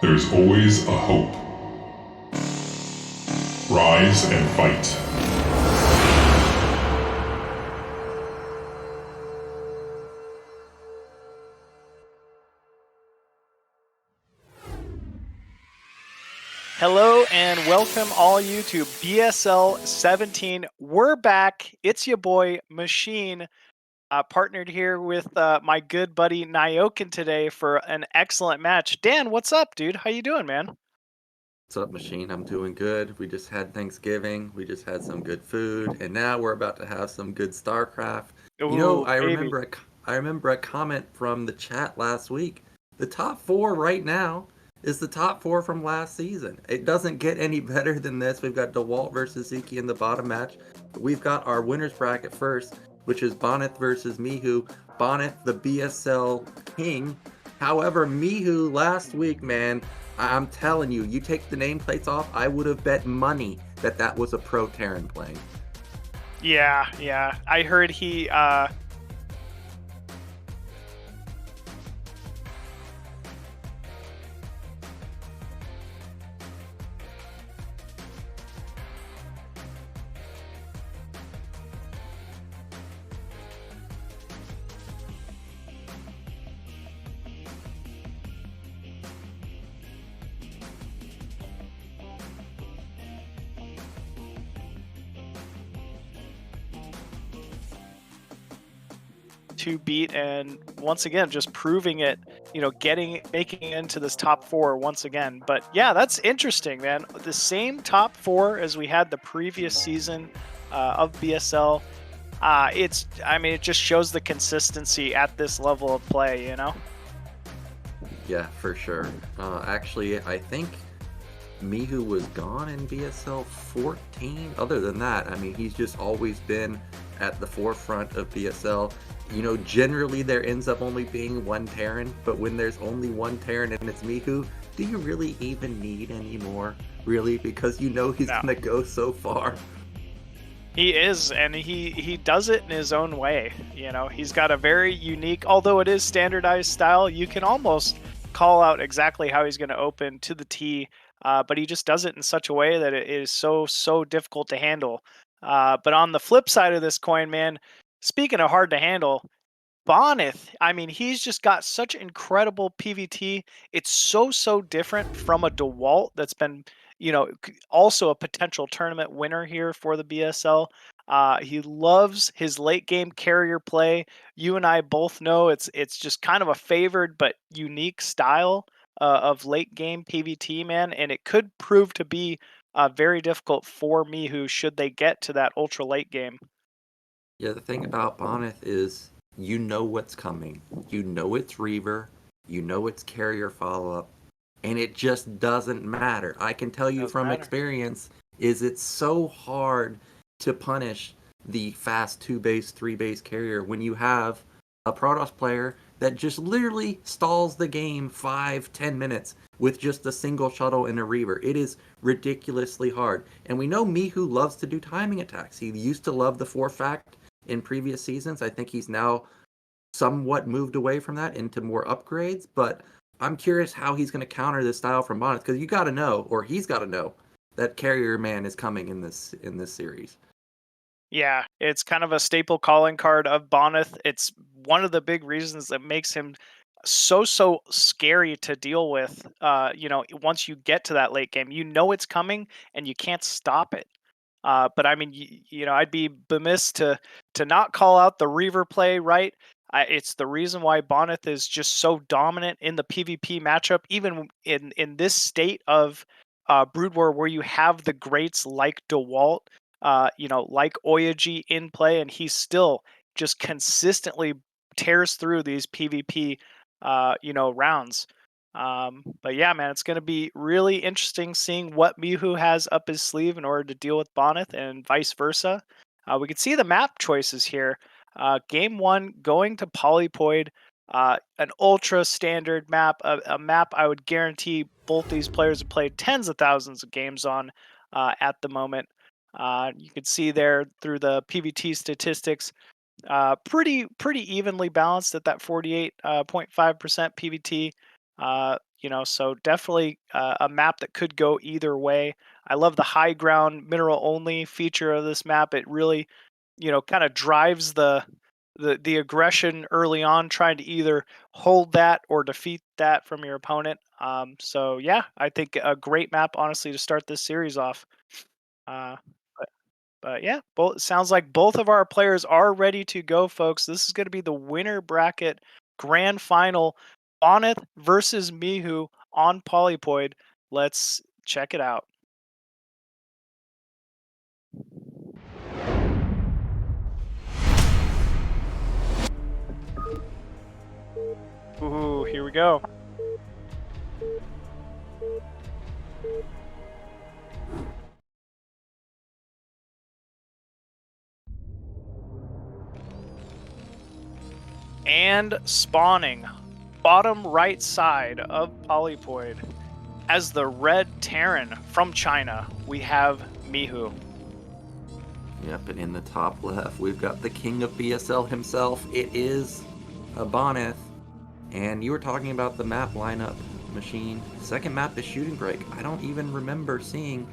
There's always a hope. Rise and fight. Hello and welcome all you to BSL17. We're back. It's your boy Machine, partnered here with my good buddy Nyokin today for an excellent match. Dan, what's up, dude? How you doing, man? What's up, Machine? I'm doing good. We just had Thanksgiving. We just had some good food, and now we're about to have some good StarCraft. You know, Ooh, baby. I remember a comment from the chat last week. The top four right now is the top four from last season. It doesn't get any better than this. We've got Dewalt versus Sziky in the bottom match. We've got our winners bracket first, which is Bonyth versus Mihu. Bonyth, the BSL king. However, Mihu last week, man, I'm telling you, you take the nameplates off, I would have bet money that that was a pro Terran playing. Yeah. I heard he to beat, and once again just proving it, making it into this top four once again. But yeah, that's interesting, man. The same top four as we had the previous season of BSL. It just shows the consistency at this level of play. Yeah, for sure. Actually, I think Mihu was gone in BSL 14. Other than that, I mean, he's just always been at the forefront of BSL. You know, generally there ends up only being one Terran, but when there's only one Terran and it's Mihu, do you really even need any more? Really? Because you know he's No. gonna go so far. He is, and he does it in his own way. He's got a very unique, although it is standardized style. You can almost call out exactly how he's going to open to the T, but he just does it in such a way that it is so difficult to handle. But on the flip side of this coin, man, speaking of hard to handle, Bonyth, I mean, he's just got such incredible PVT. It's so different from a Dewalt that's been, also a potential tournament winner here for the BSL. He loves his late game carrier play. You and I both know it's just kind of a favored but unique style of late game PVT, man, and it could prove to be very difficult for Mihu should they get to that ultra late game. Yeah, the thing about Bonneth is you know what's coming. You know it's Reaver, you know it's carrier follow-up, and it just doesn't matter. I can tell you Doesn't from matter. experience is it's so hard to punish the fast 2-base, 3-base carrier when you have a Protoss player that just literally stalls the game 5-10 minutes with just a single shuttle and a Reaver. It is ridiculously hard. And we know Mihu loves to do timing attacks. He used to love the 4-fact in previous seasons. I think he's now somewhat moved away from that into more upgrades, but I'm curious how he's going to counter this style from Bonneth, because you got to know, or he's got to know, that Carrier Man is coming in this series. Yeah, it's kind of a staple calling card of Bonyth. It's one of the big reasons that makes him so scary to deal with. Once you get to that late game, you know it's coming and you can't stop it. But I mean, I'd be remiss to not call out the Reaver play, right? It's the reason why Bonyth is just so dominant in the PvP matchup, even in this state of BroodWar, where you have the greats like DeWalt, like Oyaji in play, and he still just consistently tears through these PvP, rounds. But yeah, man, it's going to be really interesting seeing what Mihu has up his sleeve in order to deal with Bonyth and vice versa. We can see the map choices here. Game one going to Polypoid, an ultra standard map, a map I would guarantee both these players have played tens of thousands of games on at the moment. You can see there through the PVT statistics, pretty evenly balanced at that 48.5% PVT. You know, so definitely a map that could go either way. I love the high ground mineral only feature of this map. It really, you know, kind of drives the aggression early on, trying to either hold that or defeat that from your opponent. So yeah, I think a great map, honestly, to start this series off. Uh, but, but yeah, both sounds like both of our players are ready to go, folks. This is going to be the winner bracket grand final, Bonyth versus Mihu on Polypoid. Let's check it out. Ooh, here we go. And spawning, bottom right side of Polypoid, as the red Terran from China, we have Mihu. Yep, and in the top left, we've got the king of BSL himself. It is a Bonyth. And you were talking about the map lineup, Machine. Second map is Shooting Break. I don't even remember seeing...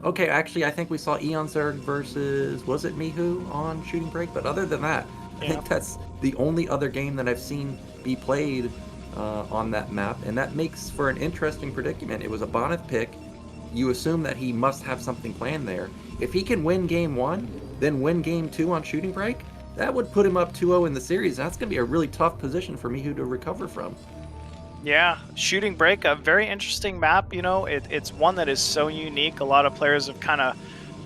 Okay, actually, I think we saw Eonzerg versus... Was it Mihu on Shooting Break? But other than that, I think that's the only other game that I've seen be played on that map. And that makes for an interesting predicament. It was a Bonyth pick. You assume that he must have something planned there. If he can win game 1, then win game 2 on Shooting Break, that would put him up 2-0 in the series. That's going to be a really tough position for Mihu to recover from. Yeah, Shooting Break, a very interesting map. You know, it's one that is so unique. A lot of players have kind of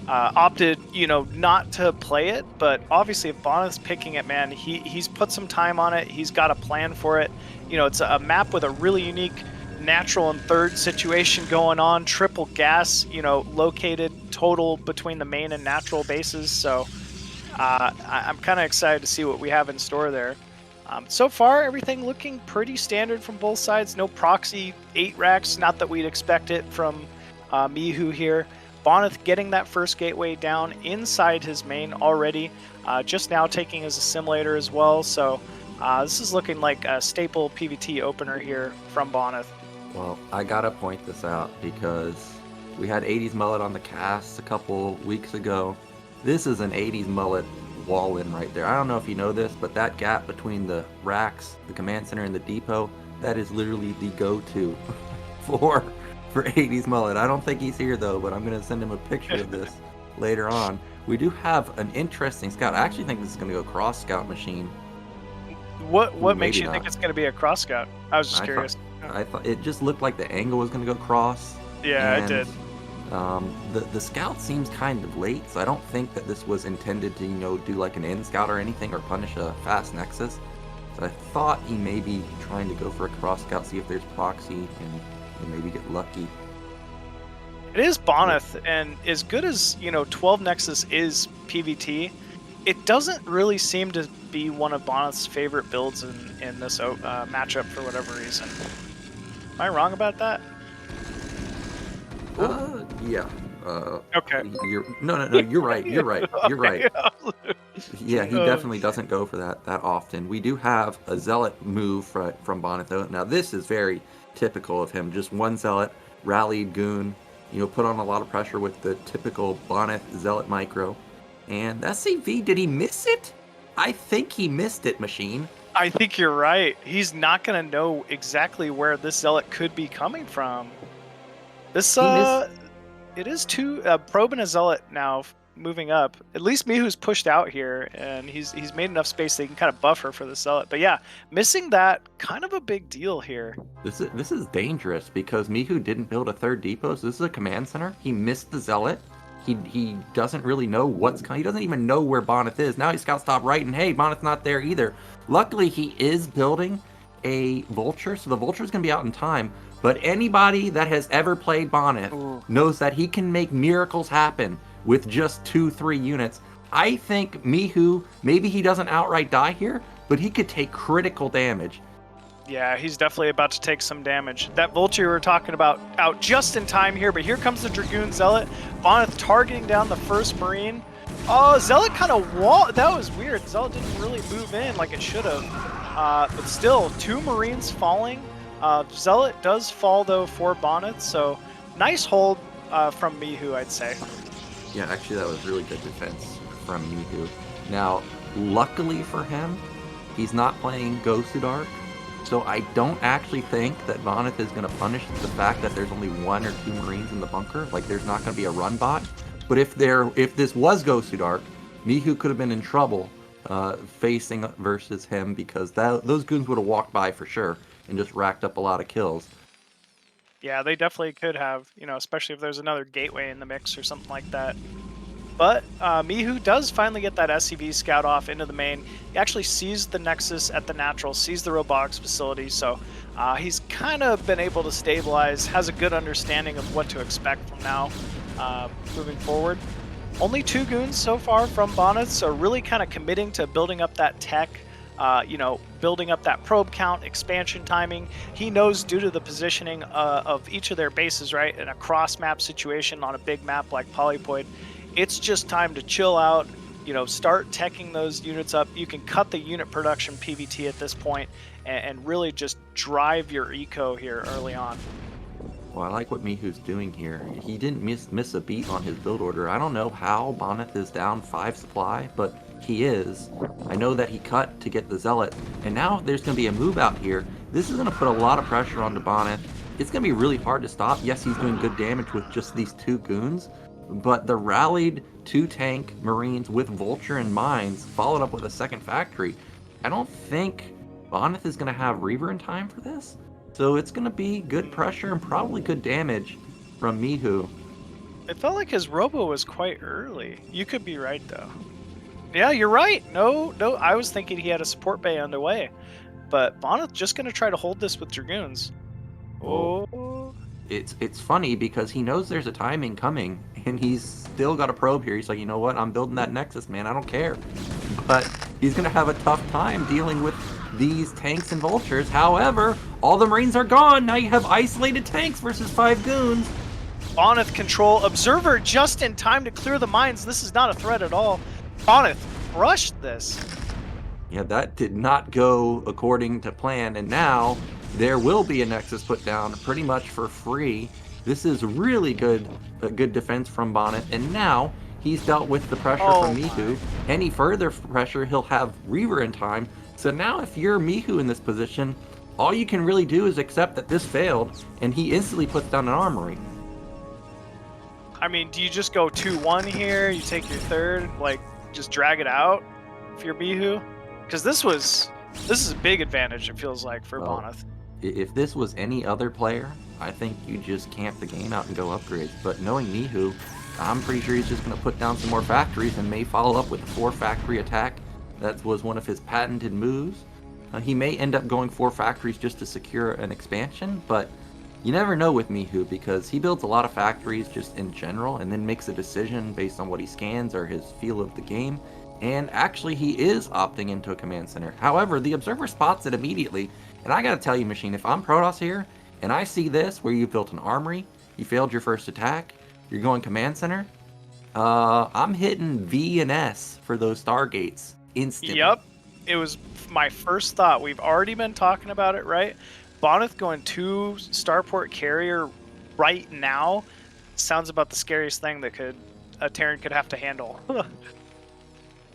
opted, you know, not to play it. But obviously, if Bonyth's picking it, man, he's put some time on it. He's got a plan for it. You know, it's a map with a really unique natural and third situation going on. Triple gas, you know, located total between the main and natural bases. So I'm kind of excited to see what we have in store there. So far, everything looking pretty standard from both sides. No proxy 8 racks, not that we'd expect it from Mihu here. Bonyth getting that first gateway down inside his main already, just now taking his assimilator as well. So this is looking like a staple PvT opener here from Bonyth. Well, I gotta point this out because we had 80s Mullet on the cast a couple weeks ago. This is an 80s Mullet wall-in right there. I don't know if you know this, but that gap between the racks, the command center, and the depot, that is literally the go-to for 80s Mullet. I don't think he's here though, but I'm gonna send him a picture of this later on. We do have an interesting scout. I actually think this is gonna go cross scout, Machine. What makes you think it's gonna be a cross scout? I was just curious. I thought it just looked like the angle was gonna go cross. Yeah, it did. The scout seems kind of late, so I don't think that this was intended to, you know, do like an in scout or anything or punish a fast nexus. So I thought he may be trying to go for a cross scout, see if there's proxy, and maybe get lucky. It is Bonyth, and as good as, you know, 12 Nexus is PvT, it doesn't really seem to be one of Bonyth's favorite builds in this matchup for whatever reason. Am I wrong about that? Yeah. Okay. No, you're right. You're right. You're right. Yeah, he definitely doesn't go for that often. We do have a Zealot move from Bonyth, though. Now, this is very typical of him. Just one Zealot, rallied Goon, you know, put on a lot of pressure with the typical Bonyth Zealot micro. And SCV, did he miss it? I think he missed it, Machine. I think you're right. He's not going to know exactly where this Zealot could be coming from. This, it is two, Probe and a Zealot now moving up. At least Mihu's pushed out here, and he's made enough space that he can kind of buffer for the Zealot. But yeah, missing that, kind of a big deal here. This is dangerous because Mihu didn't build a third depot, so this is a command center. He missed the Zealot. He doesn't really know what's coming. He doesn't even know where Bonyth is. Now he's scout stop right, and hey, Bonyth's not there either. Luckily, he is building a Vulture, so the Vulture's going to be out in time. But anybody that has ever played Bonyth knows that he can make miracles happen with just 2-3 units. I think Mihu, maybe he doesn't outright die here, but he could take critical damage. Yeah, he's definitely about to take some damage. That Vulture we were talking about out just in time here, but here comes the Dragoon Zealot. Bonyth targeting down the first Marine. Oh, Zealot kind of that was weird. Zealot didn't really move in like it should have. But still, 2 Marines falling. Zealot does fall, though, for Bonyth, so nice hold from Mihu, I'd say. Yeah, actually, that was really good defense from Mihu. Now, luckily for him, he's not playing Ghost of Dark, so I don't actually think that Bonyth is going to punish the fact that there's only 1 or 2 Marines in the bunker. Like, there's not going to be a run bot. But if this was Ghost of Dark, Mihu could have been in trouble facing versus him, because those goons would have walked by for sure and just racked up a lot of kills. Yeah, they definitely could have, especially if there's another gateway in the mix or something like that. But Mihu does finally get that SCV scout off into the main. He actually sees the Nexus at the natural, sees the robotics facility, so he's kind of been able to stabilize, has a good understanding of what to expect from now moving forward. Only 2 goons so far from Bonyth, so really kind of committing to building up that tech, building up that probe count, expansion timing. He knows, due to the positioning of each of their bases, right, in a cross-map situation on a big map like Polypoid, it's just time to chill out, start teching those units up. You can cut the unit production PVT at this point and really just drive your eco here early on. Well, I like what Mihu's doing here. He didn't miss a beat on his build order. I don't know how Bonyth is down 5 supply, but he is. I know that he cut to get the Zealot, and now there's going to be a move out here. This is going to put a lot of pressure onto Bonyth. It's going to be really hard to stop. Yes, he's doing good damage with just these 2 goons, but the rallied 2 tank Marines with Vulture and Mines, followed up with a second factory. I don't think Bonyth is going to have Reaver in time for this. So it's going to be good pressure and probably good damage from Mihu. It felt like his robo was quite early. You could be right, though. Yeah, you're right. No, I was thinking he had a support bay underway. But Bonyth just going to try to hold this with Dragoons. Oh. It's funny because he knows there's a timing coming, and he's still got a probe here. He's like, you know what? I'm building that Nexus, man. I don't care. But he's going to have a tough time dealing with these tanks and vultures. However, all the Marines are gone. Now you have isolated tanks versus 5 goons. Bonyth control. Observer just in time to clear the mines. This is not a threat at all. Bonyth crushed this. Yeah, that did not go according to plan, and now there will be a Nexus put down pretty much for free. This is really good defense from Bonyth, and now he's dealt with the pressure from Mihu. Any further pressure, he'll have Reaver in time. So now if you're Mihu in this position, all you can really do is accept that this failed, and he instantly puts down an armory. I mean, do you just go 2-1 here? You take your third, like, just drag it out if you're Mihu? Because this is a big advantage, it feels like, for Bonyth. If this was any other player, I think you just camp the game out and go upgrades. But knowing Mihu, I'm pretty sure he's just going to put down some more factories and may follow up with a 4-factory attack. That was one of his patented moves. He may end up going 4 factories just to secure an expansion, but you never know with Mihu because he builds a lot of factories just in general and then makes a decision based on what he scans or his feel of the game. And actually, he is opting into a command center. However, the observer spots it immediately. And I gotta tell you, Machine, if I'm Protoss here, and I see this, where you've built an armory, you failed your first attack, you're going command center, I'm hitting V and S for those Stargates instantly. Yep. It was my first thought. We've already been talking about it, right? Bonyth going 2 starport carrier right now sounds about the scariest thing that a Terran could have to handle.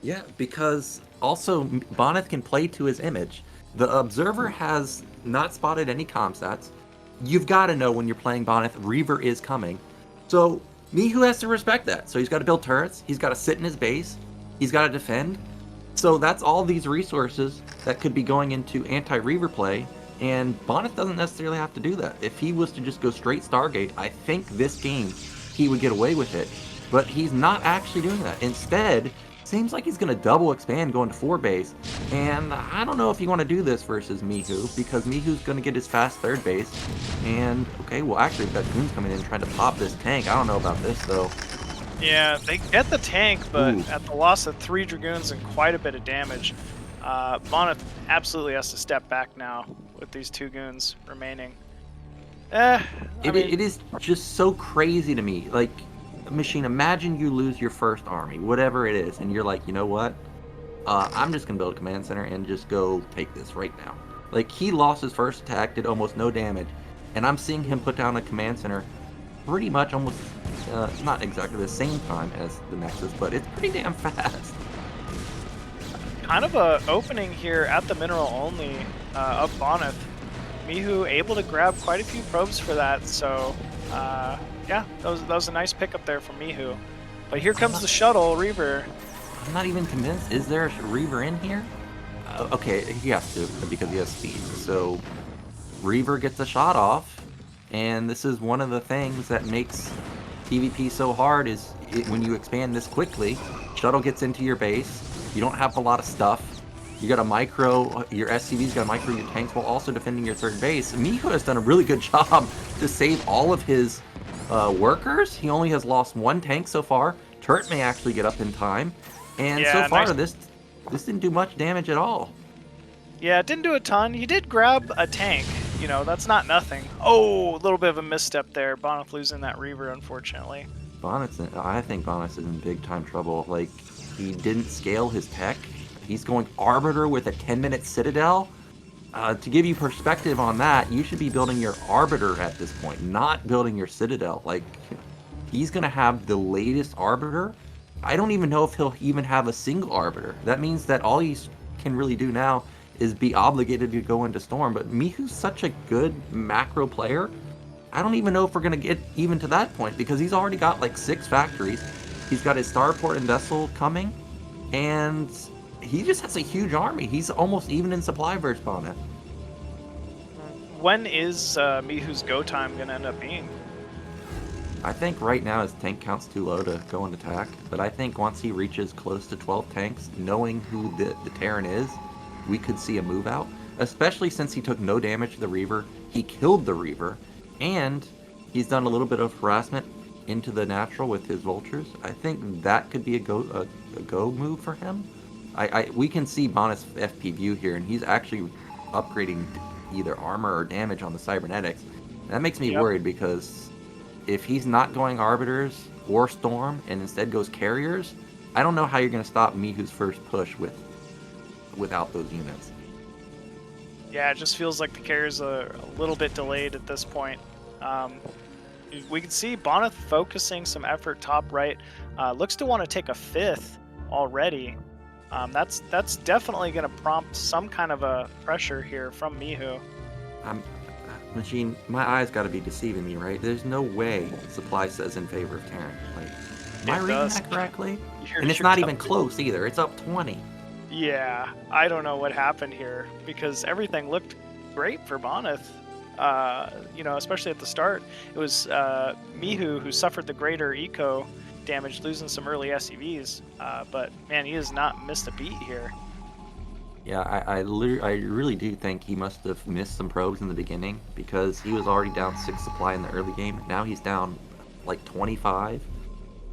Yeah, because also Bonyth can play to his image. The observer has not spotted any comsats. You've got to know when you're playing Bonyth, Reaver is coming. So Mihu has to respect that. So he's got to build turrets. He's got to sit in his base. He's got to defend. So that's all these resources that could be going into anti-Reaver play. And Bonyth doesn't necessarily have to do that. If he was to just go straight Stargate, I think this game he would get away with it. But he's not actually doing that. Instead, seems like he's going to double expand going to 4 base, and I don't know if you want to do this versus Mihu, because Mihu's going to get his fast 3rd base, and, okay, well actually we've got goons coming in trying to pop this tank. I don't know about this, though. Yeah, they get the tank, but at the loss of 3 Dragoons and quite a bit of damage, Bonyth absolutely has to step back now with these 2 goons remaining. It is just so crazy to me, like, Machine, imagine you lose your first army, whatever it is, and you're like, you know what? I'm just going to build a command center and just go take this right now. Like, he lost his first attack, did almost no damage, and I'm seeing him put down a command center pretty much almost, not exactly the same time as the Nexus, but it's pretty damn fast. Kind of a opening here at the mineral only of Bonyth. Mihu able to grab quite a few probes for that, so yeah, that was a nice pickup there from Mihu. But here comes the shuttle, Reaver. I'm not even convinced. Is there a Reaver in here? Okay, he has to because he has speed. So Reaver gets a shot off, and this is one of the things that makes PvP so hard is when you expand this quickly, shuttle gets into your base, you don't have a lot of stuff, you got to micro, your SCV's got to micro your tanks while also defending your third base. Mihu has done a really good job to save all of his workers. He only has lost one tank so far. Turret may actually get up in time, and Yeah, so far nice. this didn't do much damage at all. Yeah, it didn't do a ton. He did grab a tank. You know, that's not nothing. Oh, a little bit of a misstep there. Bonyth losing that Reaver, unfortunately. I think Bonyth is in big time trouble. Like, he didn't scale his tech. He's going Arbiter with a 10-minute Citadel. To give you perspective on that, you should be building your Arbiter at this point, not building your Citadel. Like, he's going to have the latest Arbiter. I don't even know if he'll even have a single Arbiter. That means that all he can really do now is be obligated to go into Storm. But Mihu's such a good macro player. I don't even know if we're going to get even to that point because he's already got like 6 factories. He's got his starport and vessel coming, and he just has a huge army. He's almost even in supply versus Bonyth. When is Mihu's go time going to end up being? I think right now his tank count's too low to go and attack, but I think once he reaches close to 12 tanks, knowing who the Terran is, we could see a move out, especially since he took no damage to the Reaver. He killed the Reaver, and he's done a little bit of harassment into the natural with his vultures. I think that could be a go move for him. We can see Bonyth's FP view here, and he's actually upgrading either armor or damage on the cybernetics. And that makes me worried because if he's not going arbiters or storm and instead goes carriers, I don't know how you're going to stop Mihu's first push without those units. Yeah, it just feels like the carriers are a little bit delayed at this point. We can see Bonyth focusing some effort top right. Looks to want to take a 5th already. That's definitely going to prompt some kind of a pressure here from Mihu. Machine, my eyes got to be deceiving me, right? There's no way supply says in favor of Terran. Like, am I reading that correctly? And it's not even close either. It's up 20. Yeah, I don't know what happened here because everything looked great for Bonyth. You know, especially at the start, it was Mihu who suffered the greater eco damage, losing some early SCVs. But man, he has not missed a beat here. Yeah, I really do think he must have missed some probes in the beginning because he was already down 6 supply in the early game. Now he's down like 25.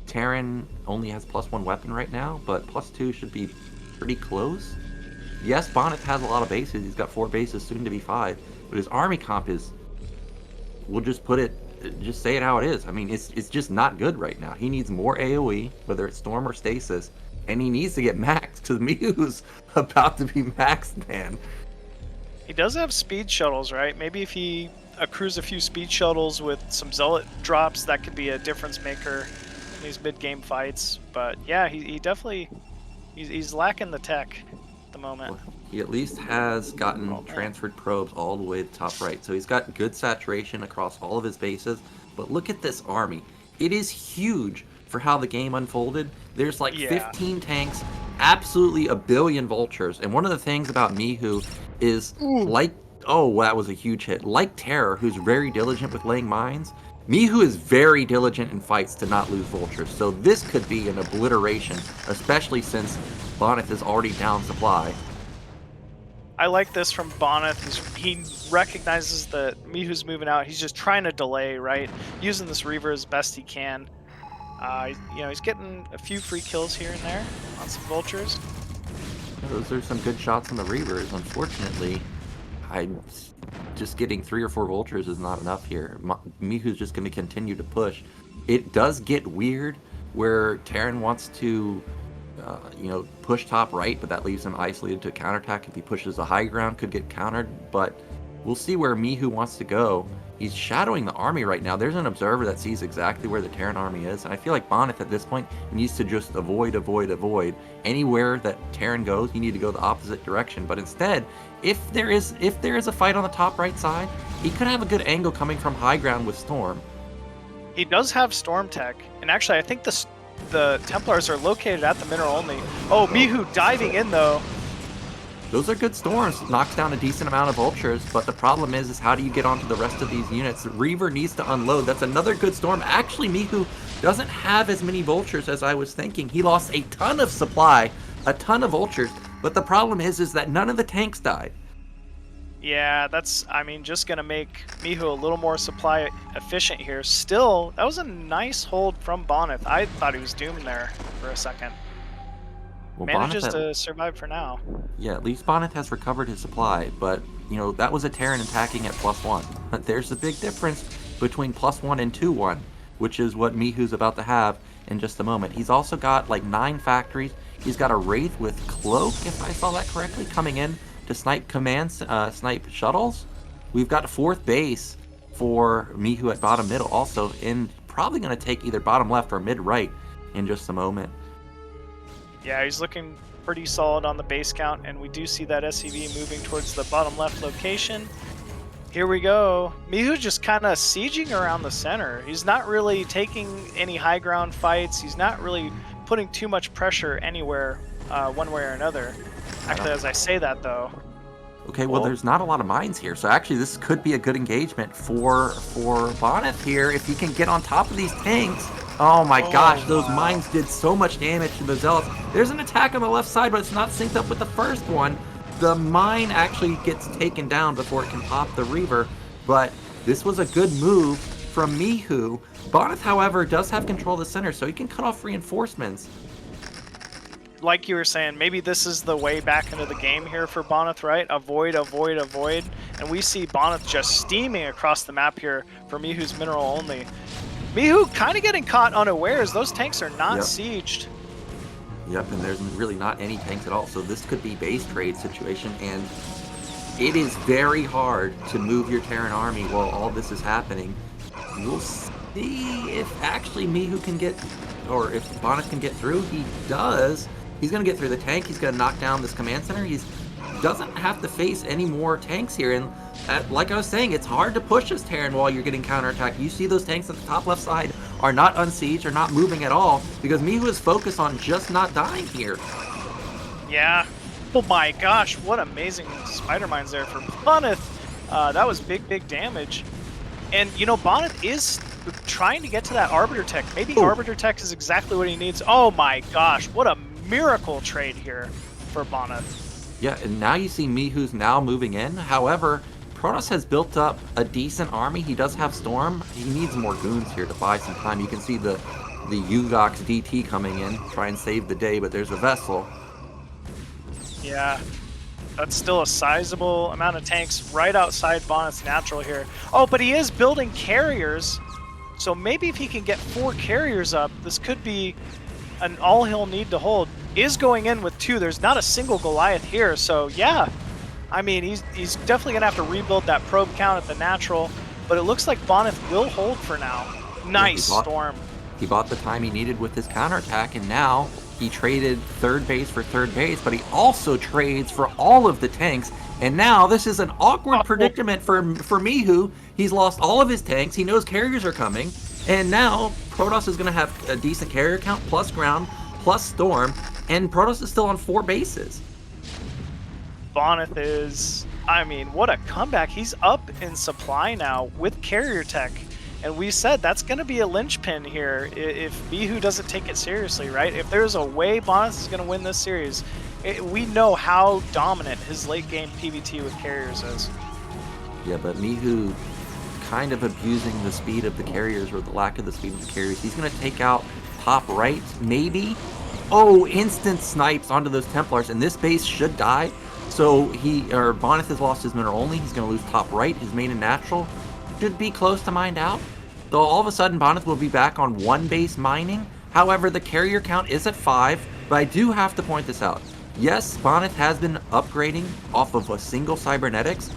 Terran only has +1 weapon right now, but +2 should be pretty close. Yes, Bonyth has a lot of bases. He's got 4 bases, soon to be 5. But his army comp is, we'll just say it how it is. I mean, it's just not good right now. He needs more AoE, whether it's Storm or Stasis, and he needs to get maxed because Mihu's about to be maxed, man. He does have speed shuttles, right? Maybe if he accrues a few speed shuttles with some Zealot drops, that could be a difference maker in these mid-game fights. But yeah, he definitely, he's lacking the tech at the moment. He at least has gotten transferred probes all the way to the top right. So he's got good saturation across all of his bases. But look at this army. It is huge for how the game unfolded. There's like 15 tanks, absolutely a billion vultures. And one of the things about Mihu is oh, that was a huge hit. Like Terror, who's very diligent with laying mines, Mihu is very diligent in fights to not lose vultures. So this could be an obliteration, especially since Bonyth is already down supply. I like this from Bonyth. He recognizes that Mihu's moving out. He's just trying to delay, right? Using this Reaver as best he can. You know, he's getting a few free kills here and there on some vultures. Those are some good shots on the Reavers. Unfortunately, just getting 3 or 4 vultures is not enough here. Mihu's just going to continue to push. It does get weird where Terran wants to push top right, but that leaves him isolated to counterattack. If he pushes the high ground, could get countered, but we'll see where Mihu wants to go. He's shadowing the army right now. There's an observer that sees exactly where the Terran army is, and I feel like Bonyth at this point needs to just avoid. Anywhere that Terran goes, you need to go the opposite direction. But instead, if there is a fight on the top right side, he could have a good angle coming from high ground with Storm. He does have Storm Tech, and actually I think the Templars are located at the mineral only. Oh, Mihu diving in though. Those are good storms. Knocks down a decent amount of vultures, but the problem is how do you get onto the rest of these units? Reaver needs to unload. That's another good storm. Actually, Mihu doesn't have as many vultures as I was thinking. He lost a ton of supply, a ton of vultures, but the problem is that none of the tanks died. Yeah, that's, I mean, just going to make Mihu a little more supply efficient here. Still, that was a nice hold from Bonyth. I thought he was doomed there for a second. Well, Manages to survive for now. Yeah, at least Bonyth has recovered his supply, but, that was a Terran attacking at +1. But there's a big difference between +1 and 2-1, which is what Mihu's about to have in just a moment. He's also got, 9 factories. He's got a Wraith with Cloak, if I saw that correctly, coming in to snipe commands, snipe shuttles. We've got a 4th base for Mihu at bottom middle, also, and probably going to take either bottom left or mid right in just a moment. Yeah, he's looking pretty solid on the base count, and we do see that SCV moving towards the bottom left location. Here we go. Mihu just kind of sieging around the center. He's not really taking any high ground fights. He's not really putting too much pressure anywhere, one way or another. Actually, as I say that, though. Okay, well, there's not a lot of mines here, so actually this could be a good engagement for Bonyth here if he can get on top of these tanks. Oh my gosh, those mines did so much damage to the Zealots. There's an attack on the left side, but it's not synced up with the first one. The mine actually gets taken down before it can pop the Reaver, but this was a good move from Mihu. Bonyth, however, does have control of the center, so he can cut off reinforcements. Like you were saying, maybe this is the way back into the game here for Bonyth, right? Avoid. And we see Bonyth just steaming across the map here for Mihu's mineral only. Mihu kind of getting caught unawares. Those tanks are not sieged. Yep, and there's really not any tanks at all. So this could be base trade situation, and it is very hard to move your Terran army while all this is happening. We'll see if actually Mihu can get, or if Bonyth can get through. He does. He's going to get through the tank. He's going to knock down this command center. He doesn't have to face any more tanks here. And like I was saying, it's hard to push this Terran while you're getting counterattacked. You see those tanks at the top left side are not unsieged, are not moving at all, because Mihu is focused on just not dying here. Yeah. Oh my gosh, what amazing spider mines there for Bonyth. That was big damage. And, Bonyth is trying to get to that Arbiter Tech. Maybe Arbiter Tech is exactly what he needs. Oh my gosh, what a miracle trade here for Bonyth. Yeah, and now you see Mihu's now moving in. However, Protoss has built up a decent army. He does have Storm. He needs more goons here to buy some time. You can see the Ugox DT coming in, try and save the day, but there's a vessel. Yeah, that's still a sizable amount of tanks right outside Bonyth's natural here. Oh, but he is building carriers, so maybe if he can get 4 carriers up, this could be an all he'll need to hold. Is going in with 2. There's not a single Goliath here, so yeah. I mean, he's definitely going to have to rebuild that probe count at the natural, but it looks like Bonyth will hold for now. Nice Storm. He bought the time he needed with his counterattack, and now he traded 3rd base for 3rd base, but he also trades for all of the tanks, and now this is an awkward predicament for Mihu. He's lost all of his tanks. He knows carriers are coming, and now Protoss is going to have a decent carrier count, plus ground, plus Storm, and Protoss is still on 4 bases. Bonyth is, I mean, what a comeback. He's up in supply now with carrier tech. And we said that's going to be a linchpin here if Mihu doesn't take it seriously, right? If there's a way Bonyth is going to win this series, we know how dominant his late game PvT with carriers is. Yeah, but Mihu kind of abusing the speed of the carriers, or the lack of the speed of the carriers. He's going to take out top right, maybe. Oh, instant snipes onto those Templars, and this base should die. So Bonyth has lost his mineral only. He's going to lose top right, his main and natural. Should be close to mined out. So all of a sudden, Bonyth will be back on 1 base mining, However, the carrier count is at 5, but I do have to point this out. Yes, Bonyth has been upgrading off of a single cybernetics,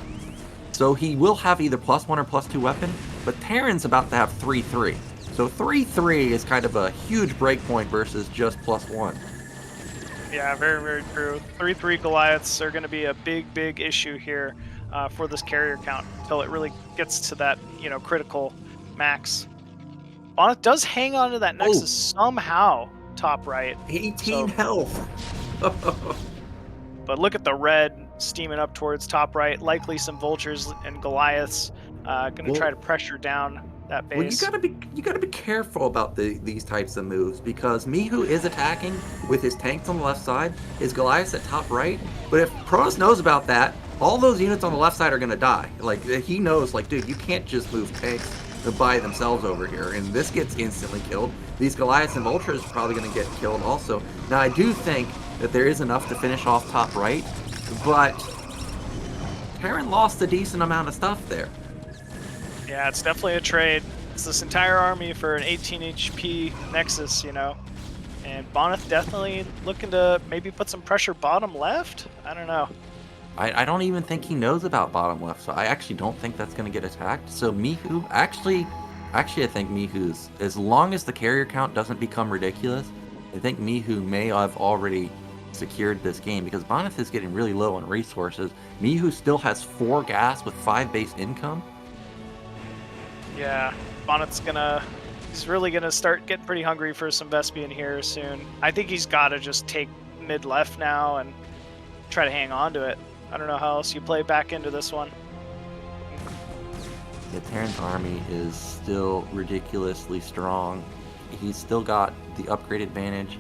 so he will have either +1 or +2 weapon, but Terran's about to have 3-3. So 3-3 is kind of a huge breakpoint versus just +1. Yeah, very, very true. 3-3 Goliaths are going to be a big issue here for this carrier count until it really gets to that, critical max. Bonyth does hang on to that Nexus somehow, top right. 18 health. But look at the red steaming up towards top right. Likely some vultures and Goliaths going to try to pressure down that base. Well, you gotta be careful about these types of moves, because Mihu is attacking with his tanks on the left side, his Goliaths at top right. But if Protoss knows about that, all those units on the left side are gonna die. Like, he knows, like, dude, you can't just move tanks by themselves over here, and this gets instantly killed. These Goliaths and Vultures are probably gonna get killed also. Now, I do think that there is enough to finish off top right, but Terran lost a decent amount of stuff there. Yeah, it's definitely a trade. It's this entire army for an 18 HP Nexus, And Bonyth definitely looking to maybe put some pressure bottom left? I don't know. I don't even think he knows about bottom left, so I actually don't think that's going to get attacked. So Mihu, actually I think Mihu's, as long as the carrier count doesn't become ridiculous, I think Mihu may have already secured this game, because Bonyth is getting really low on resources. Mihu still has 4 gas with 5 base income. Yeah, Bonyth's he's really gonna start getting pretty hungry for some Vespian here soon. I think he's gotta just take mid left now and try to hang on to it. I don't know how else you play back into this one. The Terran's army is still ridiculously strong. He's still got the upgrade advantage.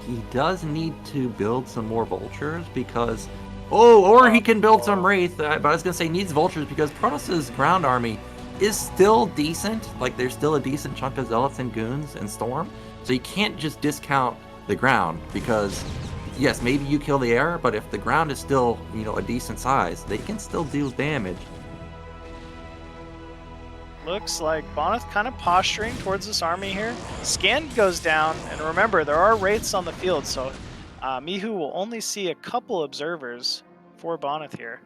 He does need to build some more vultures because... or he can build some Wraith, but I was gonna say he needs vultures because Protoss's ground army is still decent. Like, there's still a decent chunk of Zealots and Goons and Storm. So you can't just discount the ground, because, yes, maybe you kill the air, but if the ground is still, a decent size, they can still deal damage. Looks like Bonyth kind of posturing towards this army here. Scan goes down, and remember, there are Wraiths on the field, so Mihu will only see a couple observers for Bonyth here.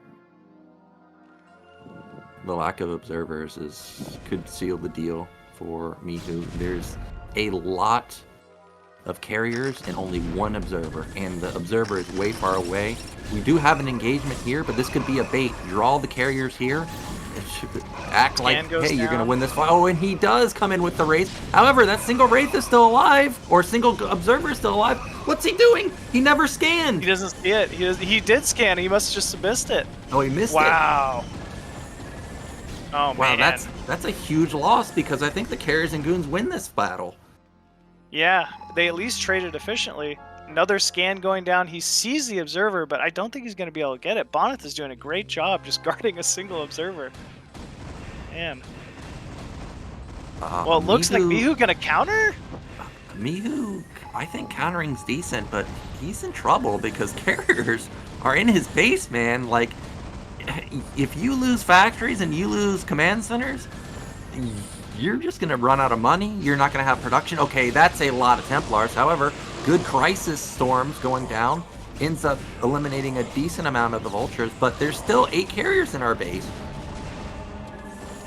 The lack of observers could seal the deal for Mihu. There's a lot of carriers and only 1 observer, and the observer is way far away. We do have an engagement here, but this could be a bait. Draw the carriers here. It should act like, hey, you're going to win this fight. Oh, and he does come in with the Wraith. However, that single Wraith is still alive, or single observer is still alive. What's he doing? He never scanned. He doesn't see it. He did scan. He must have just missed it. Oh, he missed it. Wow. Oh, wow, man. that's a huge loss, because I think the carriers and goons win this battle. Yeah, they at least traded efficiently. Another scan going down. He sees the observer, but I don't think he's going to be able to get it. Bonyth is doing a great job just guarding a single observer. Man. Well, it looks like Mihu going to counter? Mihu, I think countering's decent, but he's in trouble because carriers are in his base, man. Like, if you lose factories and you lose command centers, you're just going to run out of money. You're not going to have production. Okay, that's a lot of Templars. However, good crisis storms going down ends up eliminating a decent amount of the vultures, but there's still 8 carriers in our base.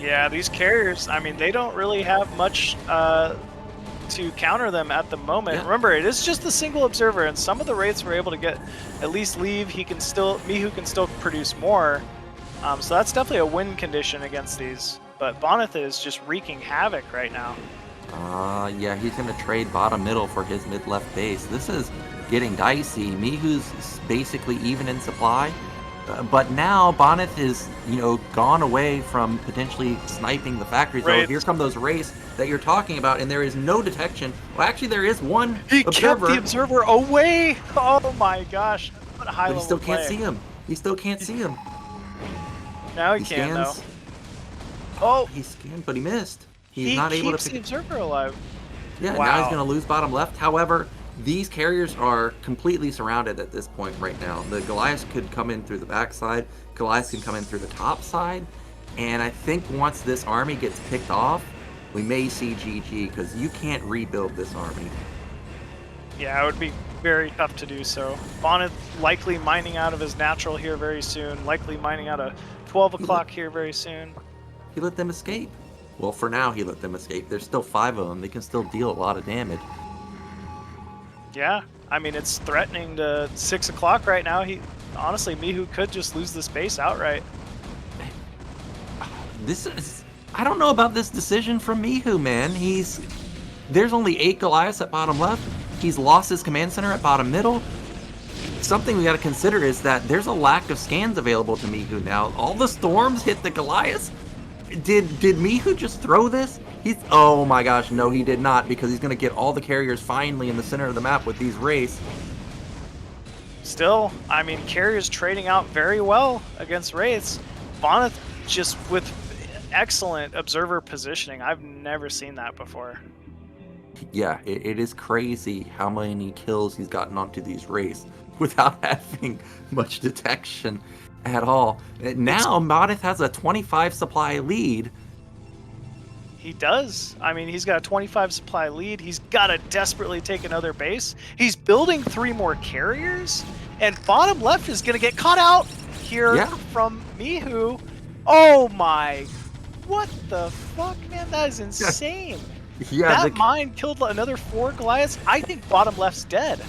Yeah, these carriers, I mean, they don't really have much to counter them at the moment. Yeah. Remember, it is just the single observer, and some of the Wraiths were able to get at least leave. Mihu can still produce more. So that's definitely a win condition against these. But Bonyth is just wreaking havoc right now. Yeah, he's going to trade bottom middle for his mid-left base. This is getting dicey. Mihu's basically even in supply. But now Bonyth is, gone away from potentially sniping the factories. So here come those Wraiths that you're talking about, and there is no detection. Well, actually, there is one observer. He kept the observer away! Oh my gosh. What a high level level play. But he still can't see him. He still can't see him. Now he can, though. Oh! He scanned, but he missed. He's not able to keeps the observer alive. Yeah, wow. Now he's going to lose bottom left. However, these carriers are completely surrounded at this point right now. The Goliaths could come in through the backside. Goliaths can come in through the top side. And I think once this army gets picked off, we may see GG because you can't rebuild this army. Yeah, it would be very tough to do so. Bonyth likely mining out of his natural here very soon, likely mining out of 12 o'clock here very soon. He let them escape. Well, for now, he let them escape. There's still 5 of them. They can still deal a lot of damage. Yeah, I mean, it's threatening to 6 o'clock right now. Honestly, Mihu could just lose this base outright. I don't know about this decision from Mihu, man. There's only 8 Goliaths at bottom left. He's lost his command center at bottom middle. Something we got to consider is that there's a lack of scans available to Mihu now. All the storms hit the Goliaths. Did Mihu just throw this? Oh my gosh, no, he did not, because he's going to get all the carriers finally in the center of the map with these wraiths. Still, I mean, carriers trading out very well against wraiths. Bonyth just with excellent observer positioning. I've never seen that before. Yeah, it is crazy how many kills he's gotten onto these wraiths without having much detection at all. Now, Bonyth has a 25 supply lead. He does. I mean, he's got a 25 supply lead. He's got to desperately take another base. He's building 3 more carriers, and bottom left is going to get caught out here from Mihu. Oh my, what the fuck, man? That is insane. Yeah, that mine killed another 4 Goliaths. I think bottom left's dead.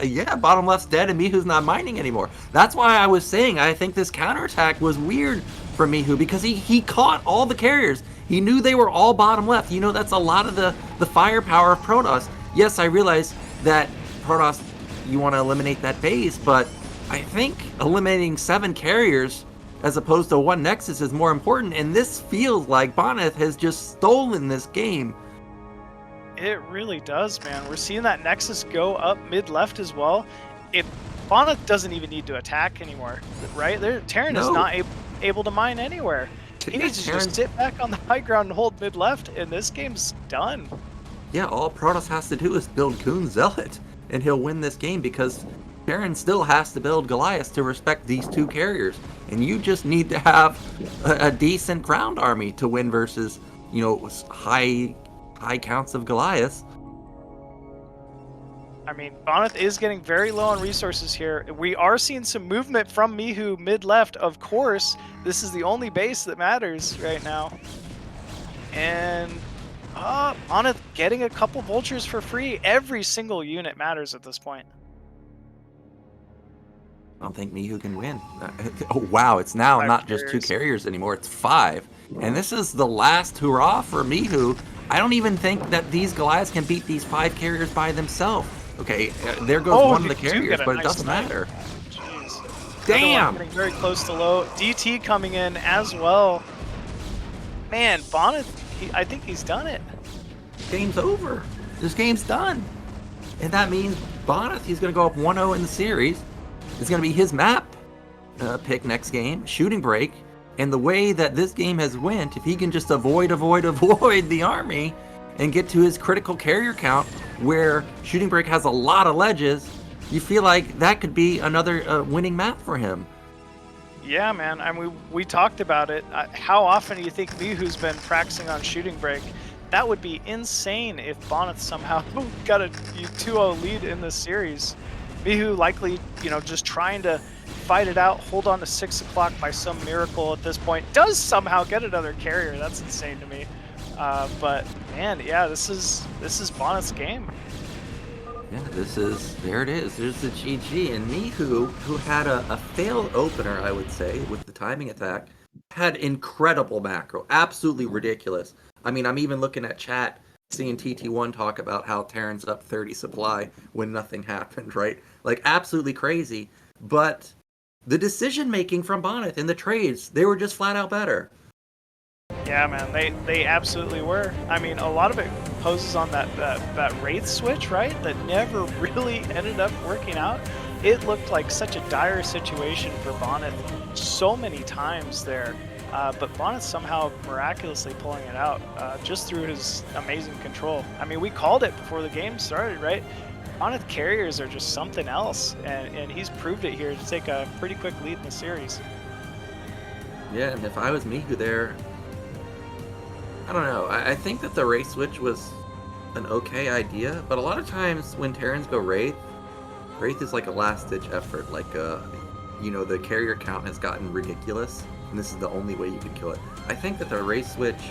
Yeah, bottom left's dead and Mihu's not mining anymore. That's why I was saying I think this counterattack was weird from Mihu, because he caught all the carriers. He knew they were all bottom left. You know, that's a lot of the firepower of Protoss. Yes, I realize that Protoss, you want to eliminate that base, but I think eliminating 7 carriers as opposed to 1 Nexus is more important, and this feels like Bonyth has just stolen this game. It really does, man. We're seeing that Nexus go up mid-left as well. If Bonyth doesn't even need to attack anymore, right? Terran is not able to mine anywhere. He needs to just sit back on the high ground and hold mid-left, and this game's done. Yeah, all Protoss has to do is build Coon Zealot, and he'll win this game, because Terran still has to build Goliath to respect these 2 carriers. And you just need to have a decent ground army to win versus, you know, high counts of Goliaths. I mean, Bonyth is getting very low on resources here. We are seeing some movement from Mihu mid-left, of course. This is the only base that matters right now. And Bonyth getting a couple vultures for free. Every single unit matters at this point. I don't think Mihu can win. Oh wow, it's now not just 2 carriers anymore, it's 5. And this is the last hurrah for Mihu. I don't even think that these Goliaths can beat these 5 carriers by themselves. Okay, there goes one of the carriers, but it doesn't matter. Jeez. Damn! Getting very close to low. DT coming in as well. Man, Bonyth, I think he's done it. Game's over. This game's done. And that means Bonyth, he's going to go up 1-0 in the series. It's going to be his map pick next game, Shooting Break. And the way that this game has went, if he can just avoid the army and get to his critical carrier count, where Shooting Break has a lot of ledges, you feel like that could be another winning map for him. Yeah, man. I mean, we talked about it. How often do you think Mihu's been practicing on Shooting Break? That would be insane if Bonyth somehow got a 2-0 lead in this series. Mihu likely, you know, just trying to fight it out, hold on to 6 o'clock by some miracle at this point. Does somehow get another carrier. That's insane to me. But man, yeah, this is Bonyth's game. Yeah, there it is. There's the GG. And Mihu, who had a failed opener, I would say, with the timing attack, had incredible macro. Absolutely ridiculous. I mean, I'm even looking at chat, seeing TT1 talk about how Terran's up 30 supply when nothing happened, right? Like, absolutely crazy. But the decision-making from Bonyth in the trades, they were just flat out better. Yeah, man, they absolutely were. I mean, a lot of it poses on that Wraith switch, right? That never really ended up working out. It looked like such a dire situation for Bonyth so many times there. But Bonyth somehow miraculously pulling it out just through his amazing control. I mean, we called it before the game started, right? Bonyth carriers are just something else, and he's proved it here to take a pretty quick lead in the series. Yeah, and if I was Mihu there, I don't know. I think that the Wraith switch was an okay idea, but a lot of times when Terrans go Wraith, Wraith is like a last-ditch effort. Like, you know, the carrier count has gotten ridiculous, and this is the only way you can kill it. I think that the Wraith switch,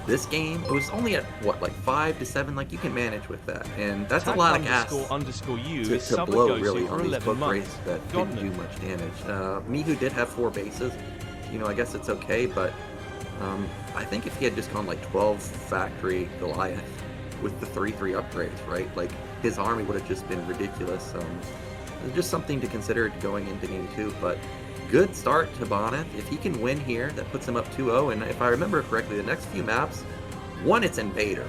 this game, it was only at, what, like 5 to 7? Like, you can manage with that, and that's a lot of gas to blow, really, on these book Wraiths that didn't do much damage. Mihu did have 4 bases. You know, I guess it's okay, but I think if he had just gone like 12 factory Goliath with the 3/3 upgrades, right? Like, his army would have just been ridiculous. Just something to consider going into game 2, but good start to Bonyth. If he can win here, that puts him up 2-0, and if I remember correctly, the next few maps, one, it's Invader,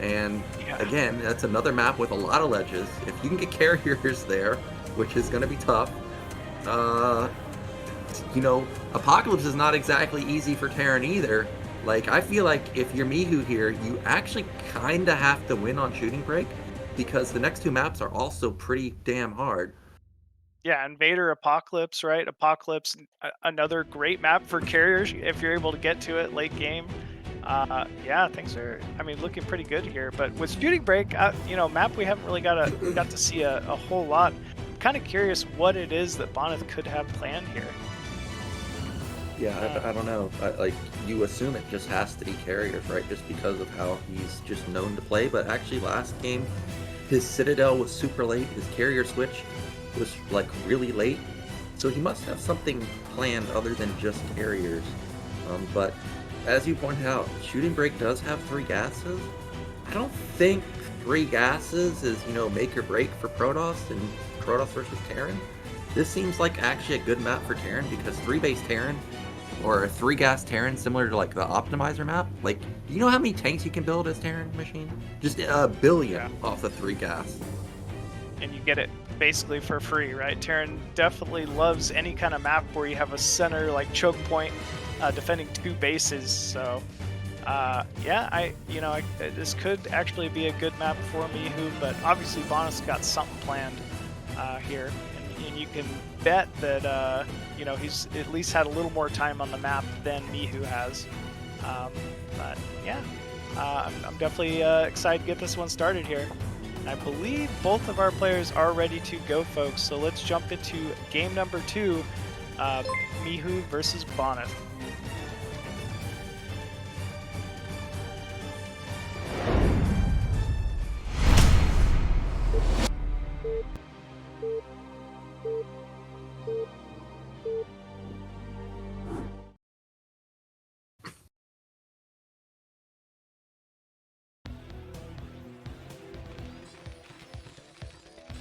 and again, that's another map with a lot of ledges. If you can get carriers there, which is going to be tough, you know, Apocalypse is not exactly easy for Terran either. Like, I feel like if you're Mihu here, you actually kind of have to win on Shooting Break, because the next 2 maps are also pretty damn hard. Yeah, Invader, Apocalypse, right? Apocalypse, another great map for carriers if you're able to get to it late game. Yeah, things are, I mean, looking pretty good here. But with Shooting Break, you know, map we haven't really got to see a whole lot. I'm kind of curious what it is that Bonyth could have planned here. Yeah, I don't know. Like, you assume it just has to be carriers, right? Just because of how he's just known to play. But actually, last game, his Citadel was super late. His carrier switch was like really late, so he must have something planned other than just carriers. But as you pointed out, Shooting Break does have 3 gases. I don't think 3 gases is, you know, make or break for Protoss and Protoss versus Terran. This seems like actually a good map for Terran, because 3-base Terran or a 3-gas Terran, similar to like the Optimizer map, like, do you know how many tanks you can build as Terran machine? Just a billion off the 3-gas. And you get it basically for free, right? Terran definitely loves any kind of map where you have a center like choke point defending 2 bases. So yeah, this could actually be a good map for Mihu, but obviously Bonyth's got something planned here, and you can bet that you know, he's at least had a little more time on the map than Mihu has. But yeah, I'm definitely excited to get this one started here. I believe both of our players are ready to go, folks. So let's jump into game number 2, Mihu versus Bonyth.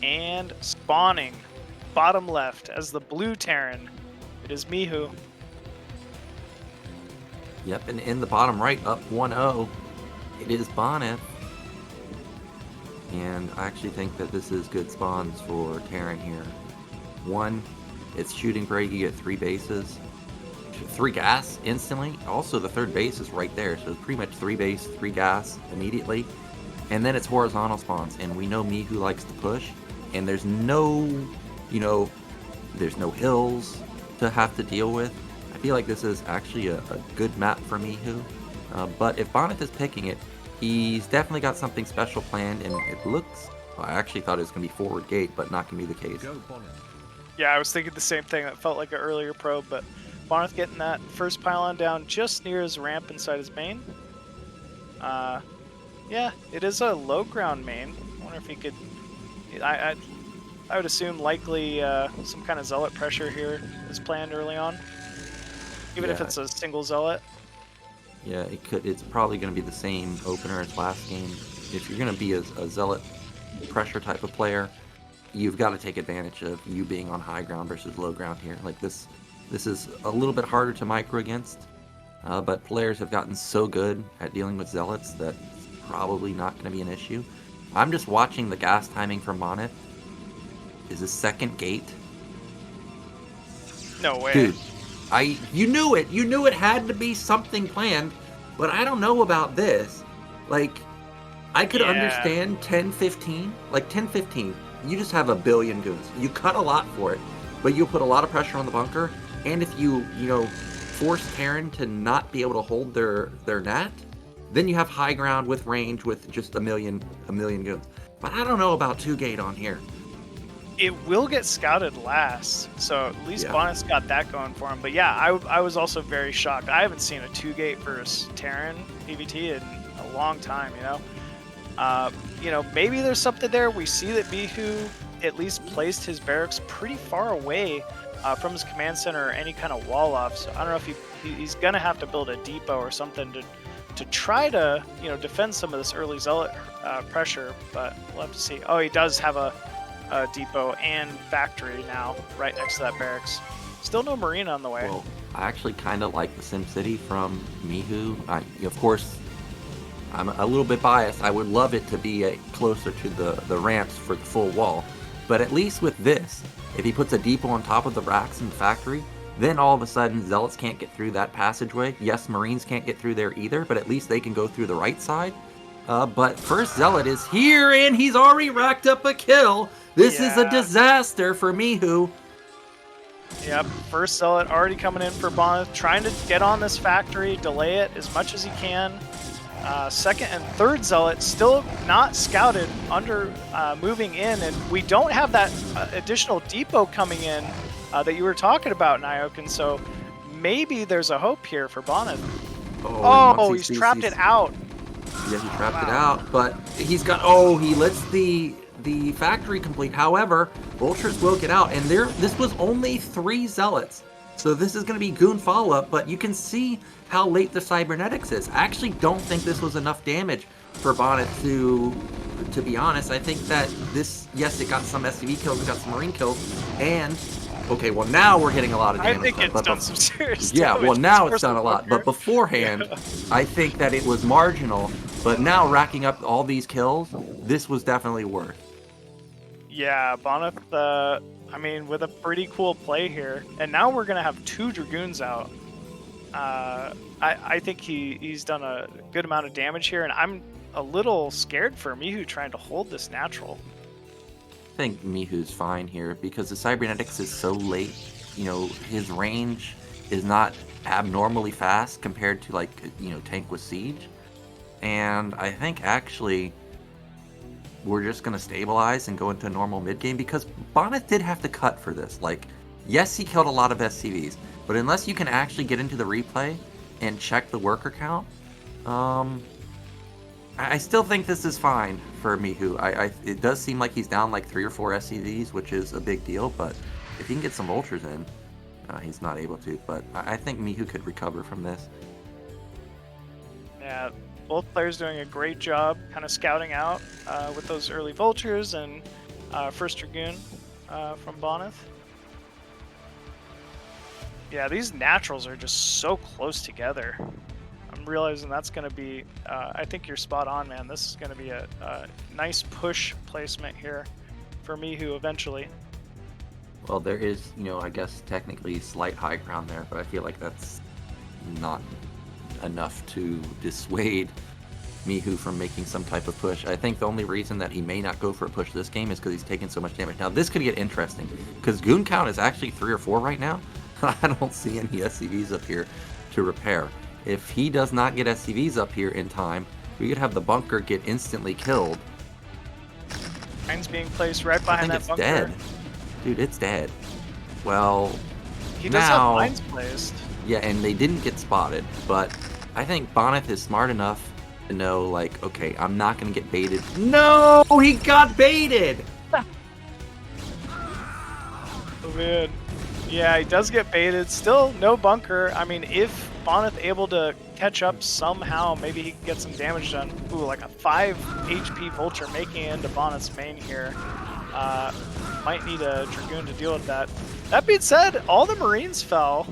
And spawning bottom left as the blue Terran, it is Mihu. Yep, and in the bottom right, up 1-0, it is Bonyth. And I actually think that this is good spawns for Terran here. 1, it's Shooting Break, you get 3 bases. 3 gas instantly. Also, the 3rd base is right there, so it's pretty much 3 base, 3 gas immediately. And then it's horizontal spawns, and we know Mihu likes to push. And there's no, you know, there's no hills to have to deal with. I feel like this is actually a good map for Mihu. But if Bonyth is picking it, he's definitely got something special planned, and it looks, well, I actually thought it was going to be forward gate, but not going to be the case. Yeah, I was thinking the same thing. That felt like an earlier probe, but Bonyth getting that first pylon down just near his ramp inside his main. Yeah, it is a low ground main. I wonder if he could... I would assume likely some kind of zealot pressure here is planned early on, even if it's a single zealot. Yeah, it could. It's probably going to be the same opener as last game. If you're going to be a zealot pressure type of player, you've got to take advantage of you being on high ground versus low ground here. Like this is a little bit harder to micro against, but players have gotten so good at dealing with zealots that it's probably not going to be an issue. I'm just watching the gas timing from Bonyth. Is his second gate? No way. Dude, you knew it. You knew it had to be something planned, but I don't know about this. Like, I could understand 10-15. Like 10-15, you just have a billion goons. You cut a lot for it, but you put a lot of pressure on the bunker, and if you force Terran to not be able to hold their nat, Then you have high ground with range with just a million goons. But I don't know about 2-gate on here. It will get scouted last, so at least Yeah. Bonyth's got that going for him. But yeah, I was also very shocked. I haven't seen a 2-gate versus Terran PvT in a long time, you know, maybe there's something there. We see that Mihu at least placed his barracks pretty far away from his command center or any kind of wall off. So I don't know if he's gonna have to build a depot or something to try to, you know, defend some of this early zealot pressure. But we'll have to see. Oh, he does have a depot and factory now right next to that barracks. Still no marine on the way. Well, I actually kind of like the SimCity from Mihu. Of course, I'm a little bit biased. I would love it to be closer to the ramps for the full wall. But at least with this, if he puts a depot on top of the racks in the factory, then all of a sudden Zealots can't get through that passageway. Yes, Marines can't get through there either, but at least they can go through the right side. But first Zealot is here, and he's already racked up a kill. This is a disaster for Mihu. Yep, first Zealot already coming in for Bonyth, trying to get on this factory, delay it as much as he can. Second and third Zealot still not scouted, under moving in, and we don't have that additional depot coming in that you were talking about, Nyokin, so maybe there's a hope here for Bonyth. Oh, he's trapped it out. Yeah, he trapped it out, but he's got, he lets the factory complete. However, Vultures will get out, and this was only 3 Zealots. So this is going to be goon follow-up, but you can see how late the cybernetics is. I actually don't think this was enough damage for Bonyth to be honest. I think that this, yes, it got some SCV kills, it got some Marine kills, and, okay, well now we're getting a lot of damage. I think it's done some serious yeah, damage. well now it's done a lot, but beforehand, I think that it was marginal, but now racking up all these kills, this was definitely worth. Yeah, Bonyth, I mean, with a pretty cool play here. And now we're going to have 2 Dragoons out. I think he's done a good amount of damage here, and I'm a little scared for Mihu trying to hold this natural. I think Mihu's fine here because the cybernetics is so late. You know, his range is not abnormally fast compared to, like, you know, tank with siege. And I think actually we're just going to stabilize and go into a normal mid game because Bonyth did have to cut for this. Like, yes, he killed a lot of SCVs, but unless you can actually get into the replay and check the worker count, I still think this is fine for Mihu. It does seem like he's down like 3 or 4 SCVs, which is a big deal, but if he can get some Vultures in, he's not able to. But I think Mihu could recover from this. Yeah, both players doing a great job kind of scouting out with those early Vultures and first Dragoon from Bonyth. Yeah, these naturals are just so close together. I'm realizing that's going to be, I think you're spot on, man. This is going to be a nice push placement here for Mihu eventually. Well, there is, you know, I guess technically slight high ground there, but I feel like that's not enough to dissuade Mihu from making some type of push. I think the only reason that he may not go for a push this game is because he's taking so much damage. Now, this could get interesting because goon count is actually 3 or 4 right now. I don't see any SCVs up here to repair. If he does not get SCVs up here in time, we could have the bunker get instantly killed. Mine's being placed right behind that bunker. Dead. Dude, it's dead. Well, he does have mines placed. Yeah, and they didn't get spotted, but I think Bonyth is smart enough to know, like, okay, I'm not going to get baited. No, he got baited! Oh, man. Yeah, he does get baited. Still no bunker. I mean, if Bonyth able to catch up somehow, maybe he can get some damage done. Ooh, like a 5 HP Vulture making it into Bonyth's main here. Might need a Dragoon to deal with that. That being said, all the Marines fell.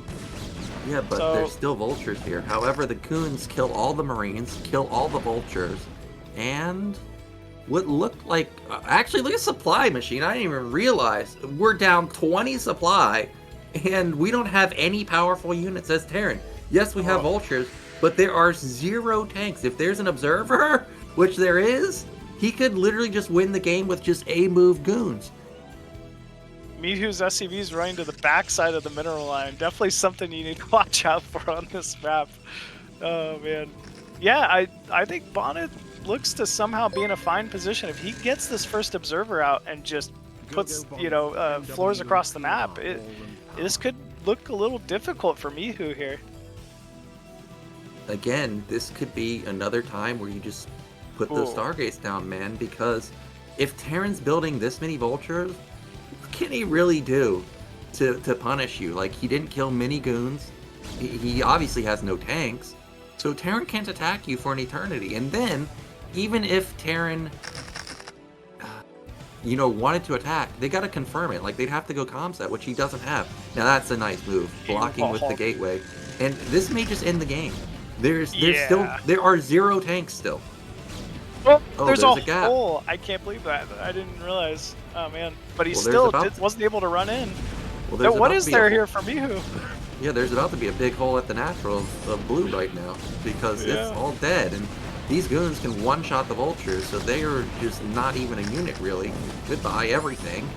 Yeah, but there's still Vultures here. However, the Goons kill all the Marines, kill all the Vultures, and what looked like... actually, look at supply machine. I didn't even realize. We're down 20 supply, and we don't have any powerful units as Terran. Yes, we have Vultures, but there are 0 tanks. If there's an Observer, which there is, he could literally just win the game with just A-move Goons. Mihu's SCV's running to the backside of the mineral line. Definitely something you need to watch out for on this map. Oh, man. Yeah, I think Bonyth looks to somehow be in a fine position. If he gets this first observer out and just puts, floors across the map, this could look a little difficult for Mihu here. Again, this could be another time where you just put those Stargates down, man, because if Terran's building this many vultures, what can he really do to punish you? Like, he didn't kill many goons. He obviously has no tanks. So Terran can't attack you for an eternity. And then, even if Terran, wanted to attack, they got to confirm it. Like, they'd have to go comset, which he doesn't have. Now, that's a nice move, blocking with the gateway. And this may just end the game. There are 0 tanks still. There's a gap. Hole. I can't believe that. I didn't realize. Oh man! But he still wasn't able to run in. Well, what is there here for Mihu? Yeah, there's about to be a big hole at the natural of blue right now because it's all dead, and these goons can one-shot the vultures, so they are just not even a unit really. Goodbye everything.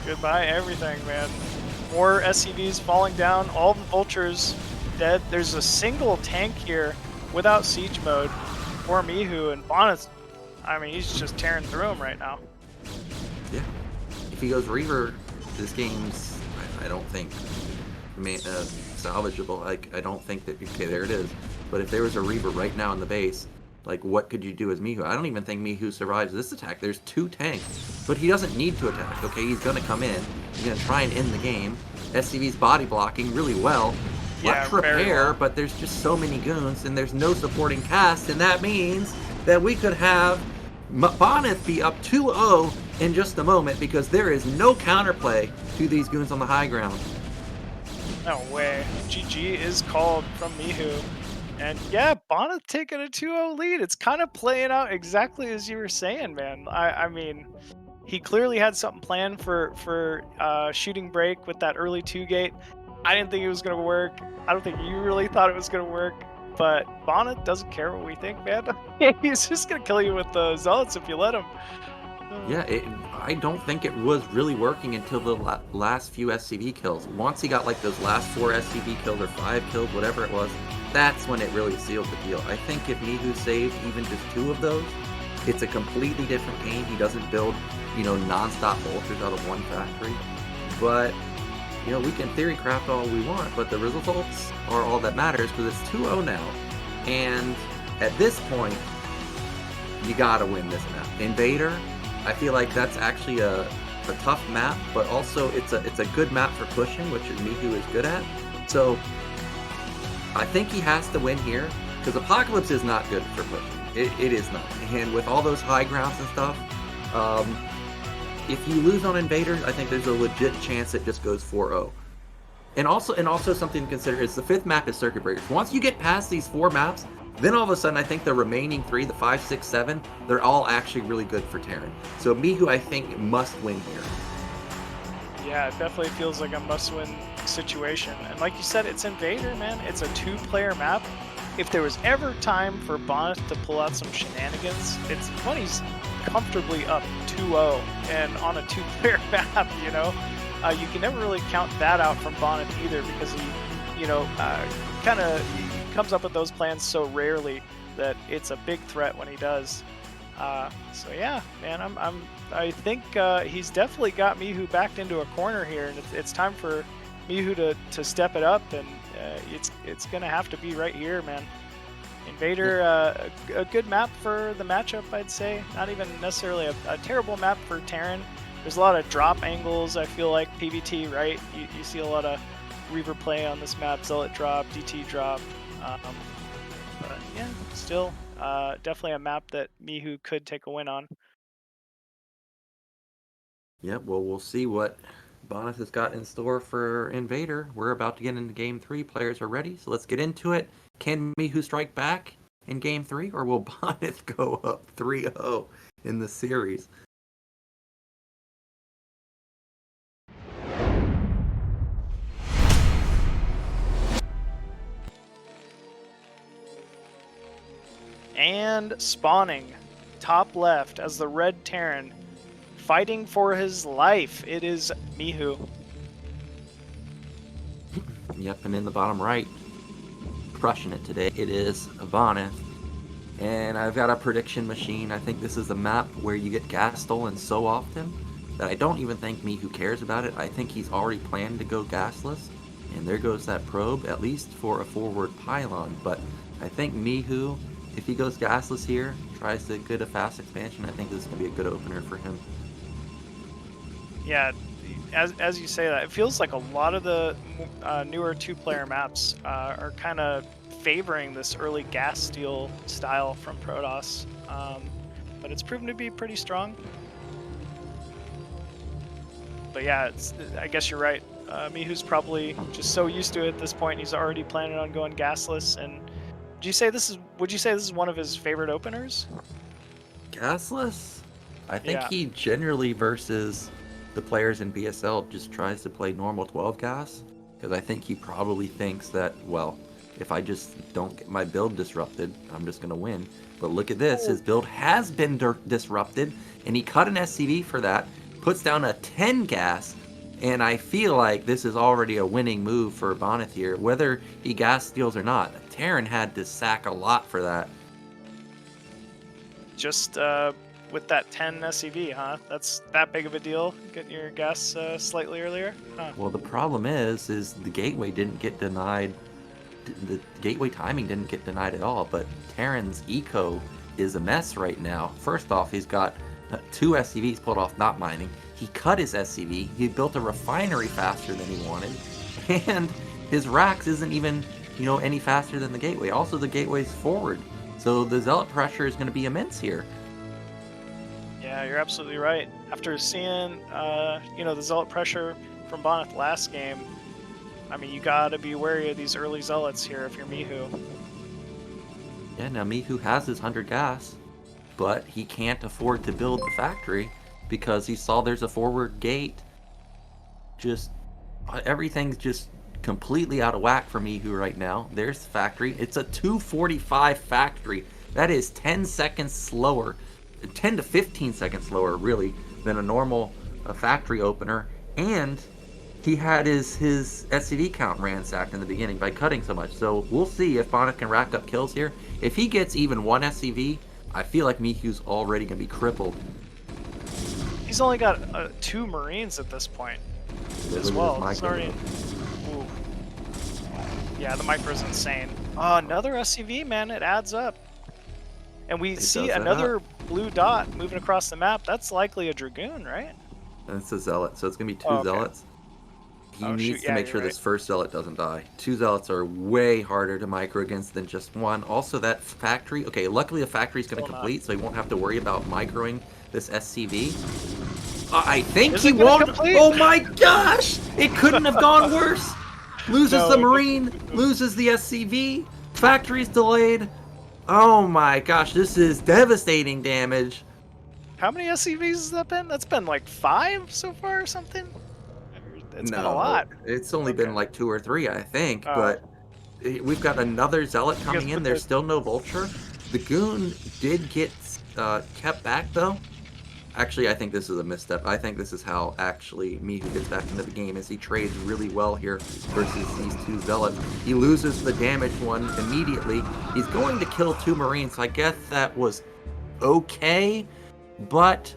Goodbye everything, man. More SCVs falling down. All the vultures dead. There's a single tank here without siege mode for Mihu, and Bonyth, I mean, he's just tearing through him right now. Yeah. If he goes Reaver, this game's, I don't think, salvageable. Like, I don't think that, okay, there it is. But if there was a Reaver right now in the base, like, what could you do as Mihu? I don't even think Mihu survives this attack. There's 2 tanks, but he doesn't need to attack. Okay, he's going to come in. He's going to try and end the game. SCV's body blocking really well. Let's repair, but there's just so many goons, and there's no supporting cast, and that means that we could have Bonyth be up 2-0 in just a moment because there is no counterplay to these goons on the high ground. No way. GG is called from Mihu. And yeah, Bonyth taking a 2-0 lead. It's kind of playing out exactly as you were saying, man. I mean, he clearly had something planned for shooting break with that early 2-gate. I didn't think it was going to work. I don't think you really thought it was going to work. But Bonyth doesn't care what we think, man. He's just going to kill you with the Zealots if you let him. Yeah, I don't think it was really working until the last few SCV kills. Once he got like those last 4 SCV kills or 5 kills, whatever it was, that's when it really sealed the deal. I think if Mihu saved even just 2 of those, it's a completely different game. He doesn't build, non-stop vultures out of one factory. But we can theory craft all we want, but the results are all that matters because it's 2-0 now. And at this point, you gotta win this map. Invader, I feel like that's actually a tough map, but also it's a good map for pushing, which Mihu is good at. So I think he has to win here because Apocalypse is not good for pushing. It is not. And with all those high grounds and stuff, if you lose on Invader, I think there's a legit chance it just goes 4-0. And also something to consider is the 5th map is Circuit Breakers. Once you get past these 4 maps, then all of a sudden I think the remaining 3, the 5, 6, 7, they're all actually really good for Terran. So Mihu, I think, must win here. Yeah, it definitely feels like a must-win situation. And like you said, it's Invader, man. It's a 2-player map. If there was ever time for Bonyth to pull out some shenanigans, it's when he's comfortably up 2-0 and on a 2-player map, you can never really count that out from Bonyth either because he, kind of comes up with those plans so rarely that it's a big threat when he does. So yeah, man, I think he's definitely got Mihu backed into a corner here, and it's time for Mihu to step it up, and it's gonna have to be right here, man. Invader, a good map for the matchup, I'd say. Not even necessarily a terrible map for Terran. There's a lot of drop angles, I feel like, PvT, right? You see a lot of Reaver play on this map, Zealot drop, DT drop. But yeah, still, definitely a map that Mihu could take a win on. Yep, well, we'll see what Bonyth has got in store for Invader. We're about to get into Game 3. Players are ready, so let's get into it. Can Mihu strike back in Game 3, or will Bonyth go up 3-0 in the series? And spawning, top left, as the red Terran, fighting for his life, it is Mihu. Yep, and in the bottom right, crushing it today. It is Bonyth. And I've got a prediction machine. I think this is a map where you get gas stolen so often that I don't even think Mihu cares about it. I think he's already planned to go gasless. And there goes that probe, at least for a forward pylon. But I think Mihu, if he goes gasless here, tries to get a fast expansion, I think this is going to be a good opener for him. Yeah, as you say that, it feels like a lot of the newer two-player maps are kind of favoring this early gas steal style from Protoss, but it's proven to be pretty strong. But yeah, I guess you're right. Mihu's probably just so used to it at this point. He's already planning on going gasless. And would you say this is one of his favorite openers? Gasless? I think Yeah. he generally versus the players in BSL just tries to play normal 12 gas, because I think he probably thinks that, well, if I just don't get my build disrupted, I'm just going to win. But look at this, his build has been disrupted, and he cut an SCV for that, puts down a 10 gas, and I feel like this is already a winning move for Bonyth here, whether he gas steals or not. Terran had to sack a lot for that. Just with that 10 SCV, huh? That's that big of a deal, getting your gas slightly earlier? Huh. Well, the problem is the gateway didn't get denied. The gateway timing didn't get denied at all, but Terran's eco is a mess right now. First off, he's got 2 SCVs pulled off not mining. He cut his SCV. He built a refinery faster than he wanted, and his racks isn't even, any faster than the gateway. Also, the gateway's forward, so the zealot pressure is going to be immense here. Yeah, you're absolutely right. After seeing, the zealot pressure from Bonyth last game, I mean, you gotta be wary of these early zealots here if you're Mihu. Yeah, now Mihu has his 100 gas, but he can't afford to build the factory because he saw there's a forward gate. Just everything's just completely out of whack for Mihu right now. There's the factory. It's a 245 factory. That is 10 seconds slower, 10 to 15 seconds slower, really, than a normal factory opener. And he had his SCV count ransacked in the beginning by cutting so much. So we'll see if Bonyth can rack up kills here. If he gets even 1 SCV, I feel like Mihu's already going to be crippled. He's only got 2 Marines at this point as well. It's already... Ooh. Yeah, the micro's insane. Oh, another SCV, man. It adds up. And we see another blue dot moving across the map. That's likely a Dragoon, right? And it's a Zealot, so it's going to be 2 Zealots. He needs to make sure this first Zealot doesn't die. 2 Zealots are way harder to micro against than just 1. Also, that factory... Okay, luckily the factory's going to complete, so he won't have to worry about microing this SCV. I think he won't... Complete? Oh my gosh! It couldn't have gone worse! Loses the Marine, loses the SCV, factory's delayed. Oh my gosh, this is devastating damage. How many SCVs has that been? That's been like 5 so far or something? It's been a lot. It's only been like 2 or 3, I think. But we've got another Zealot coming in. There's still no Vulture. The Goon did get kept back, though. Actually, I think this is a misstep. I think this is how actually Mihu gets back into the game, is he trades really well here versus these 2 Zealots. He loses the damaged one immediately. He's going to kill 2 Marines, so I guess that was okay, but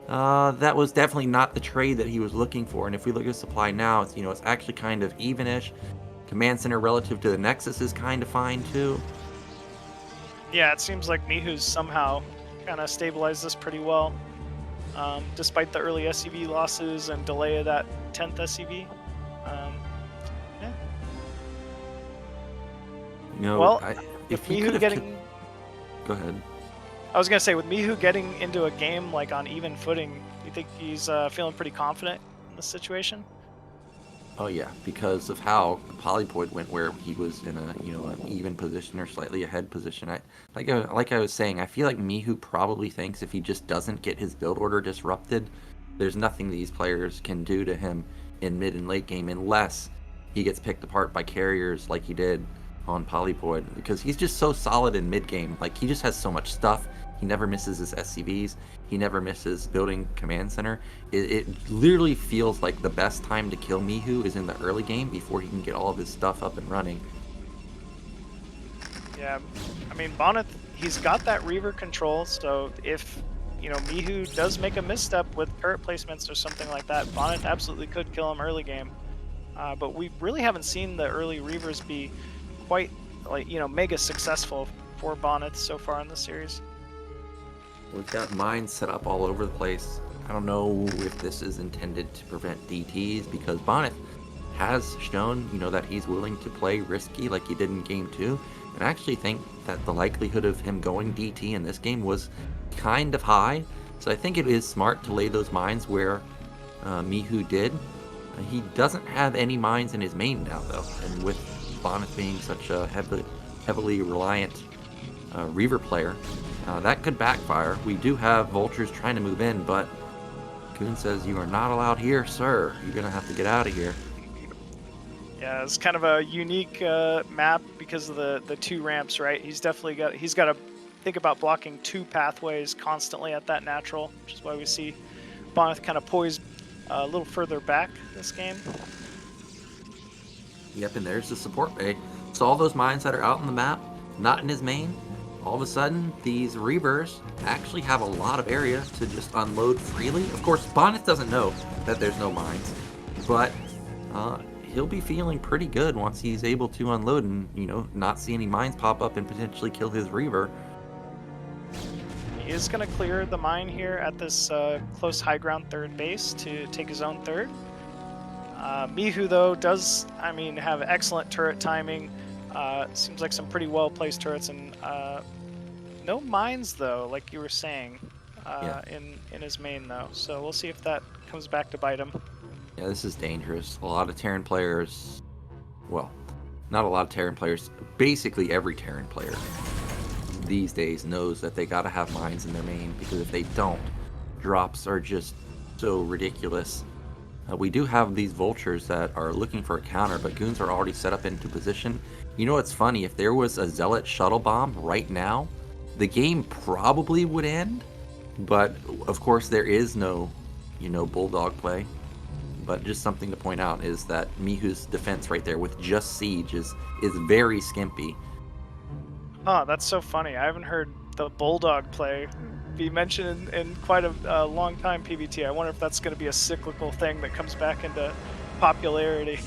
that was definitely not the trade that he was looking for. And if we look at supply now, it's, it's actually kind of even-ish. Command Center relative to the Nexus is kind of fine, too. Yeah, it seems like Mihu's somehow kind of stabilized this pretty well. Despite the early SCV losses and delay of that 10th SCV. Yeah. Well, if Mihu getting... Go ahead. I was going to say, with Mihu getting into a game like on even footing, you think he's feeling pretty confident in this situation? Oh yeah, because of how the Polypoid went, where he was in a an even position or slightly ahead position. Like I was saying, I feel like Mihu probably thinks if he just doesn't get his build order disrupted, there's nothing these players can do to him in mid and late game unless he gets picked apart by carriers like he did on Polypoid, because he's just so solid in mid game. Like, he just has so much stuff. He never misses his SCVs. He never misses building command center. It literally feels like the best time to kill Mihu is in the early game before he can get all of his stuff up and running. Yeah, I mean, Bonyth, he's got that Reaver control, so if, you know, Mihu does make a misstep with turret placements or something like that, Bonyth absolutely could kill him early game. But we really haven't seen the early Reavers be quite, like, you know, mega successful for Bonyth so far in the series. We've got mines set up all over the place. I don't know if this is intended to prevent DTs, because Bonyth has shown, you know, that he's willing to play risky like he did in game 2. And I actually think that the likelihood of him going DT in this game was kind of high. So I think it is smart to lay those mines where Mihu did. He doesn't have any mines in his main now, though. And with Bonyth being such a heavily reliant Reaver player, that could backfire. We do have vultures trying to move in, but Goon says, "You are not allowed here, sir. You're going to have to get out of here." Yeah, it's kind of a unique map because of the 2 ramps, right? He's got to think about blocking 2 pathways constantly at that natural, which is why we see Bonyth kind of poised a little further back this game. Yep, and there's the support bay. So all those mines that are out on the map, not in his main, all of a sudden these Reavers actually have a lot of area to just unload freely. Of course, Bonyth doesn't know that there's no mines, but he'll be feeling pretty good once he's able to unload and, you know, not see any mines pop up and potentially kill his Reaver. He is going to clear the mine here at this close high ground third base to take his own third. Mihu, though, does, I mean, have excellent turret timing. Seems like some pretty well-placed turrets, and no mines, though, like you were saying, in his main, though. So we'll see if that comes back to bite him. Yeah, this is dangerous. A lot of Terran players, well, not a lot of Terran players, basically every Terran player these days knows that they gotta have mines in their main, because if they don't, drops are just so ridiculous. We do have these vultures that are looking for a counter, but goons are already set up into position. You know what's funny? If there was a Zealot shuttle bomb right now, the game probably would end, but of course there is no, you know, bulldog play. But just something to point out is that Mihu's defense right there with just siege is very skimpy. Oh, that's so funny. I haven't heard the bulldog play be mentioned in quite a long time, PBT. I wonder if that's going to be a cyclical thing that comes back into popularity.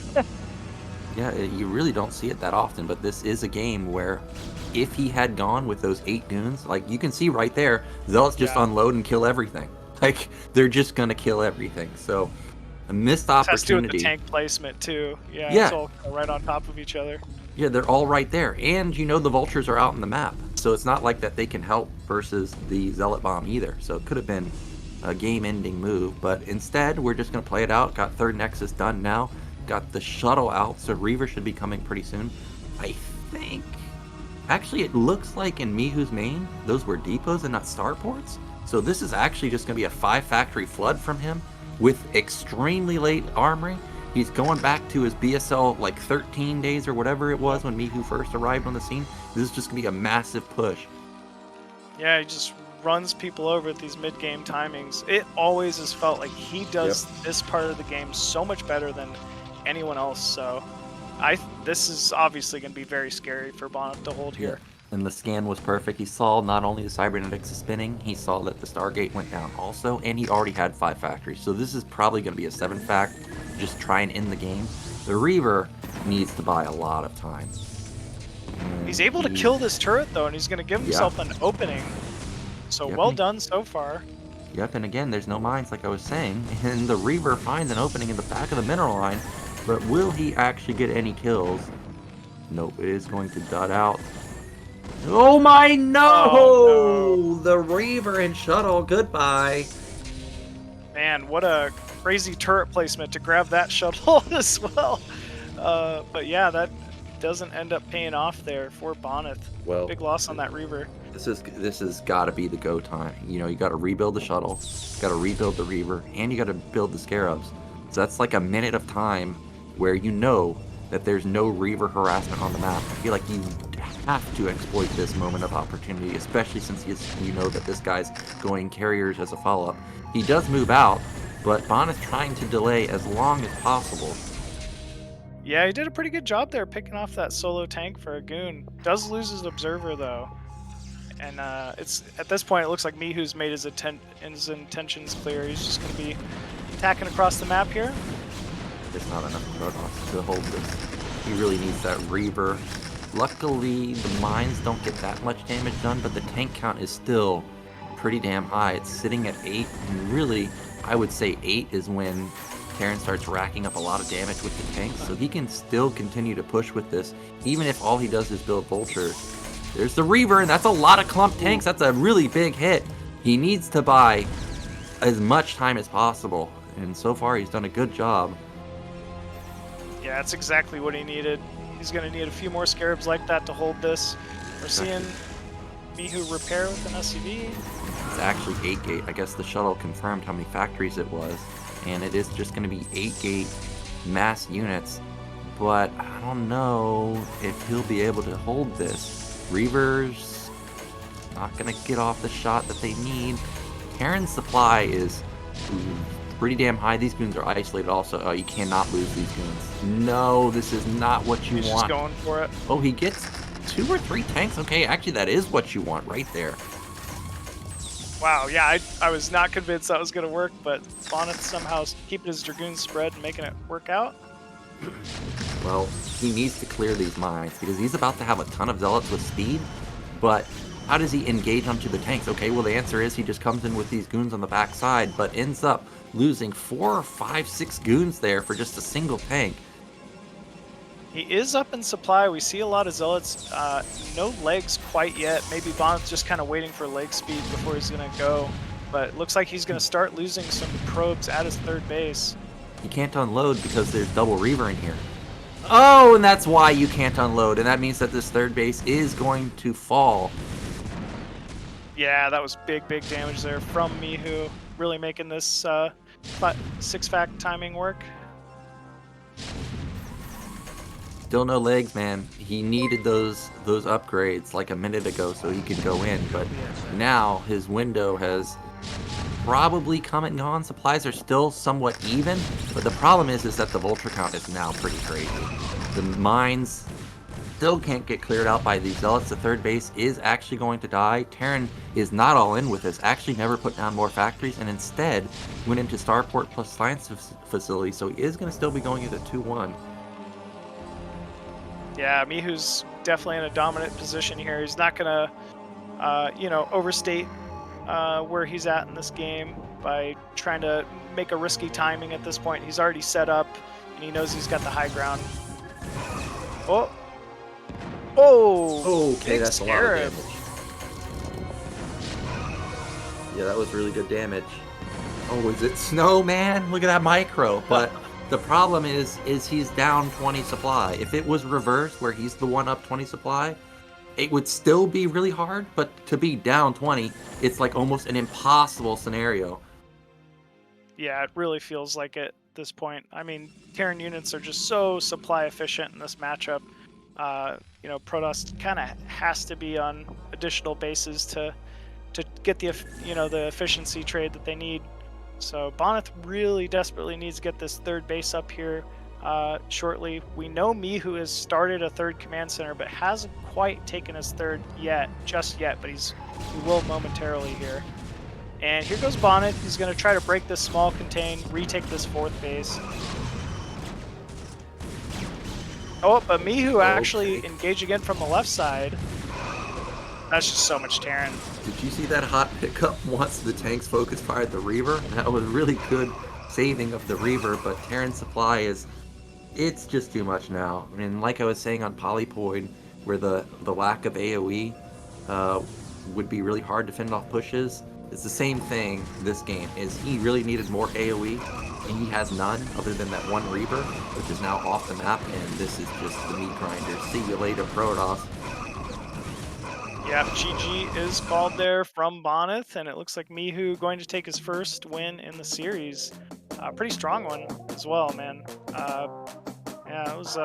Yeah, you really don't see it that often, but this is a game where if he had gone with those 8 goons, like you can see right there, Zealots just unload and kill everything. Like, they're just going to kill everything. So, a missed opportunity. Has to do with the tank placement, too. Yeah, yeah. It's all right on top of each other. Yeah, they're all right there. And, you know, the vultures are out on the map. So it's not like that they can help versus the Zealot bomb either. So it could have been a game-ending move. But instead, we're just going to play it out. Got third Nexus done now. Got the shuttle out. So Reaver should be coming pretty soon. I think... Actually, it looks like in Mihu's main, those were depots and not starports. So this is actually just going to be a 5-factory flood from him with extremely late armory. He's going back to his BSL like 13 days or whatever it was when Mihu first arrived on the scene. This is just going to be a massive push. Yeah, he just runs people over at these mid-game timings. It always has felt like he does this part of the game so much better than anyone else. So this is obviously going to be very scary for Bonyth to hold here. And the scan was perfect. He saw not only the cybernetics spinning, he saw that the Stargate went down also, and he already had 5 factories. So this is probably going to be a 7-fact, just try and end the game. The Reaver needs to buy a lot of time. He's able to kill this turret, though, and he's going to give himself an opening. So well done so far. Yep, and again, there's no mines like I was saying, and the Reaver finds an opening in the back of the mineral line, but will he actually get any kills? Nope, it is going to dot out. Oh my no! Oh, no! The Reaver and shuttle, goodbye. Man, what a crazy turret placement to grab that shuttle as well. But yeah, that doesn't end up paying off there for Bonyth. Well, big loss on that Reaver. This has got to be the go time. You know, you got to rebuild the shuttle, you got to rebuild the Reaver, and you got to build the Scarabs. So that's like a minute of time where you know that there's no Reaver harassment on the map. I feel like you have to exploit this moment of opportunity, especially since you know that this guy's going carriers as a follow-up. He does move out, but Bonyth trying to delay as long as possible. Yeah, he did a pretty good job there picking off that solo tank for a goon. Does lose his observer though. And it's at this point it looks like Mihu's made his intentions clear. He's just gonna be attacking across the map here. There's not enough Protoss to hold this. He really needs that Reaver. Luckily, the mines don't get that much damage done, but the tank count is still pretty damn high. It's sitting at 8, and really, I would say 8 is when Terran starts racking up a lot of damage with the tanks, so he can still continue to push with this, even if all he does is build Vultures. There's the Reaver, and that's a lot of clump tanks. That's a really big hit. He needs to buy as much time as possible, and so far he's done a good job. Yeah, that's exactly what he needed. He's going to need a few more Scarabs like that to hold this. We're seeing Mihu repair with an SCV. It's actually 8 gate. I guess the shuttle confirmed how many factories it was, and it is just going to be 8 gate mass units. But I don't know if he'll be able to hold this. Reavers not going to get off the shot that they need. Terran's supply is pretty damn high. These goons are isolated also. Oh, you cannot lose these goons. No, this is not what you He's want. Just going for it. Oh, he gets 2 or 3 tanks. Okay, actually that is what you want right there. Wow, yeah, I was not convinced that was going to work, but Bonyth somehow keeping his Dragoon spread and making it work out. Well, he needs to clear these mines because he's about to have a ton of Zealots with speed, but how does he engage onto the tanks? Okay, well the answer is he just comes in with these goons on the backside, but ends up losing 4, 5, 6 goons there for just a single tank. He is up in supply. We see a lot of Zealots. No legs quite yet. Maybe Bonyth's just kind of waiting for leg speed before he's going to go. But it looks like he's going to start losing some probes at his third base. You can't unload because there's double Reaver in here. Oh, and that's why you can't unload, and that means that this third base is going to fall. Yeah, that was big damage there from Mihu. Really making this 6-fact timing work. Still no legs, man. He needed those upgrades like a minute ago so he could go in, but now his window has probably come and gone. Supplies are still somewhat even, but the problem is that the Vulture count is now pretty crazy. The mines still can't get cleared out by these Zealots. The third base is actually going to die. Terran is not all in with this, actually never put down more factories, and instead went into Starport plus Science Facility, so he is going to still be going into 2-1. Yeah, Mihu's definitely in a dominant position here. He's not going to, overstate where he's at in this game by trying to make a risky timing at this point. He's already set up, and he knows he's got the high ground. Oh! Okay, that's a lot of damage. Yeah, that was really good damage. Oh, is it Snowman? Look at that micro. But the problem is he's down 20 supply. If it was reversed, where he's the one up 20 supply, it would still be really hard, but to be down 20, it's like almost an impossible scenario. Yeah, it really feels like it at this point. I mean, Terran units are just so supply efficient in this matchup. Protoss kind of has to be on additional bases to get the efficiency trade that they need. So Bonyth really desperately needs to get this third base up here shortly. We know Mihu has started a third command center, but hasn't quite taken his third just yet. But he will momentarily here. And here goes Bonyth. He's going to try to break this small contain, retake this fourth base. Oh, but Mihu actually engaged again from the left side. That's just so much Terran. Did you see that hot pickup once the tanks focus fired the Reaver? That was really good saving of the Reaver, but Terran supply it's just too much now. I mean, like I was saying on Polypoid, where the lack of AoE would be really hard to fend off pushes, it's the same thing this game. Is he really needed more AoE, and he has none other than that one Reaver, which is now off the map, and this is just the meat grinder. See you later, Protoss. Yeah, GG is called there from Bonyth, and it looks like Mihu going to take his first win in the series. Pretty strong one as well, man. Yeah, it was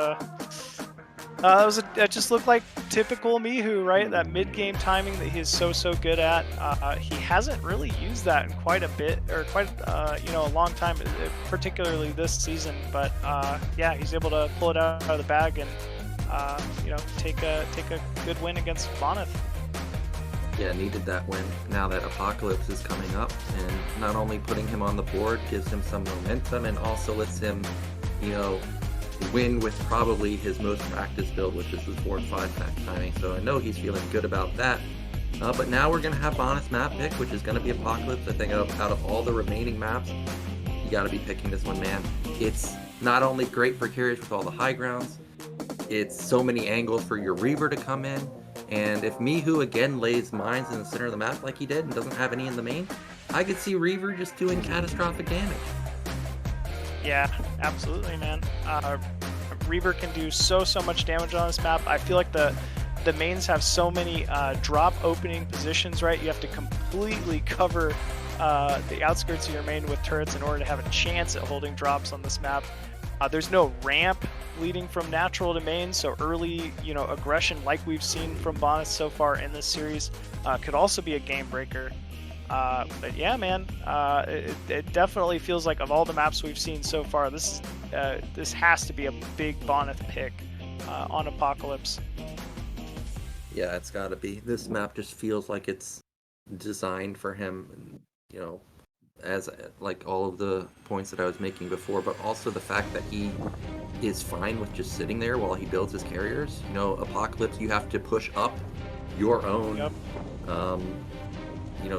That just looked like typical Mihu, right? That mid-game timing that he's so good at. He hasn't really used that in quite a bit, or quite a long time, particularly this season. But yeah, he's able to pull it out of the bag and take a good win against Bonyth. Yeah, needed that win now that Apocalypse is coming up, and not only putting him on the board gives him some momentum and also lets him, win with probably his most practiced build, which is his 4 and 5 pack timing. So I know he's feeling good about that. But now we're going to have Bonyth's map pick, which is going to be Apocalypse. I think out of all the remaining maps, you got to be picking this one, man. It's not only great for carriers with all the high grounds, it's so many angles for your Reaver to come in. And if Mihu again lays mines in the center of the map like he did and doesn't have any in the main, I could see Reaver just doing catastrophic damage. Yeah, absolutely, man. Reaver can do so much damage on this map. I feel like the mains have so many drop opening positions, right? You have to completely cover the outskirts of your main with turrets in order to have a chance at holding drops on this map. There's no ramp leading from natural to main, so early, aggression like we've seen from Bonyth so far in this series could also be a game breaker. But yeah, man, it definitely feels like of all the maps we've seen so far, this has to be a big Bonyth pick on Apocalypse. Yeah, it's got to be. This map just feels like it's designed for him, as like all of the points that I was making before, but also the fact that he is fine with just sitting there while he builds his carriers. Apocalypse, you have to push up your own Yep.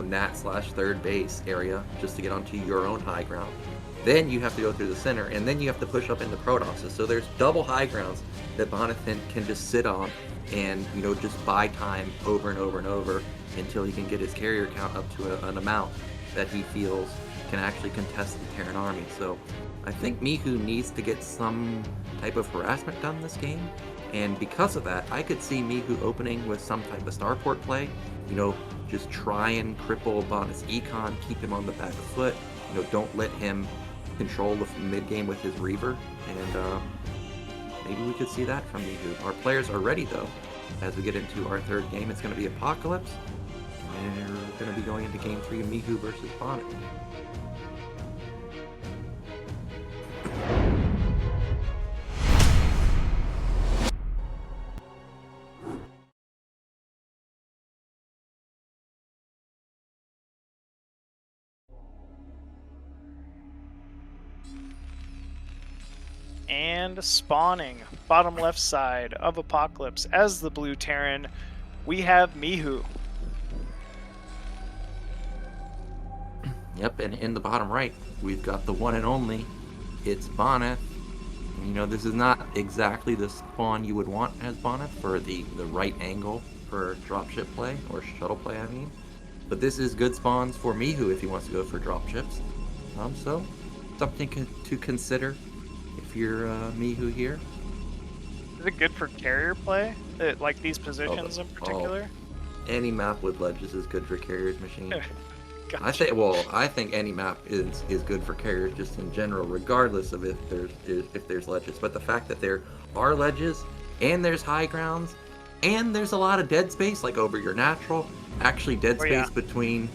nat/third base area just to get onto your own high ground. Then you have to go through the center, and then you have to push up into Protoss's. So there's double high grounds that Bonyth can just sit on and, just buy time over and over and over until he can get his carrier count up to an amount that he feels can actually contest the Terran army. So I think Mihu needs to get some type of harassment done this game. And because of that, I could see Mihu opening with some type of starport play. Just try and cripple Bonyth's econ, keep him on the back foot. Don't let him control the mid game with his Reaver. And maybe we could see that from Mihu. Our players are ready though. As we get into our third game, it's going to be Apocalypse. And we're going to be going into game 3 of Mihu versus Bonyth. And spawning, bottom left side of Apocalypse as the blue Terran, we have Mihu. Yep, and in the bottom right, we've got the one and only, it's Bonyth. This is not exactly the spawn you would want as Bonyth for the right angle for dropship play, or shuttle play, I mean. But this is good spawns for Mihu if he wants to go for dropships. So, something to consider if you're Mihu here. Is it good for carrier play? Like these positions in particular? Any map with ledges is good for carriers machine. Gotcha. I think any map is good for carriers just in general, regardless of if there's ledges. But the fact that there are ledges and there's high grounds and there's a lot of dead space, like over your natural, actually dead space between,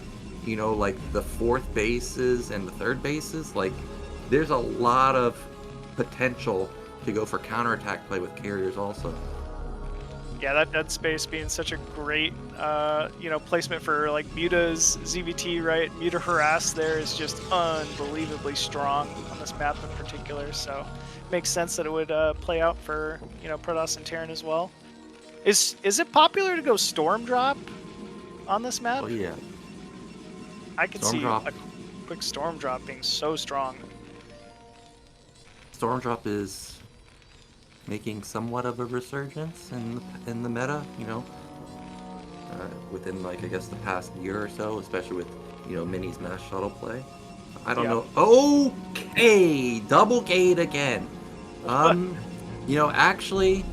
like the fourth bases and the third bases, like there's a lot of potential to go for counterattack play with carriers also. Yeah, that dead space being such a great, placement for like Muta's ZVT, right? Muta harass there is just unbelievably strong on this map in particular. So, makes sense that it would play out for Protoss and Terran as well. Is it popular to go Storm Drop on this map? Oh yeah. I could see a quick Storm Drop being so strong. Storm Drop is making somewhat of a resurgence in the meta, within I guess the past year or so, especially with Mini's mass shuttle play. I don't know. Okay, double gate again. Actually,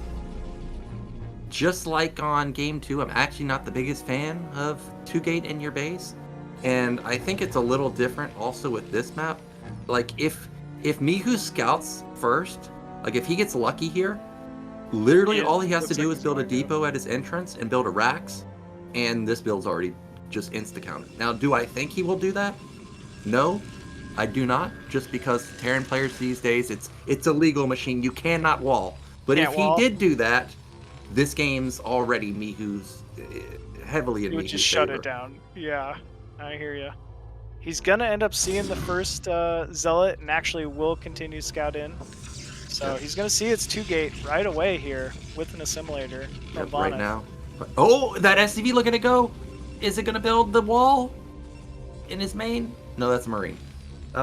just like on game 2, I'm actually not the biggest fan of 2-gate in your base, and I think it's a little different also with this map. Like if Mihu scouts first, like if he gets lucky here, Literally, Yeah, all he has to looks do like is he's build a going to. depot at his entrance and build a racks, and this build's already just insta-counted. Now, do I think he will do that? No, I do not, just because Terran players these days, it's a legal machine. You cannot wall. But if Can't he wall. did do that, this game's already Mihu's, heavily in He would just Mihu's shut favor. it down. Yeah, I hear you. He's gonna end up seeing the first zealot, and actually will continue scout in. So Yep, he's gonna see its 2-gate right away here with an assimilator from yep, right Bonyth. now. Oh, that SCV, look at it go! Is it gonna build the wall in his main? No, that's Marine.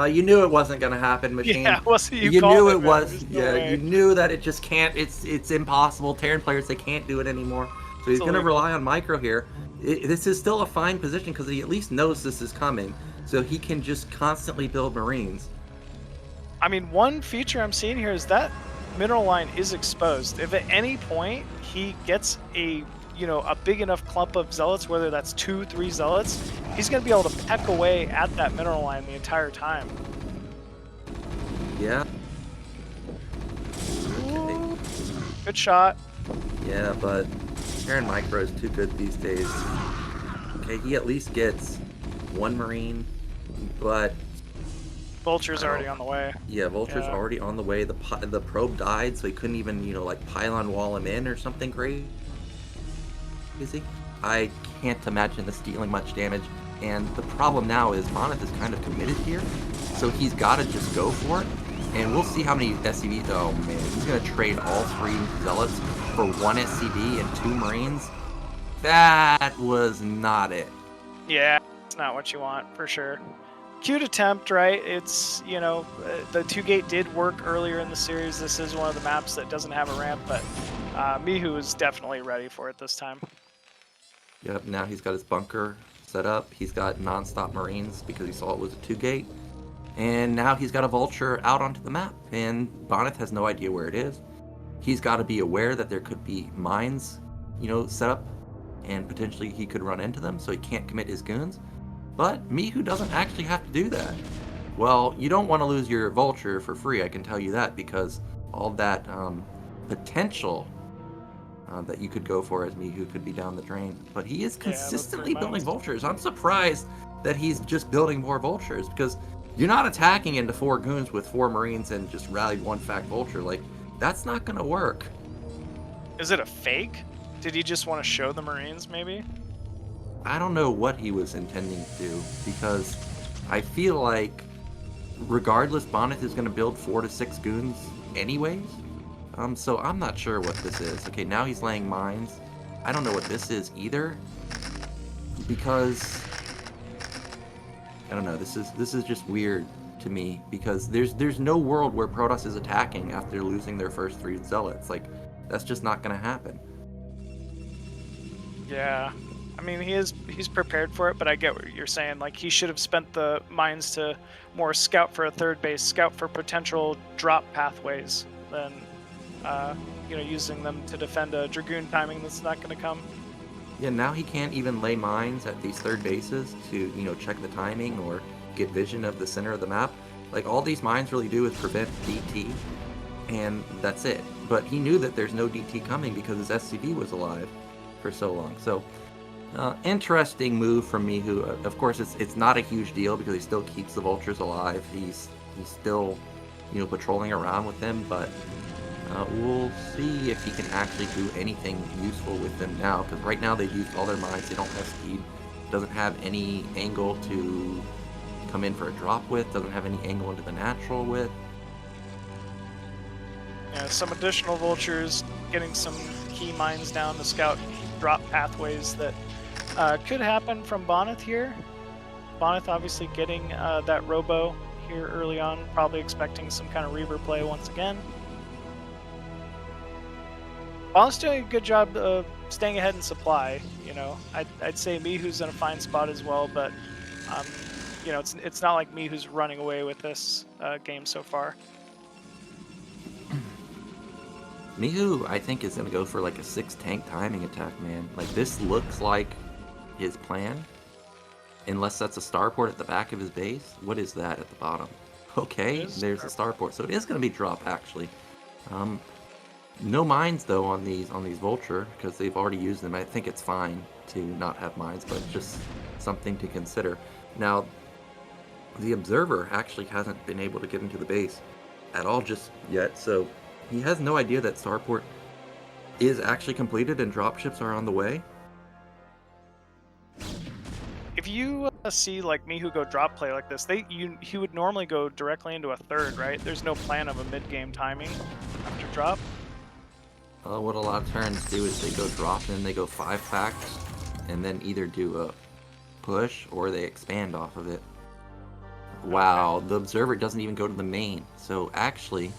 You knew it wasn't gonna happen, Yeah, machine. wasn't you You called knew it, it man. was. There's no Yeah, you way. knew that it just can't. It's impossible. Terran players, they can't do it anymore. So he's It's gonna illegal. rely on micro here. This is still a fine position because he at least knows this is coming, so he can just constantly build Marines. I mean, one feature I'm seeing here is that mineral line is exposed. If at any point he gets a big enough clump of zealots, whether that's 2, 3 zealots, he's gonna be able to peck away at that mineral line the entire time. Yeah. Okay. Ooh, good shot. Yeah, but Terran micro is too good these days. Okay, he at least gets one Marine, but Vulture's I don't- already on the way. Yeah, Vulture's Yeah. already on the way. The probe died, so he couldn't even, like pylon wall him in or something crazy. I can't imagine this dealing much damage. And the problem now is Bonyth is kind of committed here, so he's got to just go for it. And we'll see how many SCVs. Oh man, he's gonna trade all 3 zealots for 1 SCV and 2 Marines. That was not it. Yeah, it's not what you want for sure. Cute attempt, right? It's, the 2-gate did work earlier in the series. This is one of the maps that doesn't have a ramp, but Mihu is definitely ready for it this time. Yep, now he's got his bunker set up. He's got non-stop Marines because he saw it was a 2-gate. And now he's got a Vulture out onto the map, and Bonyth has no idea where it is. He's got to be aware that there could be mines, set up, and potentially he could run into them, so he can't commit his goons. But Mihu doesn't actually have to do that. Well, you don't want to lose your Vulture for free, I can tell you that, because all that potential that you could go for as Mihu could be down the drain. But he is consistently building Vultures. I'm surprised that he's just building more Vultures, because you're not attacking into 4 goons with 4 Marines and just rallied 1 fact Vulture. Like, that's not going to work. Is it a fake? Did he just want to show the Marines, maybe? I don't know what he was intending to do, because I feel like regardless, Bonyth is going to build 4 to 6 goons anyways. So I'm not sure what this is. Okay, now he's laying mines. I don't know what this is either, because I don't know. This is just weird to me, because there's no world where Protoss is attacking after losing their first 3 zealots. Like, that's just not going to happen. Yeah. I mean, he's prepared for it, but I get what you're saying. Like, he should have spent the mines to more scout for a 3rd base, scout for potential drop pathways, than using them to defend a Dragoon timing that's not going to come. Yeah, now he can't even lay mines at these 3rd bases to, check the timing or get vision of the center of the map. Like, all these mines really do is prevent DT, and that's it. But he knew that there's no DT coming because his SCV was alive for so long. So, interesting move from Mihu. Of course, it's not a huge deal because he still keeps the Vultures alive. He's still, patrolling around with them, but we'll see if he can actually do anything useful with them now, because right now they've used all their mines. They don't have speed, doesn't have any angle to come in for a drop with, doesn't have any angle into the natural with. Yeah, some additional Vultures, getting some key mines down to scout drop pathways that could happen from Bonyth here. Bonyth obviously getting that Robo here early on, probably expecting some kind of Reaver play once again. Bonyth's doing a good job of staying ahead in supply. I'd say Mihu's in a fine spot as well, but it's not like Mihu's running away with this game so far. Mihu, I think, is going to go for like a 6 tank timing attack, man. Like, this looks like his plan. Unless that's a starport at the back of his base. What is that at the bottom? Okay, there's a starport. So it is going to be drop, actually. No mines though on these vulture because they've already used them. I think it's fine to not have mines, but just something to consider. Now, the observer actually hasn't been able to get into the base at all just yet, so he has no idea that starport is actually completed and dropships are on the way. If you see like Mihu go drop play like this, he would normally go directly into a third, right? There's no plan of a mid-game timing after drop. What a lot of turns do is they go drop and they go 5 packs and then either do a push or they expand off of it. Wow, Okay. the observer doesn't even go to the main. So actually,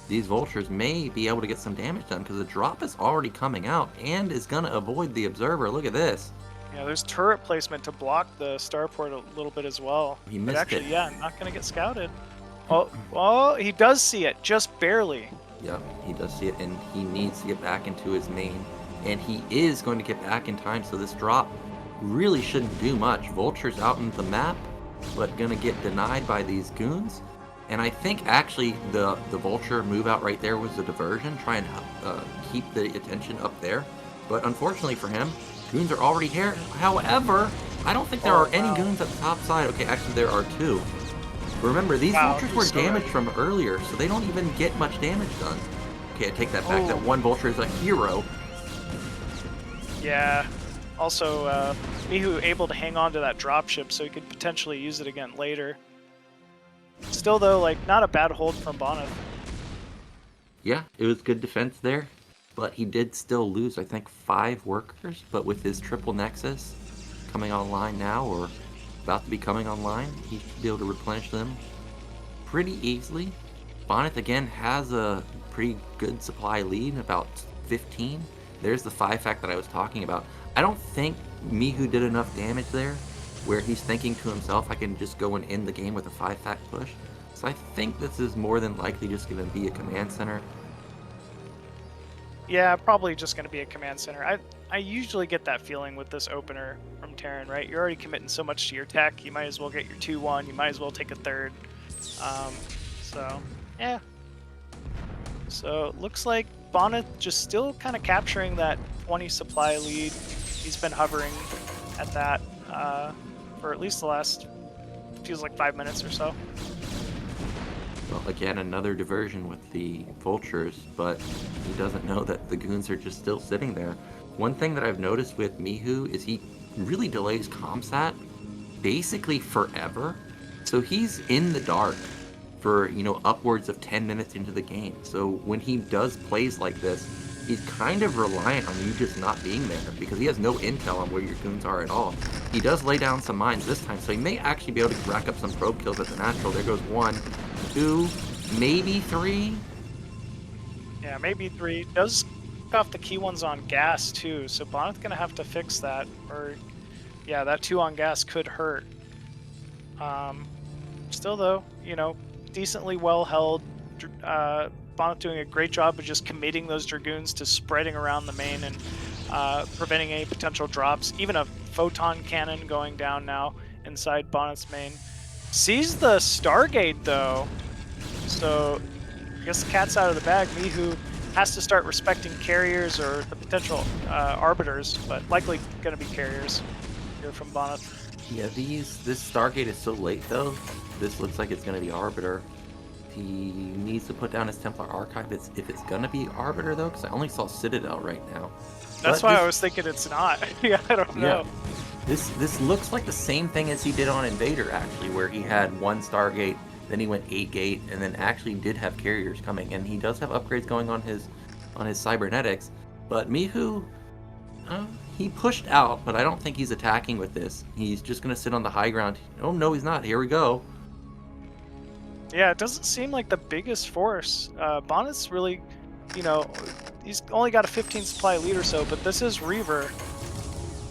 these vultures may be able to get some damage done because the drop is already coming out and is going to avoid the observer. Look at this. Yeah, there's turret placement to block the starport a little bit as well. He But missed actually, it. yeah, not going to get scouted. Oh, he does see it, just barely. Yep, he does see it, and he needs to get back into his main. And he is going to get back in time, so this drop really shouldn't do much. Vulture's out into the map, but gonna get denied by these goons. And I think actually the vulture move out right there was a diversion, try and keep the attention up there. But unfortunately for him, goons are already here. However, I don't think there are any goons at the top side. Okay, actually there are 2. Remember, these vultures were damaged from earlier, so they don't even get much damage done. Okay, I take that back. That one vulture is a hero. Yeah. Also, Mihu able to hang on to that dropship, so he could potentially use it again later. Still, though, like, not a bad hold from Bonyth. Yeah, it was good defense there, but he did still lose, I think, 5 workers. But with his triple nexus coming online now, or about to be coming online, he should be able to replenish them pretty easily. Bonyth again has a pretty good supply lead, about 15. There's the 5-fact that I was talking about. I don't think Mihu did enough damage there where he's thinking to himself, I can just go and end the game with a 5-fact push. So I think this is more than likely just going to be a command center. Yeah, probably just going to be a command center. I usually get that feeling with this opener from Terran, right? You're already committing so much to your tech, you might as well get your 2-1, you might as well take a third. So, yeah. So, it looks like Bonyth just still kind of capturing that 20 supply lead. He's been hovering at that for at least the last, feels like 5 minutes or so. Well, again, another diversion with the vultures, but he doesn't know that the goons are just still sitting there. One thing that I've noticed with Mihu is he really delays Comsat basically forever. So he's in the dark for, you know, upwards of 10 minutes into the game. So when he does plays like this, he's kind of reliant on you just not being there because he has no intel on where your goons are at all. He does lay down some mines this time, so he may actually be able to rack up some probe kills at the natural. There goes 1, 2, maybe 3. Yeah, maybe 3. Does off the key ones on gas too, so Bonyth gonna have to fix that, or yeah, that 2 on gas could hurt. Still though, you know, decently well held. Bonyth doing a great job of just committing those Dragoons to spreading around the main and preventing any potential drops. Even a photon cannon going down now inside Bonyth's main. Sees the Stargate though, so I guess the cat's out of the bag. Mihu has to start respecting carriers or the potential arbiters, but likely going to be carriers here from Bonyth. Yeah, this Stargate is so late though. This looks like it's going to be Arbiter. He needs to put down his Templar Archive if it's going to be Arbiter though, because I only saw Citadel right now. That's why I was thinking it's not. Yeah, I don't know. This looks like the same thing as he did on Invader actually, where he had 1 Stargate, then he went 8 gate, and then actually did have carriers coming, and he does have upgrades going on his cybernetics. But Mihu, he pushed out, but I don't think he's attacking with this. He's just going to sit on the high ground. Oh no, he's not. Here we go. Yeah, it doesn't seem like the biggest force. Bonyth's really, you know, he's only got a 15 supply lead or so, but this is Reaver.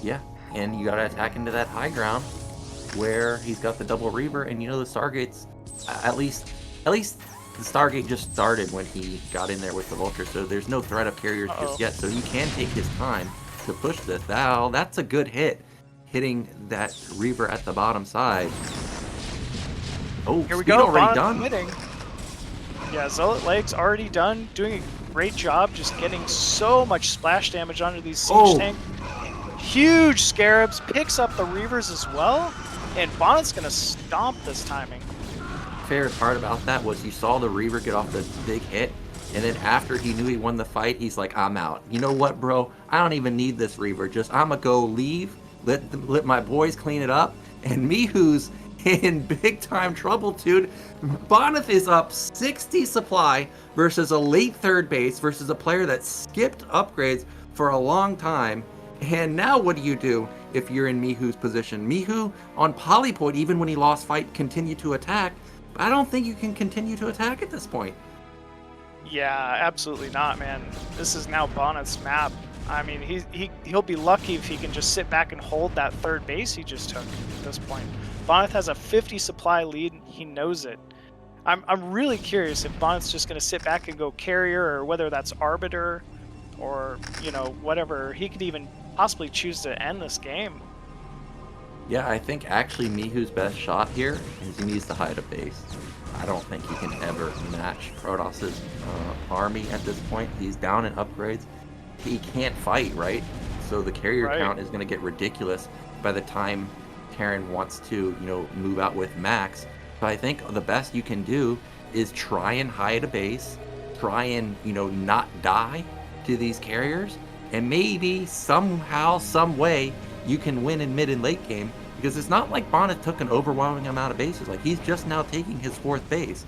Yeah, and you got to attack into that high ground where he's got the double Reaver, and you know the Stargates, at least the Stargate just started when he got in there with the Vulture, so there's no threat of carriers just yet, so he can take his time to push this. Now, that's a good hit, hitting that Reaver at the bottom side. Oh, Here we speed go, already Bonyth done. committing. Yeah, Zealot Leg's already done, doing a great job just getting so much splash damage onto these siege tanks. Huge Scarabs, picks up the Reavers as well, and Bonyth's gonna stomp this timing. Favorite part about that was you saw the Reaver get off the big hit, and then after he knew he won the fight, he's like, I'm out. You know what, bro? I don't even need this Reaver. Just I'ma go leave, let my boys clean it up, and Mihu's in big time trouble, dude. Bonyth is up 60 supply versus a late third base versus a player that skipped upgrades for a long time. And now what do you do if you're in Mihu's position? Mihu on Polypoid, even when he lost fight, continued to attack. But I don't think you can continue to attack at this point. Yeah, absolutely not, man. This is now Bonyth's map. I mean, he'll be lucky if he can just sit back and hold that third base he just took at this point. Bonyth has a 50 supply lead. He knows it. I'm really curious if Bonyth's just going to sit back and go carrier, or whether that's arbiter, or, you know, whatever. He could even possibly choose to end this game. Yeah, I think actually Mihu's best shot here is he needs to hide a base. I don't think he can ever match Protoss's army at this point. He's down in upgrades. He can't fight, right? So the carrier count is going to get ridiculous by the time Terran wants to, you know, move out with Max. So I think the best you can do is try and hide a base, try and, you know, not die to these carriers, and maybe somehow, some way, you can win in mid and late game, because it's not like Bonyth took an overwhelming amount of bases. Like, he's just now taking his 4th base.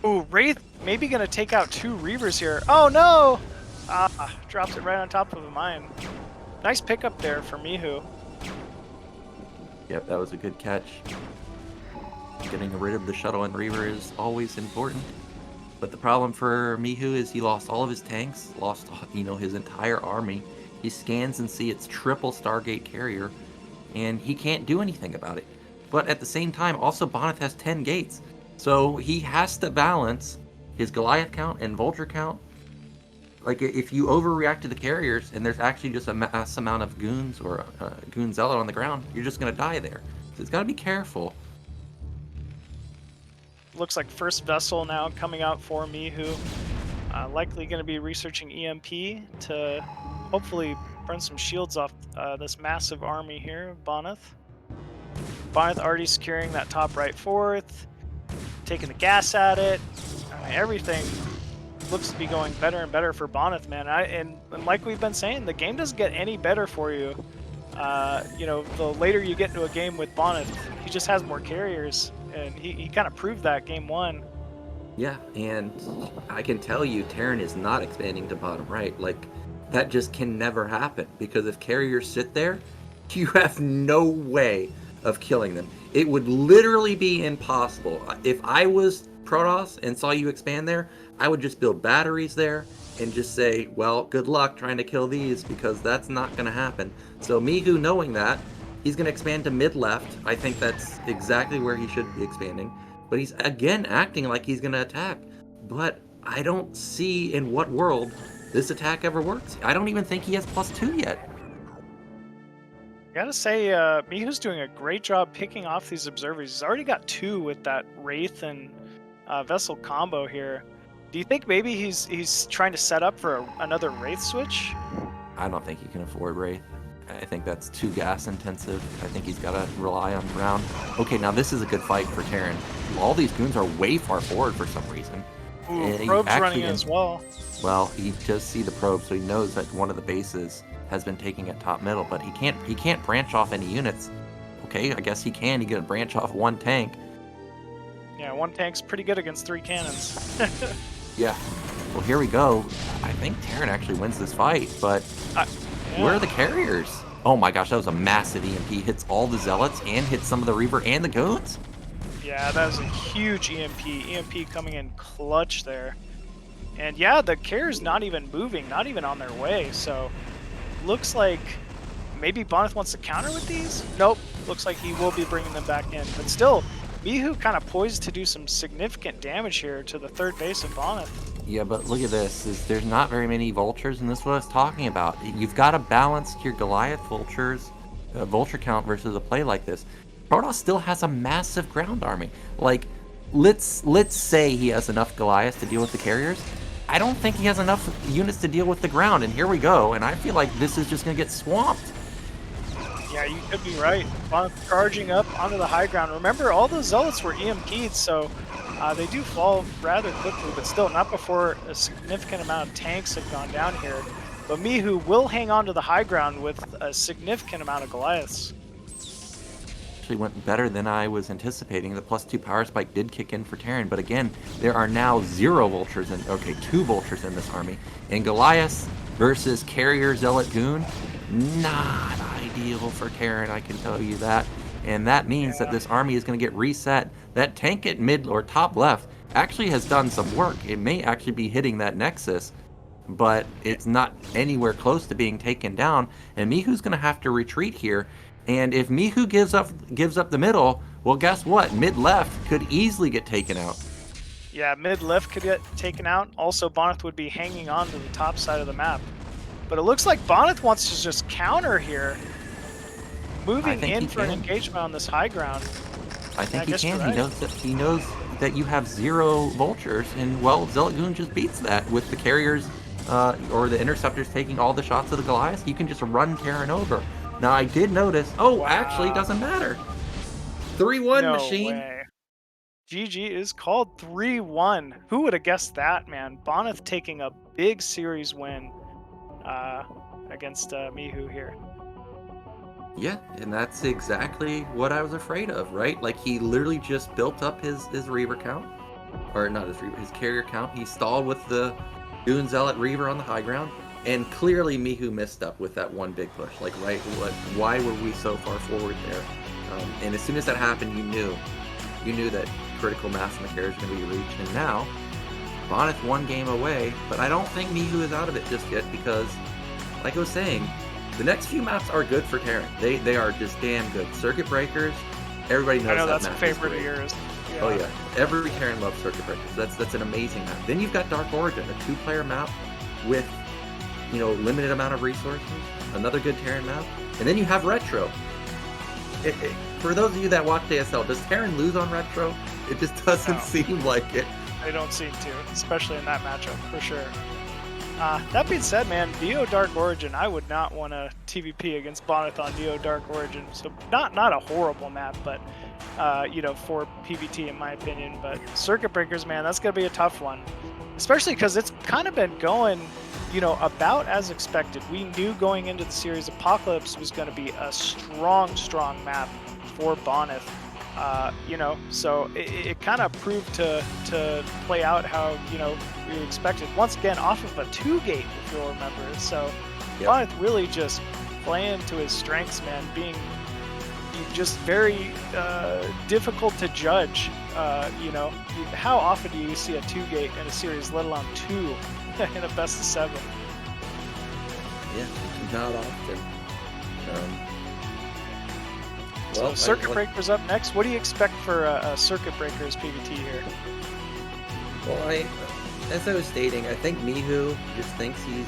Ooh, Wraith maybe gonna take out 2 Reavers here. Oh no! Drops it right on top of a mine. Nice pickup there for Mihu. Yep, that was a good catch. Getting rid of the shuttle and Reaver is always important. But the problem for Mihu is he lost all of his tanks, lost, you know, his entire army. He scans and see it's triple Stargate carrier, and he can't do anything about it. But at the same time, also Bonyth has 10 gates. So he has to balance his Goliath count and Vulture count. Like, if you overreact to the carriers and there's actually just a mass amount of goons or goon zealot on the ground, you're just going to die there. So it's got to be careful. Looks like first vessel now coming out for Mihu. Likely going to be researching EMP to hopefully burn some shields off this massive army here of Bonyth. Bonyth already securing that top right 4th, taking the gas at it. I mean, everything looks to be going better and better for Bonyth, man. And like we've been saying, the game doesn't get any better for you. You know, the later you get into a game with Bonyth, he just has more carriers, and he kind of proved that game 1. Yeah, and I can tell you, Terran is not expanding to bottom right. Like, that just can never happen, because if carriers sit there, you have no way of killing them. It would literally be impossible. If I was Protoss and saw you expand there, I would just build batteries there and just say, well, good luck trying to kill these, because that's not going to happen. So Mihu, knowing that, he's going to expand to mid-left. I think that's exactly where he should be expanding. But he's, again, acting like he's going to attack. But I don't see in what world this attack ever works. I don't even think he has +2 yet. Gotta say, Mihu's doing a great job picking off these observers. He's already got 2 with that Wraith and Vessel combo here. Do you think maybe he's trying to set up for another Wraith switch? I don't think he can afford Wraith. I think that's too gas intensive. I think he's got to rely on ground. Okay, now this is a good fight for Terran. All these goons are way far forward for some reason. Ooh, Probe's running in as well. Well, he just see the probe, so he knows that one of the bases has been taking at top middle, but he can't branch off any units. Okay, I guess he can. He can branch off 1 tank. Yeah, 1 tank's pretty good against 3 cannons. Yeah. Well, here we go. I think Terran actually wins this fight, but where are the carriers? Oh my gosh, that was a massive EMP. Hits all the zealots and hits some of the Reaver and the goons. Yeah, that was a huge EMP. EMP coming in clutch there. And yeah, the carrier's not even moving, not even on their way. So looks like maybe Bonyth wants to counter with these? Nope. Looks like he will be bringing them back in. But still, Mihu kind of poised to do some significant damage here to the third base of Bonyth. Yeah, but look at this. There's not very many vultures, and this is what I was talking about. You've got to balance your Goliath vultures, vulture count versus a play like this. Protoss still has a massive ground army. Like, let's say he has enough Goliaths to deal with the carriers. I don't think he has enough units to deal with the ground, and here we go. And I feel like this is just going to get swamped. Yeah, you could be right. Charging up onto the high ground. Remember, all those Zealots were EMP'd, so they do fall rather quickly, but still not before a significant amount of tanks have gone down here. But Mihu will hang on to the high ground with a significant amount of Goliaths. Actually went better than I was anticipating. The +2 power spike did kick in for Terran, but again, there are now 0 vultures in, okay, 2 vultures in this army. And Goliaths versus Carrier Zealot Goon, not ideal for Terran, I can tell you that. And that means that this army is going to get reset. That tank at mid or top left actually has done some work. It may actually be hitting that Nexus, but it's not anywhere close to being taken down. And Mihu's going to have to retreat here. And if Mihu gives up the middle, well, guess what? Mid left could easily get taken out. Yeah, mid left could get taken out. Also, Bonyth would be hanging on to the top side of the map. But it looks like Bonyth wants to just counter here, moving in for an engagement on this high ground. I think he can. Right. He knows that you have 0 vultures, and well, Zealot Goon just beats that with the carriers or the interceptors taking all the shots of the Goliaths. You can just run Terran over. Now I did notice. Oh, wow. Actually, it doesn't matter. 3-1 machine. Way. GG is called 3-1. Who would have guessed that, man? Bonyth taking a big series win against Mihu here. Yeah, and that's exactly what I was afraid of, right? Like, he literally just built up his Reaver count. Or not his carrier count. He stalled with the Goon Zealot Reaver on the high ground. And clearly Mihu missed up with that one big push. Like, right, why were we so far forward there? And as soon as that happened, you knew that critical mass in the carrier is going to be reached. And now, Bonyth 1 game away, but I don't think Mihu is out of it just yet because, like I was saying, the next few maps are good for Terran. They are just damn good. Circuit Breakers, everybody knows I know that that's map a favorite is of yours. Yeah. Oh yeah, every Terran loves Circuit Breakers. That's an amazing map. Then you've got Dark Origin, a 2-player map with, you know, limited amount of resources, another good Terran map, and then you have Retro. For those of you that watch ASL, does Terran lose on Retro? It just doesn't seem like it. They don't seem to, especially in that matchup, for sure. That being said, man, Neo Dark Origin, I would not want to TVP against Bonyth on Neo Dark Origin. So not a horrible map, but you know, for PvT in my opinion. But Circuit Breakers, man, that's gonna be a tough one, especially because it's kind of been going, you know, about as expected. We knew going into the series Apocalypse was going to be a strong map for Bonyth. You know, so it kind of proved to play out how, you know, we expected. Once again, off of a 2-gate, if you'll remember. So Bonyth really just playing to his strengths, man, being just very difficult to judge. You know, how often do you see a 2-gate in a series, let alone 2 in a best of 7? Yeah, not often. So Circuit Breakers up next. What do you expect for a Circuit Breakers PvT here? Well, as I was stating, I think Mihu just thinks he's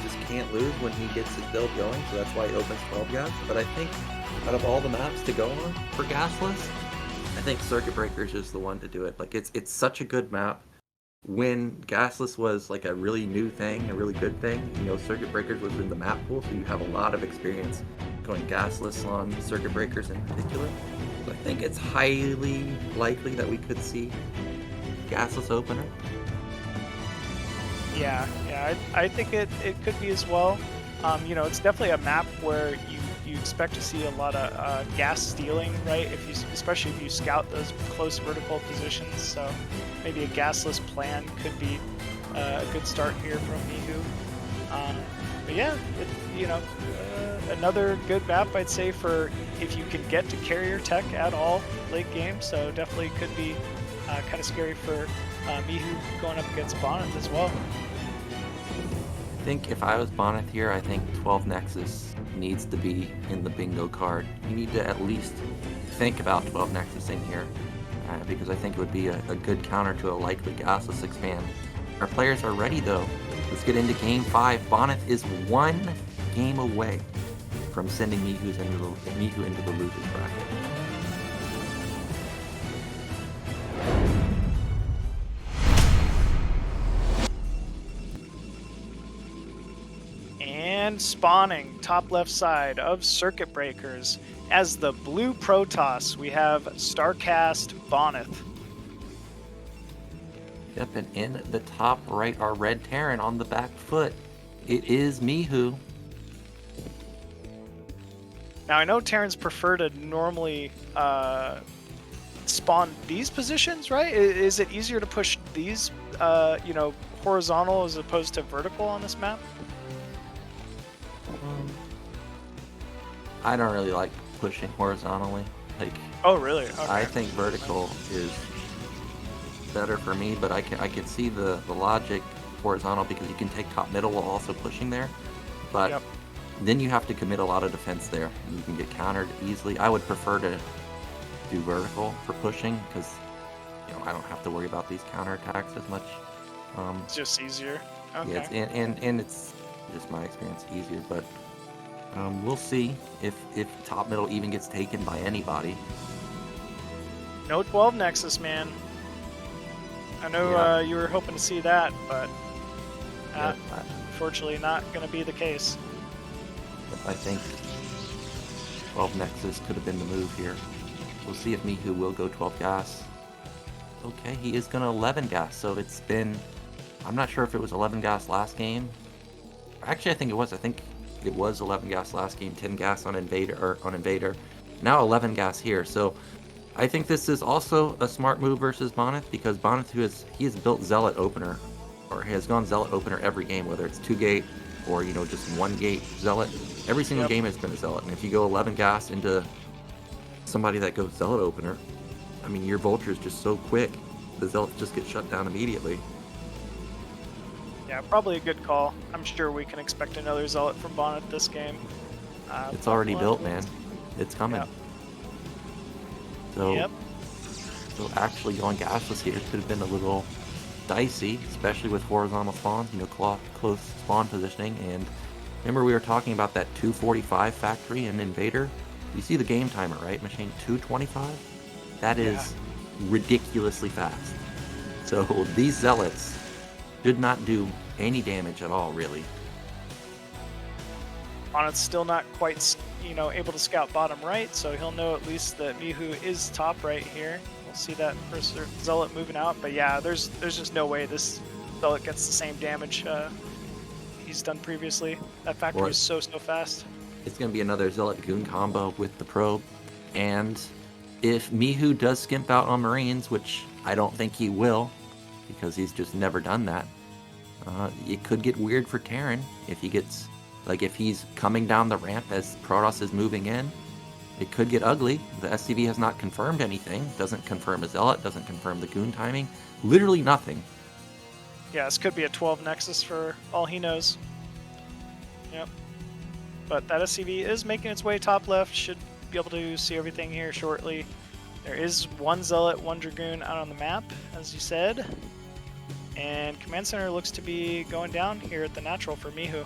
just can't lose when he gets his build going, so that's why he opens 12 gas. But I think out of all the maps to go on for Gasless, I think Circuit Breakers is the one to do it. Like, it's such a good map. When Gasless was like a really new thing, a really good thing, you know, Circuit Breakers was in the map pool, so you have a lot of experience going Gasless on Circuit Breakers in particular. So I think it's highly likely that we could see Gasless opener. Yeah, I think it could be as well. You know, it's definitely a map where you expect to see a lot of gas stealing, right? Especially if you scout those close vertical positions. So maybe a gasless plan could be a good start here from Mihu. But yeah, you know, another good map I'd say for if you can get to carrier tech at all late game. So definitely could be kind of scary for Mihu going up against Bonyth as well. I think if I was Bonyth here, I think 12 Nexus needs to be in the bingo card. You need to at least think about 12 Nexus in here, because I think it would be a good counter to a likely gasless expand. Our players are ready though. Let's get into game 5. Bonyth is 1 game away from sending Mihu into the losers bracket. And spawning top left side of Circuit Breakers as the blue Protoss, we have Starcast Bonyth. Yep, and in the top right are Red Terran on the back foot. It is Mihu. Now I know Terrans prefer to normally spawn these positions, right? Is it easier to push these, horizontal as opposed to vertical on this map? I don't really like pushing horizontally. Like, Oh, really? Okay. I think vertical is better for me, but I can see the logic horizontal because you can take top middle while also pushing there. But Yep. then you have to commit a lot of defense there. And you can get countered easily. I would prefer to do vertical for pushing because I don't have to worry about these counterattacks as much. It's just easier. Okay. Yeah, and it's just my experience easier, but we'll see if top middle even gets taken by anybody. No 12 Nexus, man. I know Yeah. you were hoping to see that, but Yep, unfortunately not going to be the case. I think 12 Nexus could have been the move here. We'll see if Mihu will go 12 gas. Okay, he is going to 11 gas, so it's been... I'm not sure if it was 11 gas last game. Actually, I think it was. I think it was 11 gas last game, 10 gas on Invader. Now 11 gas here, so I think this is also a smart move versus Bonyth because Bonyth, he has built Zealot opener, or has gone Zealot opener every game, whether it's 2-gate or just 1-gate Zealot. Every single game has been a Zealot, and if you go 11 gas into somebody that goes Zealot opener, I mean, your Vulture is just so quick. The Zealots just get shut down immediately. Yeah, probably a good call. I'm sure we can expect another Zealot from Bonyth this game. It's already built, man. It's coming. Yep. So, Yep. so actually going gasless here could have been a little dicey, especially with horizontal spawns, close spawn positioning. And remember we were talking about that 245 factory in Invader? You see the game timer, right? Machine 225? That is ridiculously fast. So these Zealots did not do any damage at all, really. Bonyth's still not quite, able to scout bottom right, so he'll know at least that Mihu is top right here. We'll see that first Zealot moving out, but yeah, there's just no way this Zealot gets the same damage he's done previously. That factory is so fast. It's going to be another Zealot Goon combo with the probe, and if Mihu does skimp out on Marines, which I don't think he will, because he's just never done that, it could get weird for Terran if he gets, if he's coming down the ramp as Protoss is moving in. It could get ugly. The SCV has not confirmed anything, doesn't confirm a Zealot, doesn't confirm the Goon timing, literally nothing. Yeah, this could be a 12 Nexus for all he knows. Yep. But that SCV is making its way top left, should be able to see everything here shortly. There is one Zealot, one Dragoon out on the map, as you said. And Command Center looks to be going down here at the natural for Mihu.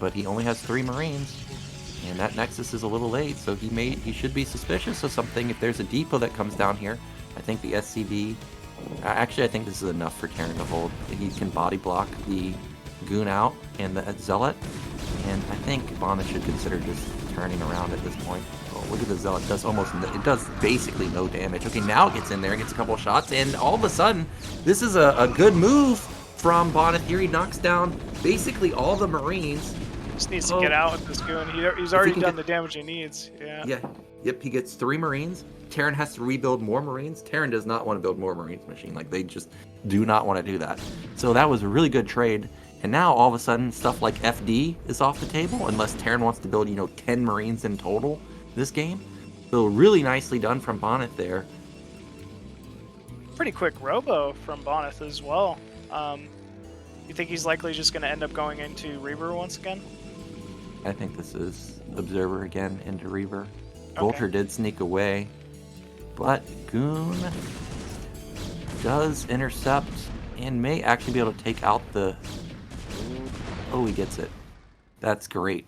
But he only has 3 Marines, and that Nexus is a little late, so he should be suspicious of something. If there's a depot that comes down here, I think the SCV... Actually, I think this is enough for Terran to hold. He can body block the Goon out and the Zealot, and I think Bonyth should consider just turning around at this point. Oh, look at the Zealot. It does basically no damage. Okay, now it gets in there and gets a couple of shots, and all of a sudden, this is a good move from Bonyth here. He knocks down basically all the Marines. Just needs to get out with this Goon. He's already done the damage he needs. Yeah. Yep, he gets 3 Marines. Terran has to rebuild more Marines. Terran does not want to build more Marines machine. They just do not want to do that. So that was a really good trade. And now all of a sudden stuff like FD is off the table unless Terran wants to build, 10 Marines in total this game. So really nicely done from Bonyth there. Pretty quick robo from Bonyth as well. You think he's likely just going to end up going into Reaver once again? I think this is Observer again into Reaver. Vulture did sneak away, but Goon does intercept and may actually be able to take out the... Oh, he gets it. That's great.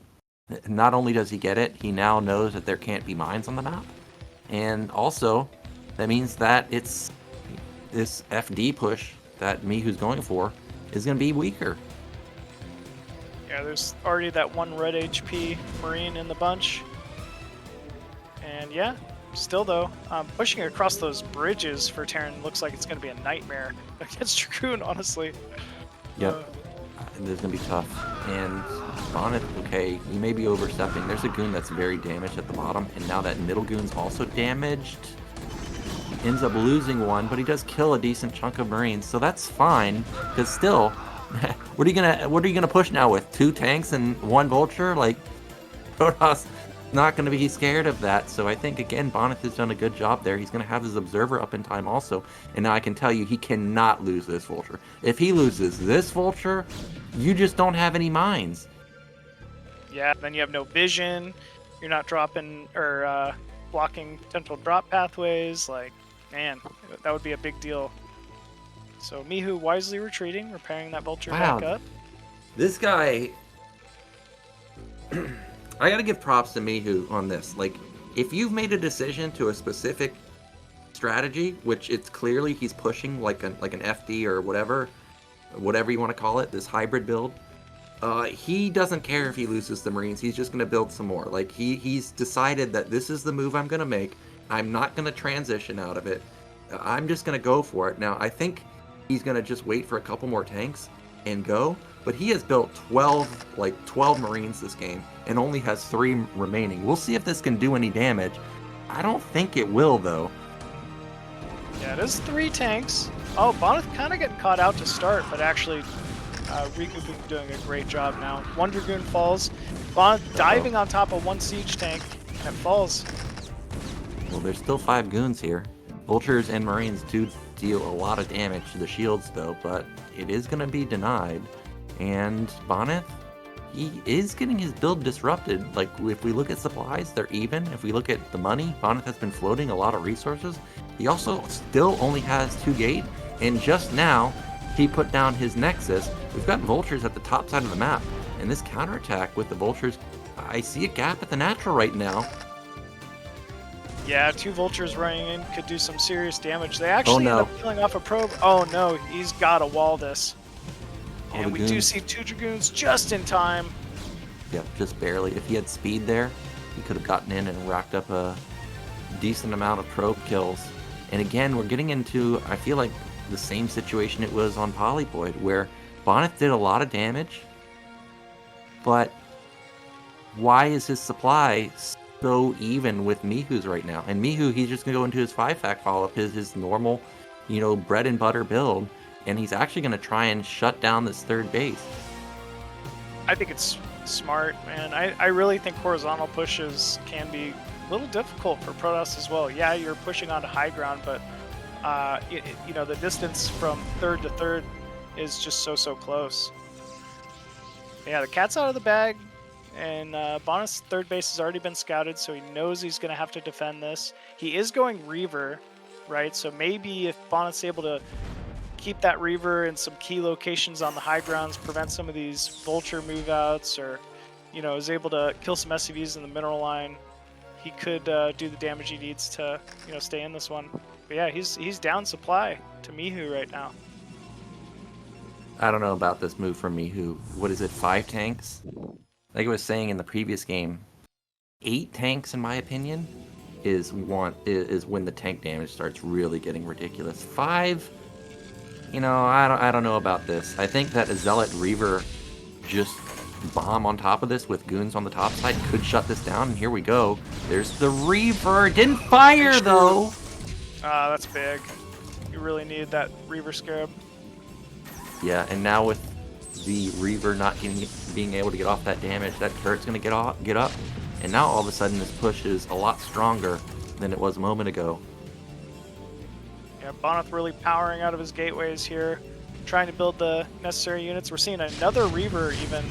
Not only does he get it, he now knows that there can't be mines on the map. And also, that means that it's this FD push that Mihu's going for is going to be weaker. Yeah, there's already that 1 red HP Marine in the bunch. And yeah, still though, pushing across those bridges for Terran looks like it's going to be a nightmare against Dragoon, honestly. Yep. This is going to be tough. And Bonyth, okay, he may be overstepping. There's a goon that's very damaged at the bottom, and now that middle goon's also damaged. He ends up losing one, but he does kill a decent chunk of Marines, so that's fine. Because still, what are you gonna push now with 2 tanks and 1 vulture? Like, Protoss not going to be scared of that. So I think, again, Bonyth has done a good job there. He's going to have his observer up in time also. And now I can tell you, he cannot lose this vulture. If he loses this vulture, you just don't have any mines. Yeah, then you have no vision. You're not dropping or blocking potential drop pathways. Like, man, that would be a big deal. So Mihu wisely retreating, repairing that vulture back up. This guy... I gotta give props to Mihu on this. Like, if you've made a decision to a specific strategy, which it's clearly he's pushing like an FD or whatever you want to call it, this hybrid build, he doesn't care if he loses the Marines. He's just gonna build some more. Like, he's decided that this is the move I'm gonna make. I'm not gonna transition out of it. I'm just gonna go for it. Now, I think he's gonna just wait for a couple more tanks and go. But he has built 12 Marines this game and only has 3 remaining. We'll see if this can do any damage. I don't think it will, though. Yeah, it is 3 tanks. Oh, Bonyth kind of getting caught out to start, but actually recouping, doing a great job now. 1 Dragoon falls. Bonyth diving on top of 1 siege tank, and it falls. Well, there's still 5 goons here. Vultures and Marines do deal a lot of damage to the shields, though, but it is going to be denied. And Bonyth, he is getting his build disrupted. Like, if we look at supplies, they're even. If we look at the money, Bonyth has been floating a lot of resources. He also still only has 2 gate, and just now, he put down his Nexus. We've got vultures at the top side of the map, and this counterattack with the vultures, I see a gap at the natural right now. Yeah, 2 vultures running in could do some serious damage. They actually end up killing off a probe. Oh no, he's got to wall this. And we do see 2 Dragoons just in time. Yep, just barely. If he had speed there, he could have gotten in and racked up a decent amount of probe kills. And again, we're getting into, I feel like, the same situation it was on Polypoid, where Bonyth did a lot of damage, but why is his supply so even with Mihu's right now? And Mihu, he's just going to go into his 5-fact follow-up, his normal, bread and butter build, and he's actually going to try and shut down this 3rd base. I think it's smart, man. I really think horizontal pushes can be a little difficult for Protoss as well. Yeah, you're pushing onto high ground, but the distance from 3rd to 3rd is just so close. Yeah, the cat's out of the bag, and Bonyth's 3rd base has already been scouted, so he knows he's going to have to defend this. He is going Reaver, right? So maybe if Bonyth's able to keep that Reaver in some key locations on the high grounds, prevent some of these vulture move outs, or is able to kill some SCVs in the mineral line, he could do the damage he needs to stay in this one. But yeah, he's down supply to Mihu right now. I don't know about this move from Mihu. What is it, 5 tanks? Like I was saying in the previous game, 8 tanks in my opinion is when the tank damage starts really getting ridiculous. 5, I don't know about this. I think that a Zealot Reaver just bomb on top of this with goons on the top side could shut this down, and here we go. There's the Reaver. Didn't fire, though. That's big. You really need that Reaver Scarab. Yeah, and now with the Reaver not being able to get off that damage, that turret's going to get up. And now all of a sudden this push is a lot stronger than it was a moment ago. Yeah, Bonyth really powering out of his gateways here, trying to build the necessary units. We're seeing another Reaver even.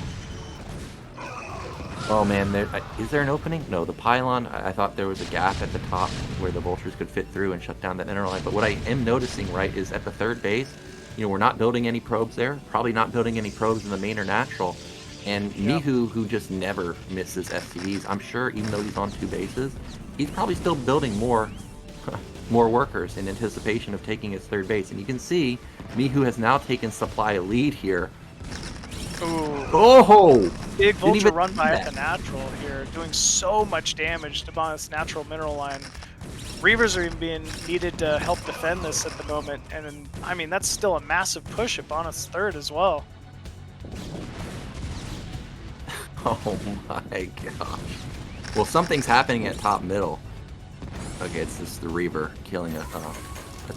Oh man, is there an opening? No, the pylon, I thought there was a gap at the top where the vultures could fit through and shut down that inner line. But what I am noticing, right, is at the 3rd base, we're not building any probes there, probably not building any probes in the main or natural. And Mihu, who just never misses SCVs, I'm sure even though he's on 2 bases, he's probably still building more workers in anticipation of taking his 3rd base. And you can see Mihu has now taken supply lead here. Ooh, Oh! big vulture even run see by that. at the natural here, doing so much damage to Bonyth's natural mineral line. Reavers are even being needed to help defend this at the moment, and then, I mean, that's still a massive push at Bonyth's third as well. Oh my gosh. Well, something's happening at top middle. Okay, it's just the Reaver killing a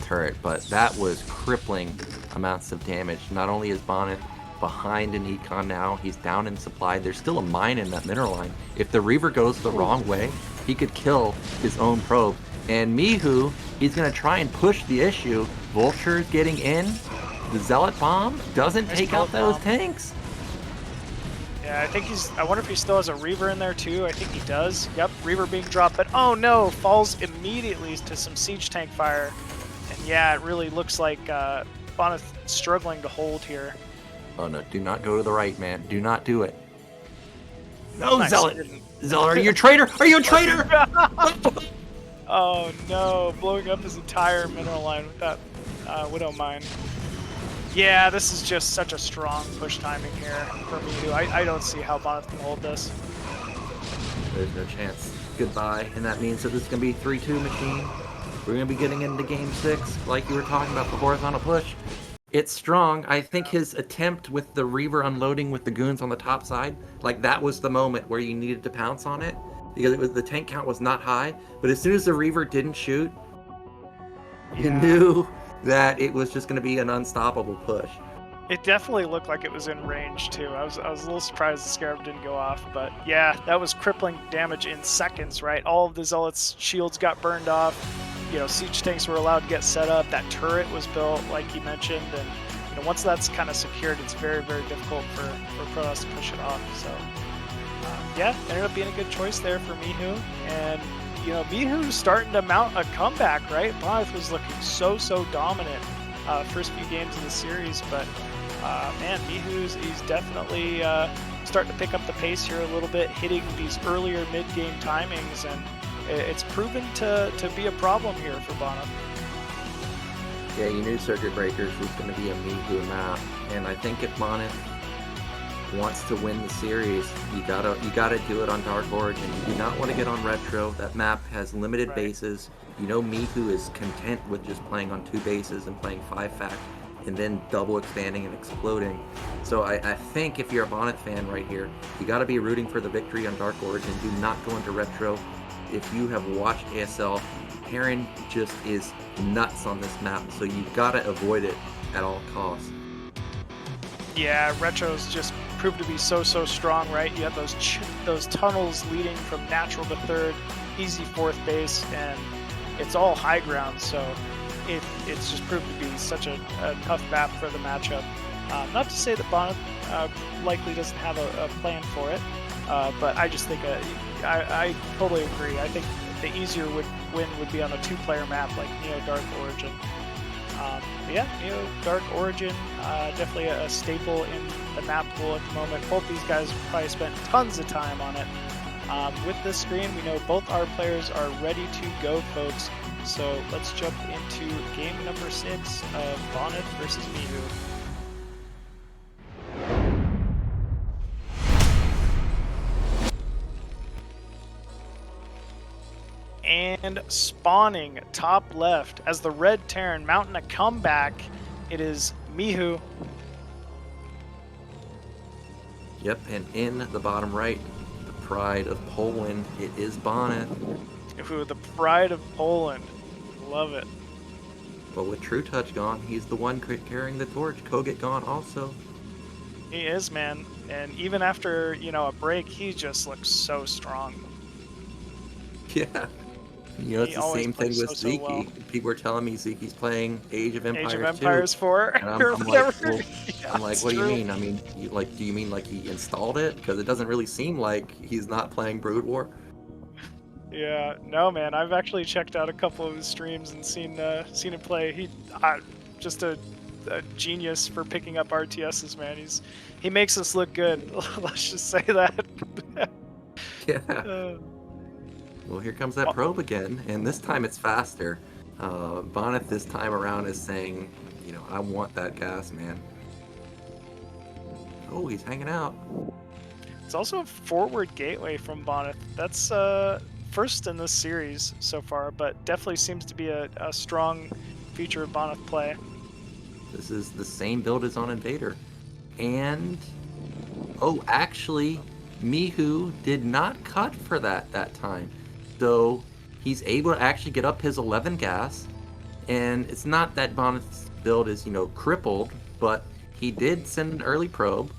turret, but that was crippling amounts of damage. Not only is Bonyth behind in econ now, he's down in supply. There's still a mine in that mineral line. If the Reaver goes the wrong way, he could kill his own probe. And Mihu, he's going to try and push the issue. Vulture's getting in. The Zealot Bomb doesn't Nice take out Zealot those Bomb. tanks. Yeah, I think I wonder if he still has a Reaver in there too. I think he does. Yep, Reaver being dropped, but oh no, falls immediately to some siege tank fire. And yeah, it really looks like Bonyth struggling to hold here. Oh no, do not go to the right, man. Do not do it. No, Nice, Zealot! didn't. Zealot, are you a traitor? Are you a traitor? Oh no, blowing up his entire mineral line with that Widow Mine. Yeah, this is just such a strong push timing here for Mihu. I don't see how Bonyth can hold this. There's no chance. Goodbye. And that means that this is going to be 3-2 machine. We're going to be getting into game 6, like you were talking about, the horizontal push. It's strong. I think his attempt with the Reaver unloading with the goons on the top side, like that was the moment where you needed to pounce on it. Because the tank count was not high. But as soon as the Reaver didn't shoot, you knew that it was just going to be an unstoppable push. It definitely looked like it was in range too. I was a little surprised the Scarab didn't go off, but yeah, that was crippling damage in seconds, right? All of the Zealots' shields got burned off. You know, siege tanks were allowed to get set up. That turret was built, like he mentioned, and you know, once that's kind of secured, it's very, very difficult for Protoss to push it off. So yeah, ended up being a good choice there for Mihu, and you know, Mihu's starting to mount a comeback, right? Bonyth was looking so dominant first few games of the series, but man, he's definitely starting to pick up the pace here a little bit, hitting these earlier mid-game timings, and it's proven to be a problem here for Bonyth. Yeah, you knew Circuit Breakers was going to be a Mihu map, and I think if Bonyth wants to win the series, you gotta do it on Dark Origin. You do not want to get on Retro. That map has limited bases. You know Mihu is content with just playing on 2 bases and playing 5-fact, and then double expanding and exploding. So I think if you're a Bonyth fan right here, you got to be rooting for the victory on Dark Origin. Do not go into Retro. If you have watched ASL, Heron just is nuts on this map, so you got to avoid it at all costs. Yeah, Retro's just proved to be so strong, right? You have those tunnels leading from natural to third, easy 4th base, and it's all high ground, so it's just proved to be such a tough map for the matchup. Not to say that Bonyth likely doesn't have a plan for it, but I just think I totally agree. I think the easier win would be on a 2-player map like Neo Dark Origin. Yeah, Neo Dark Origin, definitely a staple in the map pool at the moment. Both these guys probably spent tons of time on it. With this screen, we know both our players are ready to go, folks. So let's jump into game number 6 of Bonyth versus Mihu. And spawning top left as the Red Terran mounting a comeback, it is Mihu. Yep, and in the bottom right, the pride of Poland, it is Bonyth. Ooh, the pride of Poland. Love it. But with True Touch gone, he's the one carrying the torch. Koget gone also. He is, man. And even after, you know, a break, he just looks so strong. Yeah. You know, it's He the always same thing plays with so Sziky. well. People were telling me Sziky's playing Age of Empires Age of Empires 4. And I'm like, well, Yeah, I'm like, it's what do you true. mean? I mean, do you mean like he installed it? Because it doesn't really seem like he's not playing Brood War. Yeah, no, man. I've actually checked out a couple of his streams and seen him play. He just a genius for picking up RTSs, man. He makes us look good. Let's just say that. Yeah. Well, here comes that probe again, and this time it's faster. Bonyth this time around is saying, you know, I want that gas, man. Oh, he's hanging out. It's also a forward gateway from Bonyth. That's first in this series so far, but definitely seems to be a strong feature of Bonyth play. This is the same build as on Invader. And, oh, actually, Mihu did not cut for that time. So he's able to actually get up his 11 gas. And it's not that Bonyth's build is, crippled, but he did send an early probe.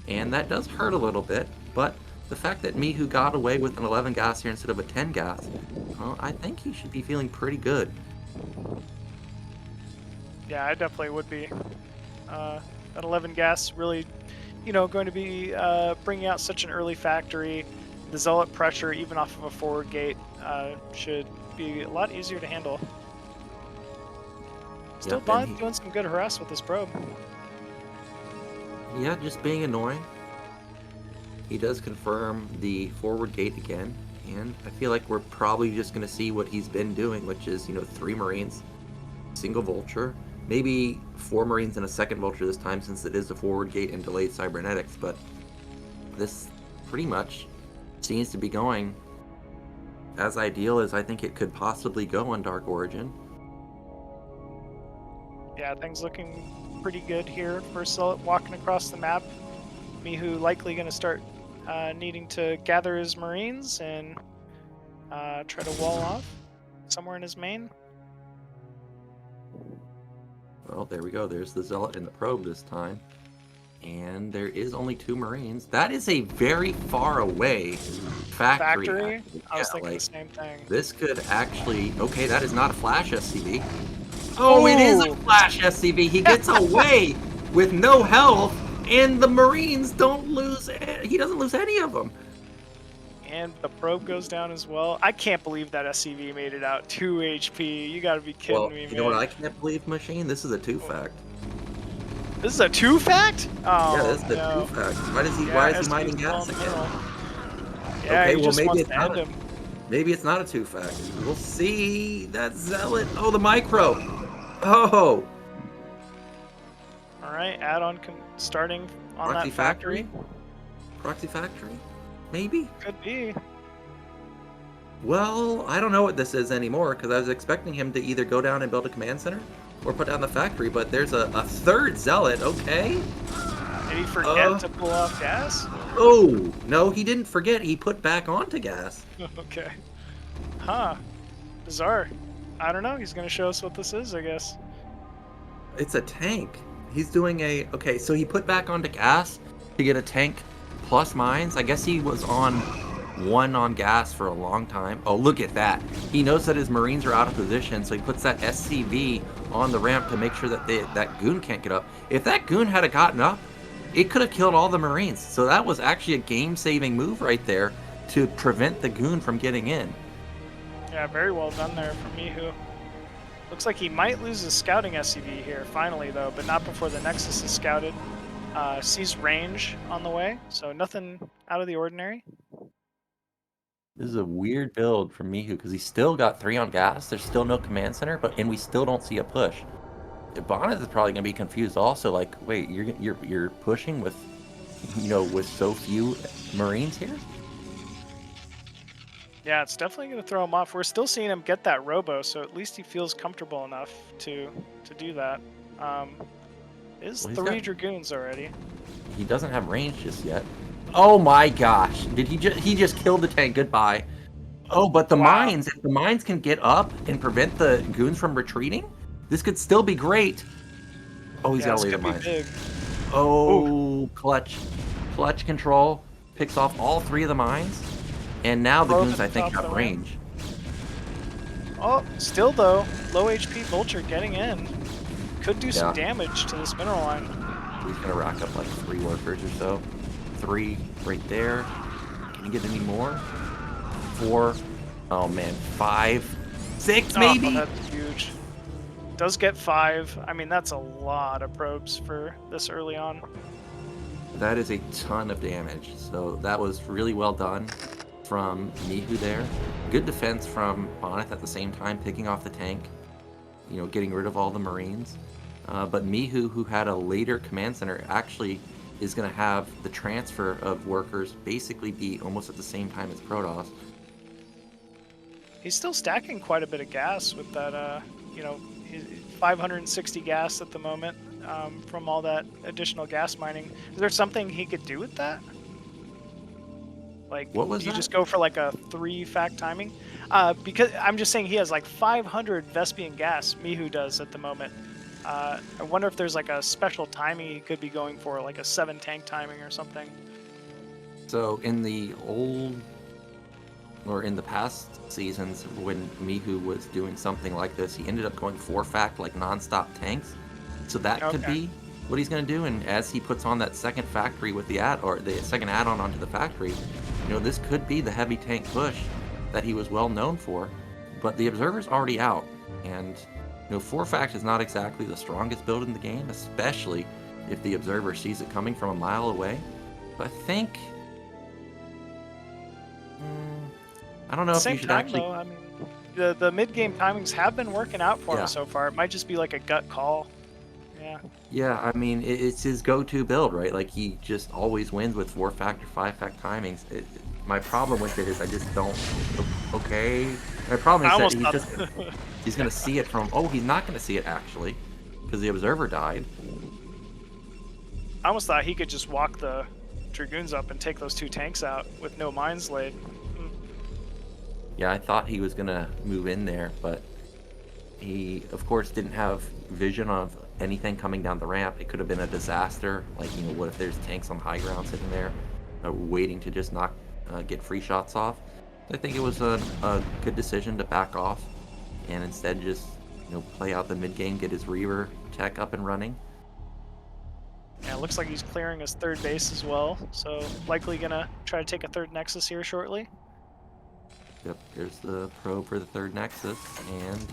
And that does hurt a little bit. But the fact that Mihu got away with an 11 gas here instead of a 10 gas, well, I think he should be feeling pretty good. Yeah, I definitely would be. That 11 gas really, going to be bringing out such an early factory. The Zealot pressure, even off of a forward gate, should be a lot easier to handle. Still, Yep, Bonyth doing some good harass with this probe. Yeah, just being annoying. He does confirm the forward gate again, and I feel like we're probably just going to see what he's been doing, which is, 3 Marines, single Vulture, maybe 4 Marines and a second Vulture this time since it is a forward gate and delayed cybernetics, but this pretty much seems to be going as ideal as I think it could possibly go on Dark Origin. Yeah, things looking pretty good here for Zealot walking across the map. Mihu likely going to start needing to gather his Marines and try to wall off somewhere in his main. Well, there we go. There's the Zealot and the probe this time. And there is only 2 Marines. That is a very far away factory. I was Yeah, thinking the same thing. This could actually... Okay, that is not a flash SCV. Oh, it is a flash SCV. He gets away with no health, and the Marines don't lose... He doesn't lose any of them. And the probe goes down as well. I can't believe that SCV made it out 2 HP. You gotta be kidding me, man. You know what I can't believe, Machine? This is a 2-fact. This is a 2-fact? Oh, Yeah, this is a no. 2-fact. Why is he mining gas again? Yeah, Okay, he well, just wants to end him. Maybe it's not a 2-fact. We'll see. That Zealot. Oh, the micro. Oh. All right, add-on starting on Proxy that factory. Proxy factory? Maybe? Could be. Well, I don't know what this is anymore, because I was expecting him to either go down and build a command center or put down the factory, but there's a third Zealot, okay? Did he forget to pull off gas? Oh, no, he didn't forget. He put back onto gas. Okay. Huh. Bizarre. I don't know. He's going to show us what this is, I guess. It's a tank. He's doing a... Okay, so he put back onto gas to get a tank plus mines. I guess he was on 1 on gas for a long time. Oh, look at that. He knows that his Marines are out of position, so he puts that SCV on the ramp to make sure that that goon can't get up. If that goon had gotten up, it could have killed all the Marines. So that was actually a game-saving move right there to prevent the goon from getting in. Yeah, very well done there from Mihu. Looks like he might lose his scouting SCV here, finally, though, but not before the Nexus is scouted. Sees range on the way, so nothing out of the ordinary. This is a weird build from Mihu because he's still got 3 on gas. There's still no command center, and we still don't see a push. Bonyth is probably gonna be confused also. Like, wait, you're pushing with, with so few Marines here? Yeah, it's definitely gonna throw him off. We're still seeing him get that robo, so at least he feels comfortable enough to do that. Is Well, 3 Dragoons already? He doesn't have range just yet. Oh my gosh! Did he just killed the tank? Goodbye. Oh, but the mines. If the mines can get up and prevent the goons from retreating, this could still be great. Oh, he's got to leave the mines. Big. Oh, clutch control picks off all 3 of the mines, and now the goons I think have range. Oh, still though, low HP Vulture getting in. Could do some damage to this mineral line. He's gonna rack up like 3 workers or so. 3 right there. Can you get any more? 4. Oh man, 5, 6 maybe. Oh, that's huge. Does get 5. I mean, that's a lot of probes for this early on. That is a ton of damage. So that was really well done from Mihu there. Good defense from Bonyth at the same time, picking off the tank. Getting rid of all the Marines. But Mihu, who had a later command center, actually is going to have the transfer of workers basically be almost at the same time as Protoss. He's still stacking quite a bit of gas with that, 560 gas at the moment from all that additional gas mining. Is there something he could do with that? Like, What was do you that? just go for like a 3-fact timing? Because I'm just saying he has like 500 Vespian gas, Mihu does at the moment. I wonder if there's like a special timing he could be going for, like a 7-tank timing or something. So in the in the past seasons, when Mihu was doing something like this, he ended up going 4-fact, like non-stop tanks. So that could be what he's going to do. And as he puts on that second factory with the second add-on onto the factory, this could be the heavy tank push that he was well known for. But the Observer's already out, and 4-fact is not exactly the strongest build in the game, especially if the Observer sees it coming from a mile away. But I think I don't know if you should actually. Though, I mean, the mid-game timings have been working out for him so far. It might just be like a gut call. Yeah. Yeah, I mean, it's his go-to build, right? Like, he just always wins with 4-fact or 5-fact timings. My problem with it is I just don't. Okay. My problem is that he's going to see it from. Oh, he's not going to see it actually, because the Observer died. I almost thought he could just walk the Dragoons up and take those 2 tanks out with no mines laid. Yeah, I thought he was going to move in there, but he, of course, didn't have vision of anything coming down the ramp. It could have been a disaster. Like, what if there's tanks on high ground sitting there waiting to just get free shots off? I think it was a good decision to back off and instead just, play out the mid-game, get his Reaver tech up and running. Yeah, it looks like he's clearing his 3rd base as well, so likely gonna try to take a 3rd Nexus here shortly. Yep, there's the probe for the 3rd Nexus, and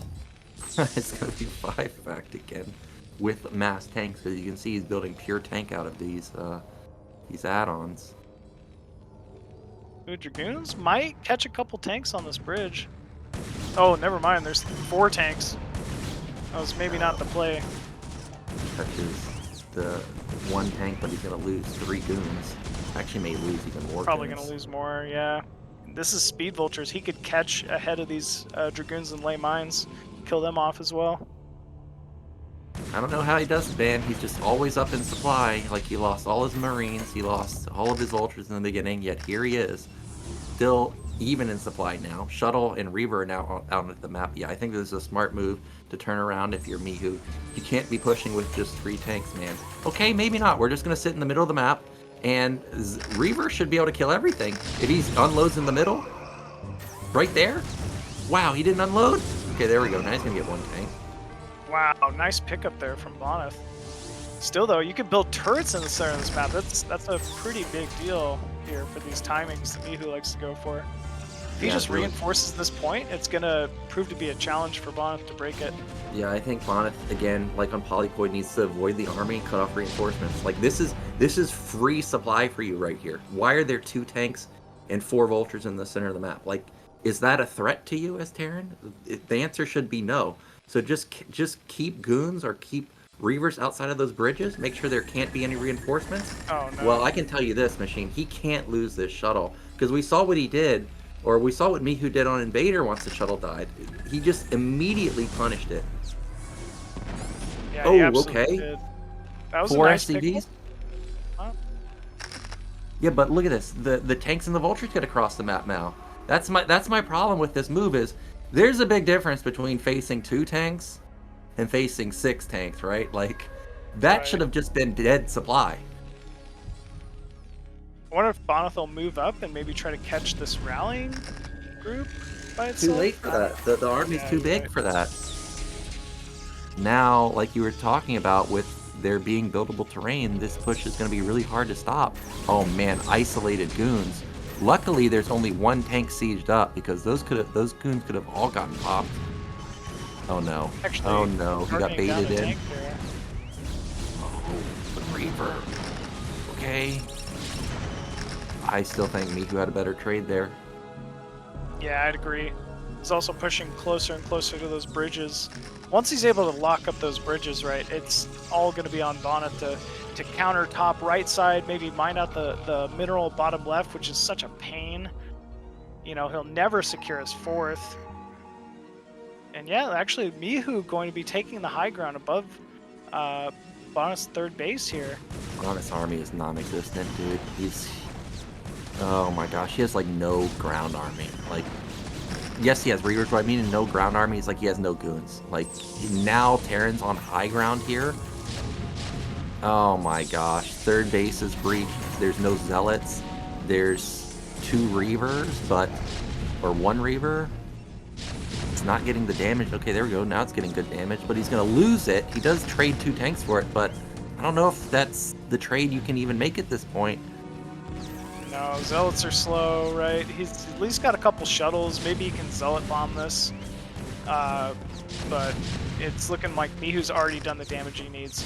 it's going to be 5-fact again with mass tanks. As you can see, he's building pure tank out of these add-ons. Dragoons might catch a couple tanks on this bridge. Oh, never mind. There's 4 tanks. That was maybe not the play. Catches the 1 tank, but he's going to lose 3 goons. Actually, may lose even more. Probably going to lose more. Yeah. This is Speed Vultures. He could catch ahead of these Dragoons and lay mines, kill them off as well. I don't know how he does it, man. He's just always up in supply. Like, he lost all his Marines, he lost all of his Ultras in the beginning, yet here he is. Still even in supply now. Shuttle and Reaver are now out on the map. Yeah, I think this is a smart move to turn around if you're Mihu. You can't be pushing with just 3 tanks, man. Okay, maybe not. We're just going to sit in the middle of the map. And Reaver should be able to kill everything. If he unloads in the middle, right there. Wow, he didn't unload? Okay, there we go. Now he's going to get 1 tank. Wow, nice pickup there from Bonyth. Still, though, you can build turrets in the center of this map. That's a pretty big deal here for these timings that Mihu likes to go for. If he just reinforces this point, it's going to prove to be a challenge for Bonyth to break it. Yeah, I think Bonyth, again, like on Polypoid, needs to avoid the army and cut off reinforcements. Like, this is free supply for you right here. Why are there 2 tanks and 4 vultures in the center of the map? Like, is that a threat to you as Terran? The answer should be no. So just keep goons or keep Reavers outside of those bridges. Make sure there can't be any reinforcements. Oh, no. Well, I can tell you this, Machine. He can't lose this shuttle. Because we saw what he did, or we saw what Mihu did on Invader once the shuttle died. He just immediately punished it. Yeah, oh, okay. Did. That was 4 a nice SCVs? Huh? Yeah, but look at this. The tanks and the vultures get across the map now. That's my problem with this move is there's a big difference between facing 2 tanks and facing 6 tanks, right? Like, that should have just been dead supply. I wonder if Bonyth will move up and maybe try to catch this rallying group by itself. Too late for that. The army's too big for that. Now, like you were talking about, with there being buildable terrain, this push is going to be really hard to stop. Oh man, isolated goons. Luckily, there's only 1 tank sieged up because those goons could have all gotten popped. Oh no. Actually, oh no, he got baited in. Oh, the Reaver. Okay. I still think Mihu had a better trade there. Yeah, I'd agree. He's also pushing closer and closer to those bridges. Once he's able to lock up those bridges, right, it's all going to be on Bonyth to counter top right side, maybe mine out the mineral bottom left, which is such a pain. You know, he'll never secure his fourth. And yeah, actually, Mihu going to be taking the high ground above Bonyth's third base here. Bonyth's army is non-existent, dude. Oh my gosh, he has like no ground army. Like, yes, he has Reavers, but I mean no ground army. It's like he has no goons. Like, now Terran's on high ground here. Oh my gosh, third base is breached. There's no Zealots. There's 2 Reavers, or 1 Reaver. It's not getting the damage. Okay, there we go. Now it's getting good damage, but he's going to lose it. He does trade 2 tanks for it, but I don't know if that's the trade you can even make at this point. No, Zealots are slow, right? He's at least got a couple shuttles. Maybe he can Zealot bomb this. But it's looking like Mihu's already done the damage he needs.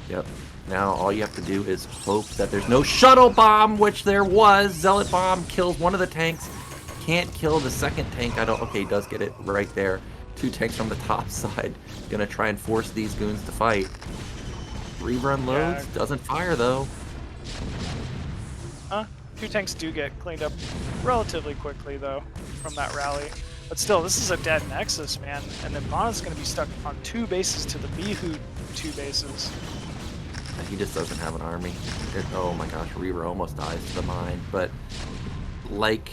Yep. Now all you have to do is hope that there's no shuttle bomb, which there was. Zealot bomb kills one of the tanks. Can't kill the second tank. Okay, he does get it right there. 2 tanks from the top side. Gonna try and force these goons to fight. Reaver unloads. Yeah. Doesn't fire though. 2 tanks do get cleaned up relatively quickly though from that rally. But still, this is a dead Nexus, man. And then Bonyth's gonna be stuck on 2 bases to the Mihu 2 bases. He just doesn't have an army. Oh my gosh, Reaver almost dies to the mine. But like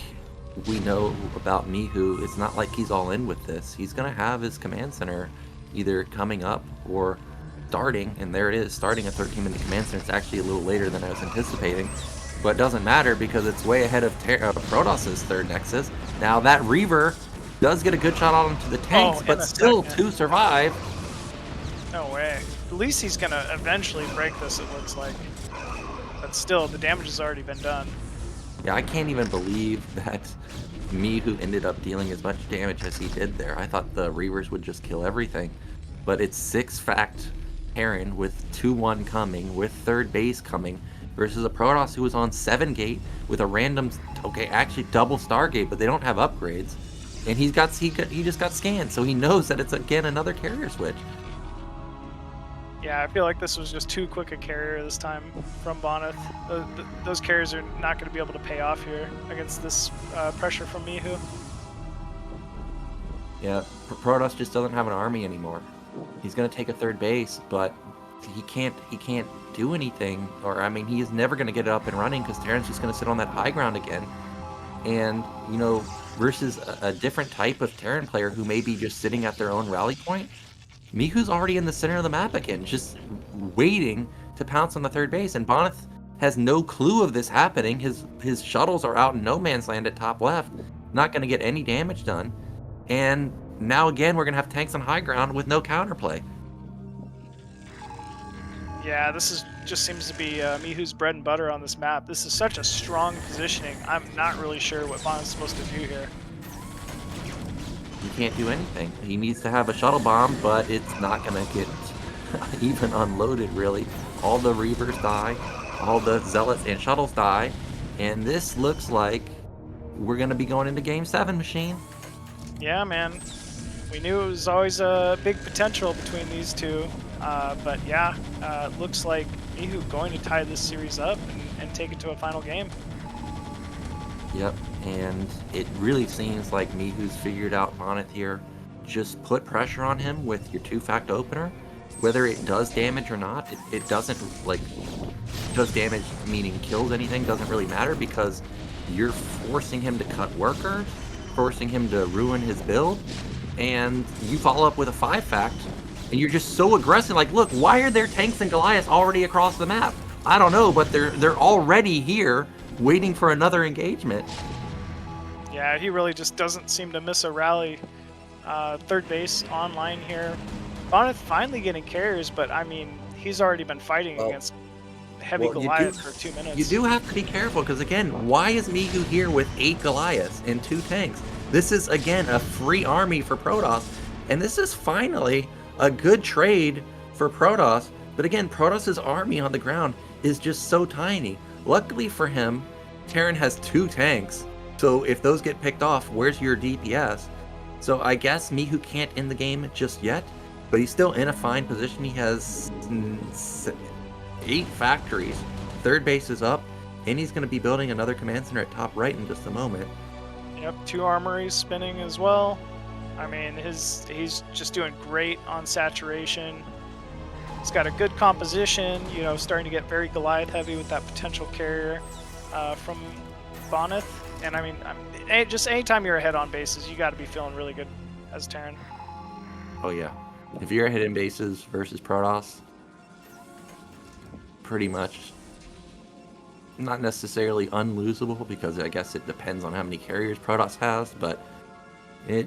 we know about Mihu, it's not like he's all in with this. He's going to have his command center either coming up or starting. And there it is, starting at 13-minute command center. It's actually a little later than I was anticipating. But it doesn't matter because it's way ahead of Protoss's third Nexus. Now that Reaver does get a good shot onto the tanks, but still 2 survive. No way. At least he's gonna eventually break this, it looks like. But still, the damage has already been done. Yeah, I can't even believe that Mihu ended up dealing as much damage as he did there. I thought the Reavers would just kill everything. But it's 6-fact Terran with 2-1 coming, with third base coming, versus a Protoss who was on 7-gate with a random, okay, actually double Stargate, but they don't have upgrades. And he just got scanned, so he knows that it's again another carrier switch. Yeah, I feel like this was just too quick a carrier this time from Bonyth. Those carriers are not going to be able to pay off here against this pressure from Mihu. Yeah, Protoss just doesn't have an army anymore. He's going to take a third base, but he can't do anything. Or, I mean, he is never going to get it up and running because Terran's just going to sit on that high ground again. And, you know, versus a different type of Terran player who may be just sitting at their own rally point, Mihu's already in the center of the map again, just waiting to pounce on the third base. And Bonyth has no clue of this happening. His shuttles are out in no man's land at top left, not going to get any damage done. And now again, we're going to have tanks on high ground with no counterplay. Yeah, just seems to be Mihu's bread and butter on this map. This is such a strong positioning. I'm not really sure what Bonyth's supposed to do here. He can't do anything. He needs to have a shuttle bomb, but it's not going to get even unloaded, really. All the Reavers die, all the Zealots and shuttles die, and this looks like we're going to be going into Game 7, Machine. Yeah, man. We knew it was always a big potential between these two, but yeah, it looks like Mihu going to tie this series up and take it to a final game. Yep, and it really seems like Mihu's figured out Bonyth here. Just put pressure on him with your 2-fact opener. Whether it does damage or not, it doesn't, like, does damage meaning kills anything, doesn't really matter because you're forcing him to cut workers, forcing him to ruin his build, and you follow up with a 5-fact, and you're just so aggressive. Like, look, why are there tanks and Goliaths already across the map? I don't know, but they're already here, waiting for another engagement. Yeah, he really just doesn't seem to miss a rally. Third base online here. Bonyth finally getting carriers, but I mean, he's already been fighting against heavy Goliath for 2 minutes. You do have to be careful, because again, why is Mihu here with 8 Goliaths and 2 tanks? This is, again, a free army for Protoss, and this is finally a good trade for Protoss. But again, Protoss's army on the ground is just so tiny. Luckily for him, Terran has 2 tanks So if those get picked off, where's your DPS? So I guess Mihu can't end the game just yet, but he's still in a fine position. He has 8 factories, 3rd base is up, and he's going to be building another command center at top right in just a moment. Yep, 2 armories spinning as well. I mean, he's just doing great on saturation. He's got a good composition, you know, starting to get very Goliath heavy with that potential carrier from Bonyth. And I mean, just anytime you're ahead on bases, you got to be feeling really good as Terran. Oh yeah, if you're ahead in bases versus Protoss, pretty much not necessarily unlosable, because I guess it depends on how many carriers Protoss has, but it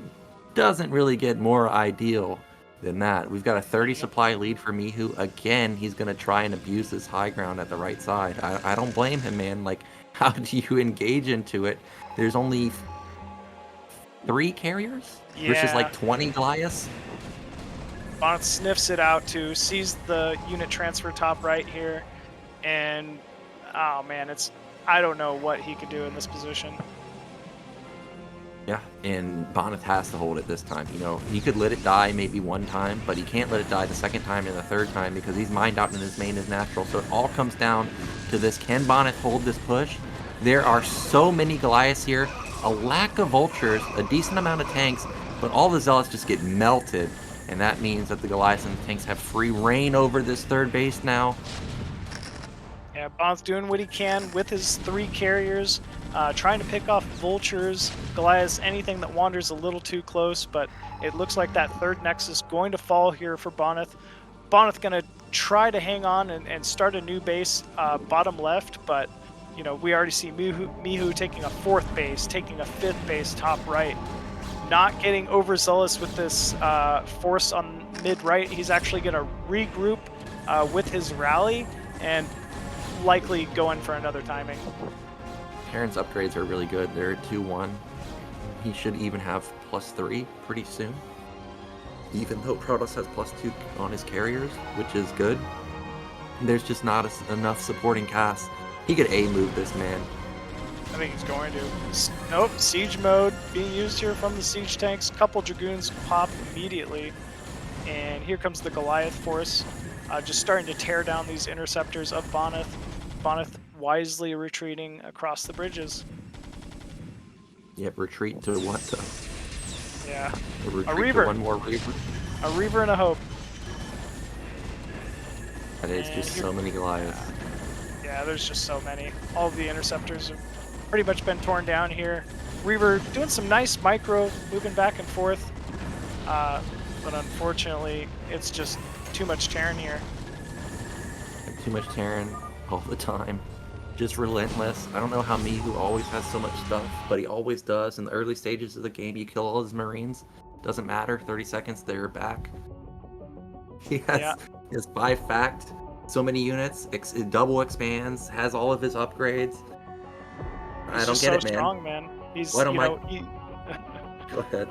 doesn't really get more ideal than that. We've got a 30 supply lead for Mihu. Again, he's going to try and abuse this high ground at the right side. I don't blame him, man. Like, how do you engage into it? There's only 3 carriers versus like 20 Goliaths. Bonyth sniffs it out too, sees the unit transfer top right here, and oh man, I don't know what he could do in this position. Yeah, and Bonyth has to hold it this time. You know, he could let it die maybe one time, but he can't let it die the second time and the third time, because he's mined out and his main is natural. So it all comes down to this: can Bonyth hold this push? There are so many Goliaths here, a lack of vultures, a decent amount of tanks, but all the zealots just get melted, and that means that the Goliaths and the tanks have free reign over this 3rd base now. Yeah, Bonyth doing what he can with his 3 carriers, trying to pick off vultures, Goliaths, anything that wanders a little too close, but it looks like that 3rd nexus going to fall here for Bonyth. Bonyth going to try to hang on and start a new base bottom left, but you know, we already see Mihu taking a 4th base, taking a 5th base top right, not getting overzealous with this force on mid right. He's actually going to regroup with his rally and likely go in for another timing. Terran's upgrades are really good. They're 2-1. He should even have +3 pretty soon, even though Protoss has +2 on his carriers, which is good. There's just not enough supporting cast. He could A-move this, man. I think he's going to. Nope, siege mode being used here from the siege tanks. Couple Dragoons pop immediately. And here comes the Goliath force, just starting to tear down these interceptors of Bonyth. Bonyth wisely retreating across the bridges. Yep, retreat to what, though? Yeah. A Reaver. One more Reaver. A Reaver and a Hope. That is just so many Goliaths. Yeah, there's just so many. All of the interceptors have pretty much been torn down here. Reaver doing some nice micro, moving back and forth. But unfortunately, it's just too much Terran here. Too much Terran all the time. Just relentless. I don't know how Mihu always has so much stuff, but he always does. In the early stages of the game, you kill all his Marines. Doesn't matter, 30 seconds, they're back. He has 5 fact, so many units, it double expands, has all of his upgrades. I don't get it, man. Strong, man. He's, Go ahead.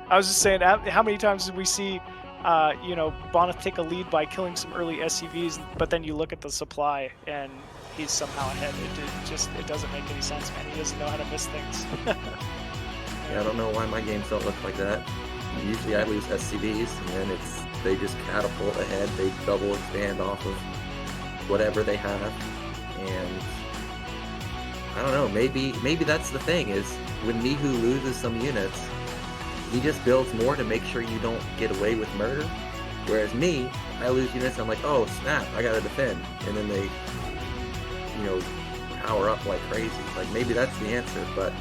I was just saying, how many times did we see, Bonyth take a lead by killing some early SCVs, but then you look at the supply and he's somehow ahead. It doesn't make any sense, man. He doesn't know how to miss things. Yeah, I don't know why my games don't look like that. Usually I lose SCVs, and then they just catapult ahead. They double expand off of whatever they have, and I don't know. Maybe that's the thing, is when Mihu loses some units, he just builds more to make sure you don't get away with murder. Whereas me, I lose units, I'm like, oh snap, I gotta defend, and then they, power up like crazy. Like, maybe that's the answer, but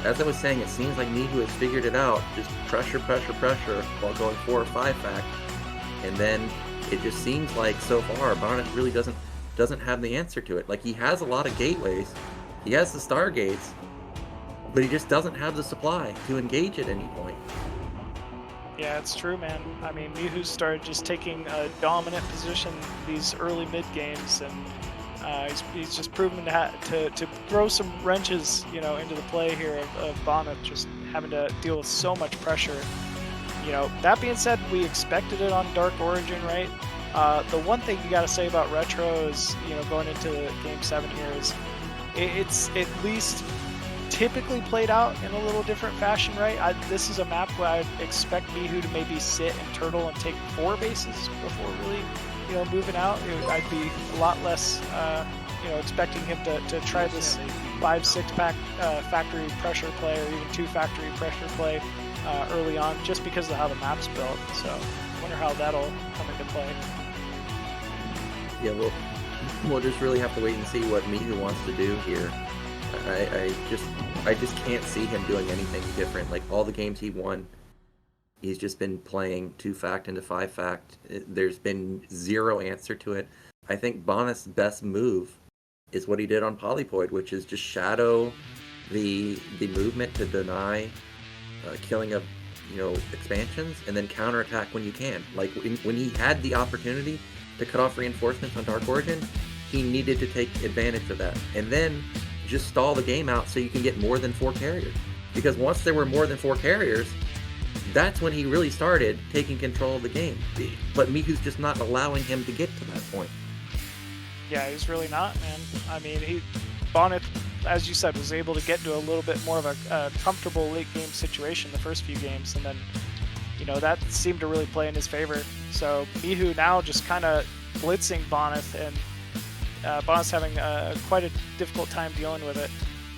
as I was saying, it seems like Mihu has figured it out. Just pressure while going 4 or 5 fact, and then it just seems like so far Bonyth really doesn't have the answer to it. Like, he has a lot of gateways, he has the stargates, but he just doesn't have the supply to engage at any point. Yeah, it's true, man. I mean, Mihu started just taking a dominant position these early mid games, and he's just proven to throw some wrenches, into the play here of Bonyth, just having to deal with so much pressure. That being said, we expected it on Dark Origin, right? The one thing you got to say about Retro is, going into Game 7 here is it's at least typically played out in a little different fashion, right? This is a map where I'd expect Mihu to maybe sit and turtle and take 4 bases before really, moving out. I'd be a lot less, expecting him to try this 5-6 pack factory pressure play, or even 2 factory pressure play early on, just because of how the map's built. So I wonder how that'll come into play. Yeah, we'll just really have to wait and see what Mihu wants to do here. I just can't see him doing anything different. Like, all the games he won, he's just been playing 2-fact into 5-fact. There's been zero answer to it. I think Bonyth's best move is what he did on Polypoid, which is just shadow the movement to deny killing of expansions, and then counterattack when you can. Like, when he had the opportunity to cut off reinforcements on Dark Origin, he needed to take advantage of that, and then just stall the game out so you can get more than 4 carriers. Because once there were more than 4 carriers, that's when he really started taking control of the game. But Mihu's just not allowing him to get to that point. Yeah, he's really not, man. I mean, Bonyth, as you said, was able to get to a little bit more of a comfortable late game situation the first few games, and then, that seemed to really play in his favor. So Mihu now just kind of blitzing Bonyth, and Bonyth's having quite a difficult time dealing with it.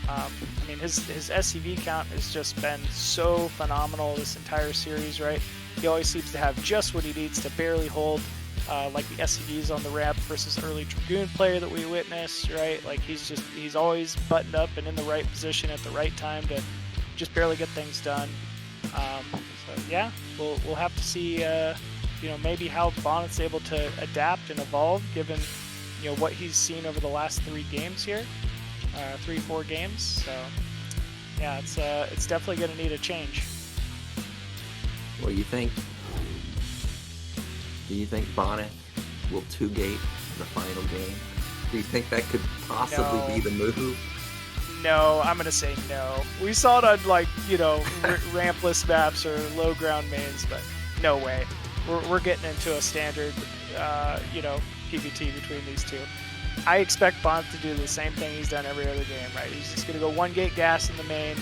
I mean, his SCV count has just been so phenomenal this entire series, right? He always seems to have just what he needs to barely hold, like the SCVs on the ramp versus early Dragoon player that we witnessed, right? Like, he's always buttoned up and in the right position at the right time to just barely get things done. So yeah, we'll have to see, maybe how Bonyth's able to adapt and evolve given, what he's seen over the last 3 games here, 4 games. So yeah, it's definitely going to need a change. What do you think? Do you think Bonyth will 2-gate the final game? Do you think that could possibly be the move? No, I'm going to say no. We saw it on, rampless maps or low ground mains, but no way. We're getting into a standard, PvT between these two. I expect Bonyth to do the same thing he's done every other game, right? He's just going to go 1-gate gas in the main.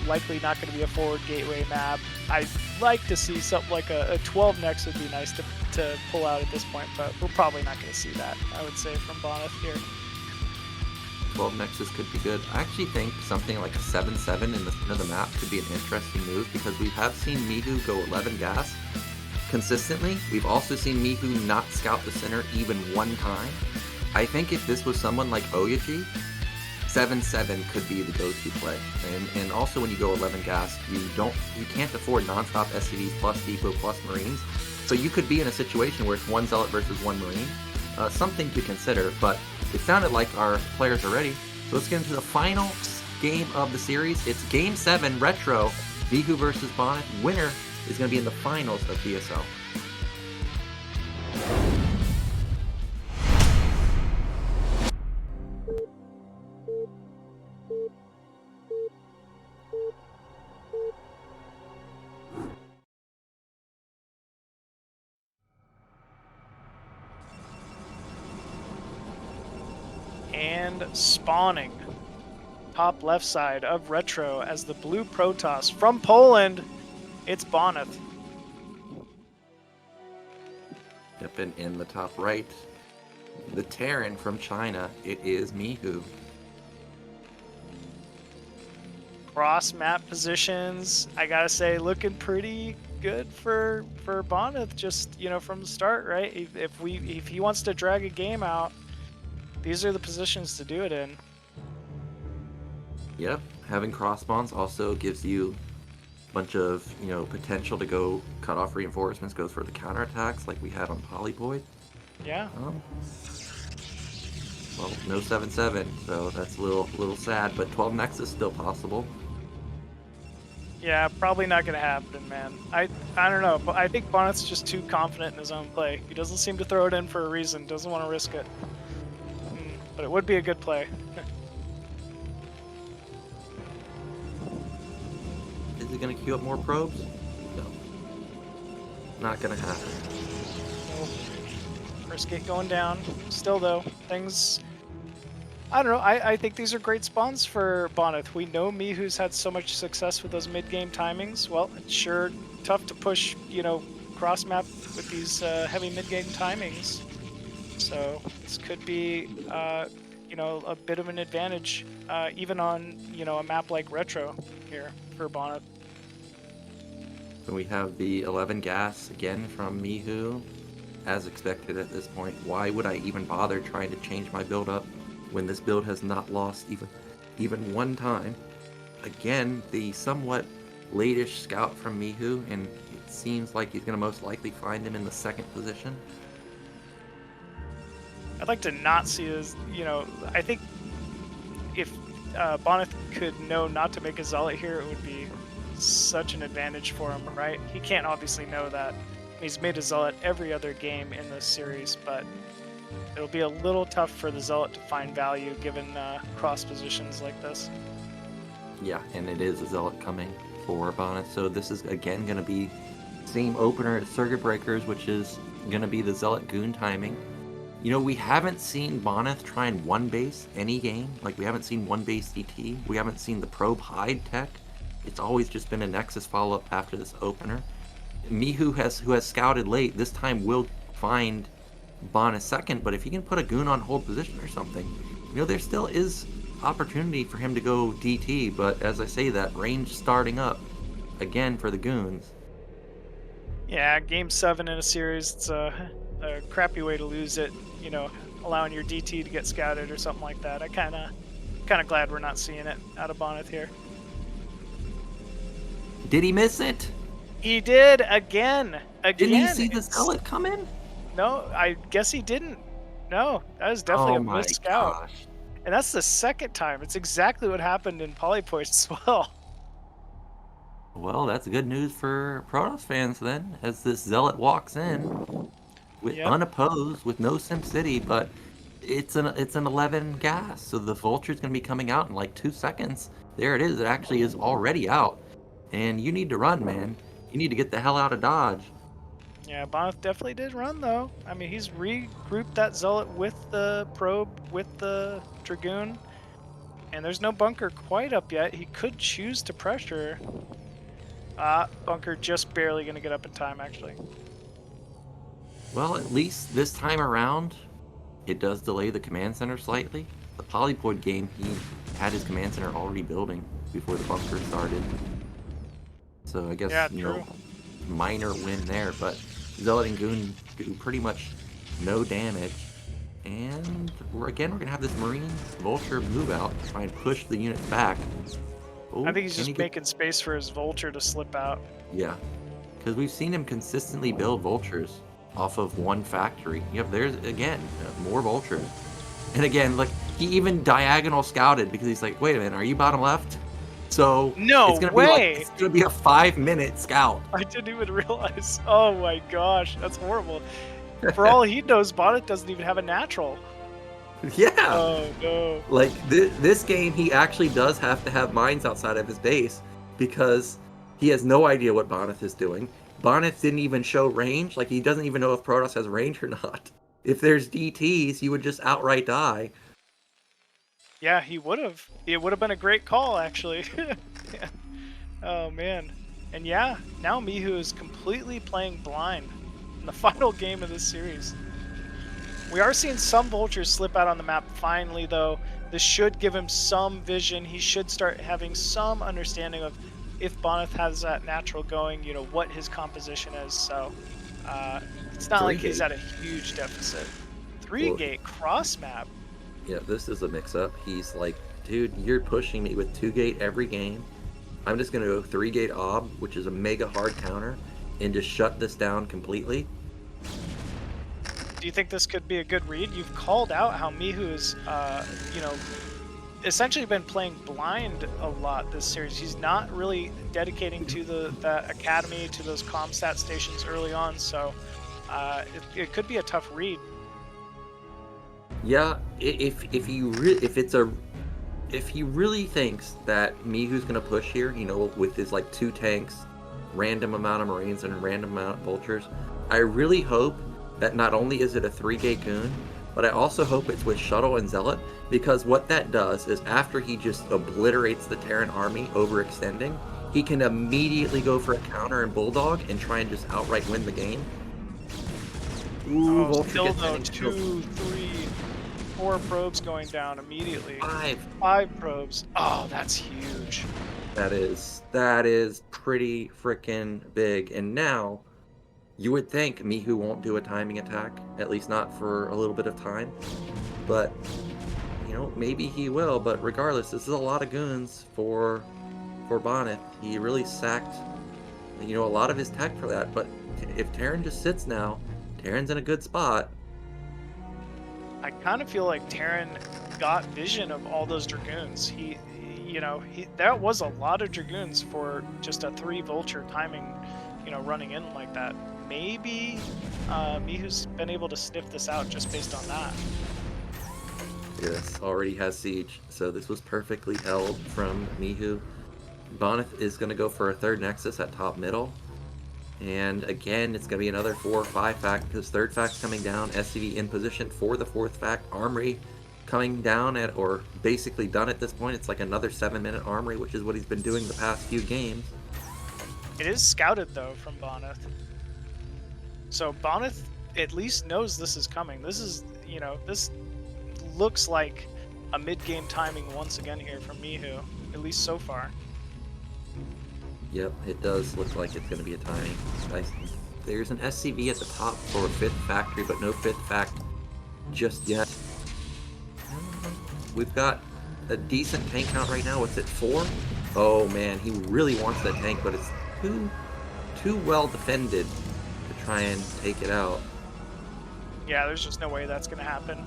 Likely not going to be a forward gateway map. I'd like to see something like a 12 next would be nice to pull out at this point, but we're probably not going to see that, I would say, from Bonyth here. 12 nexus could be good. I actually think something like a 7-7 in the center of the map could be an interesting move, because we have seen Mihu go 11 gas consistently. We've also seen Mihu not scout the center even one time. I think if this was someone like Oyaji, 7-7 could be the go-to play. And also when you go 11 gas, you can't afford non-stop SCVs plus Depot plus Marines. So you could be in a situation where it's 1 Zealot versus 1 Marine. Something to consider, but it sounded like our players are ready. So let's get into the final game of the series. It's Game 7 Retro, Mihu versus Bonyth. Winner is going to be in the finals of BSL. And spawning top left side of Retro as the blue Protoss from Poland, it's Bonyth. Yep, and in the top right, the Terran from China, it is Mihu. Cross map positions, I gotta say, looking pretty good for Bonyth, just from the start, right? If he wants to drag a game out, these are the positions to do it in. Yep, having cross spawns also gives you a bunch of, potential to go cut off reinforcements, goes for the counterattacks like we had on Polypoid. Yeah. Well, no 7-7, so that's a little sad, but 12 Nexus still possible. Yeah, probably not gonna happen, man. I don't know, but I think Bonyth's just too confident in his own play. He doesn't seem to throw it in for a reason, doesn't want to risk it. But it would be a good play. Is he going to queue up more probes? No. Not going to happen. Nope. First gate going down. Still, though, things I don't know. I think these are great spawns for Bonyth. We know Mihu's had so much success with those mid-game timings. Well, it's sure tough to push, cross map with these heavy mid-game timings. So this could be, a bit of an advantage, even on, a map like Retro here for Bonyth. So we have the 11 gas again from Mihu, as expected at this point. Why would I even bother trying to change my build up when this build has not lost even one time? Again, the somewhat late-ish scout from Mihu, and it seems like he's going to most likely find him in the second position. I'd like to not see his, I think if Bonyth could know not to make a Zealot here, it would be such an advantage for him, right? He can't obviously know that. He's made a Zealot every other game in this series, but it'll be a little tough for the Zealot to find value given cross positions like this. Yeah, and it is a Zealot coming for Bonyth, so this is again going to be same opener as Circuit Breakers, which is going to be the Zealot Goon timing. We haven't seen Bonyth try and one base any game. Like, we haven't seen one base DT. We haven't seen the probe hide tech. It's always just been a Nexus follow-up after this opener. Mihu, who has scouted late, this time will find Bonyth second, but if he can put a Goon on hold position or something, there still is opportunity for him to go DT, but as I say that, range starting up again for the Goons. Yeah, game 7 in a series, it's a crappy way to lose it, allowing your DT to get scouted or something like that. I kind of glad we're not seeing it out of Bonyth here. Did he miss it? He did again. Didn't he see the Zealot come in? No, I guess he didn't. No, that was definitely a missed scout. Gosh. And that's the second time. It's exactly what happened in Polypoid as well. Well, that's good news for Protoss fans then, as this Zealot walks in with unopposed, with no SimCity, but it's an 11 gas, so the Vulture's going to be coming out in like 2 seconds. There it is. It actually is already out. And you need to run, man. You need to get the hell out of Dodge. Yeah, Bonyth definitely did run, though. I mean, he's regrouped that Zealot with the probe, with the Dragoon. And there's no bunker quite up yet. He could choose to pressure. Bunker just barely going to get up in time, actually. Well, at least this time around, it does delay the command center slightly. The Polypoid game, he had his command center already building before the bunker started. So I guess, minor win there, but Zealot and Goon do pretty much no damage. And we're going to have this Marine Vulture move out to try and push the units back. I think he's just making space for his Vulture to slip out. Yeah, because we've seen him consistently build Vultures off of one factory. There's, again, more Vultures. And again, like, he even diagonal scouted because he's like, wait a minute, are you bottom left? So no way! It's gonna be a 5-minute scout. I didn't even realize. Oh my gosh, that's horrible. For all he knows, Bonyth doesn't even have a natural. Yeah. Oh no. Like this game, he actually does have to have mines outside of his base because he has no idea what Bonyth is doing. Bonyth didn't even show range. Like, he doesn't even know if Protoss has range or not. If there's DTs, he would just outright die. Yeah, he would have. It would have been a great call, actually. Yeah. Oh, man. And yeah, now Mihu is completely playing blind in the final game of this series. We are seeing some Vultures slip out on the map finally, though. This should give him some vision. He should start having some understanding of if Bonyth has that natural going, what his composition is. So it's not like he's at a huge deficit. 3-gate cross map. Yeah, this is a mix-up. He's like, dude, you're pushing me with 2-gate every game. I'm just going to go 3-gate ob, which is a mega hard counter, and just shut this down completely. Do you think this could be a good read? You've called out how Mihu's, essentially been playing blind a lot this series. He's not really dedicating to the academy, to those comstat stations early on, so it could be a tough read. Yeah, if he really thinks that Mihu's gonna push here, with his like 2 tanks, random amount of Marines and random amount of Vultures, I really hope that not only is it a 3-gate Goon, but I also hope it's with Shuttle and Zealot, because what that does is after he just obliterates the Terran army overextending, he can immediately go for a counter and Bulldog and try and just outright win the game. Ooh, Oh, Vulture still gets though, any kills. 2, 3, 4 probes going down immediately. 5. 5 probes. Oh, that's huge. That is pretty freaking big. And now, you would think Mihu won't do a timing attack, at least not for a little bit of time. But, you know, maybe he will. But regardless, this is a lot of goons for Bonyth. He really sacked, you know, a lot of his tech for that. But if Terran just sits now, Terran's in a good spot. I kind of feel like Terran got vision of all those Dragoons. That was a lot of Dragoons for just a 3 Vulture timing, running in like that. Maybe Mihu's been able to sniff this out just based on that. This already has siege, so this was perfectly held from Mihu. Bonyth is going to go for a 3rd Nexus at top middle. And again, it's going to be another 4 or 5 fact, because 3rd fact's coming down, SCV in position for the 4th fact, Armory coming down at, or basically done at this point. It's like another 7-minute Armory, which is what he's been doing the past few games. It is scouted though from Bonyth. So Bonyth at least knows this is coming. This is, this looks like a mid-game timing once again here from Mihu, at least so far. Yep, it does look like it's going to be a timing. There's an SCV at the top for a 5th factory, but no 5th fact just yet. We've got a decent tank count right now. What's it, 4? Oh man, he really wants that tank, but it's too well defended to try and take it out. Yeah, there's just no way that's going to happen.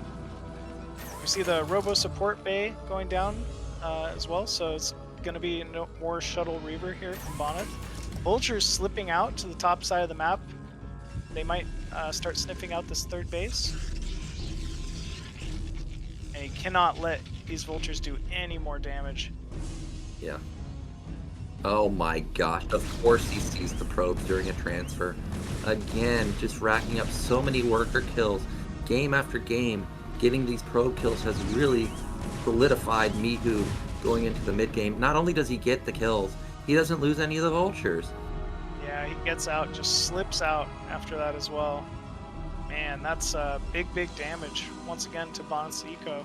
We see the Robo Support Bay going down as well, so it's going to be no more Shuttle Reaver here from Bonyth. Vulture's slipping out to the top side of the map. They might start sniffing out this 3rd base. And he cannot let these Vultures do any more damage. Yeah. Oh my gosh, of course he sees the probes during a transfer. Again, just racking up so many worker kills. Game after game, getting these probe kills has really solidified Mihu going into the mid game. Not only does he get the kills, he doesn't lose any of the Vultures. Yeah, he gets out, just slips out after that as well. Man, that's big damage once again to Bonyth's eco.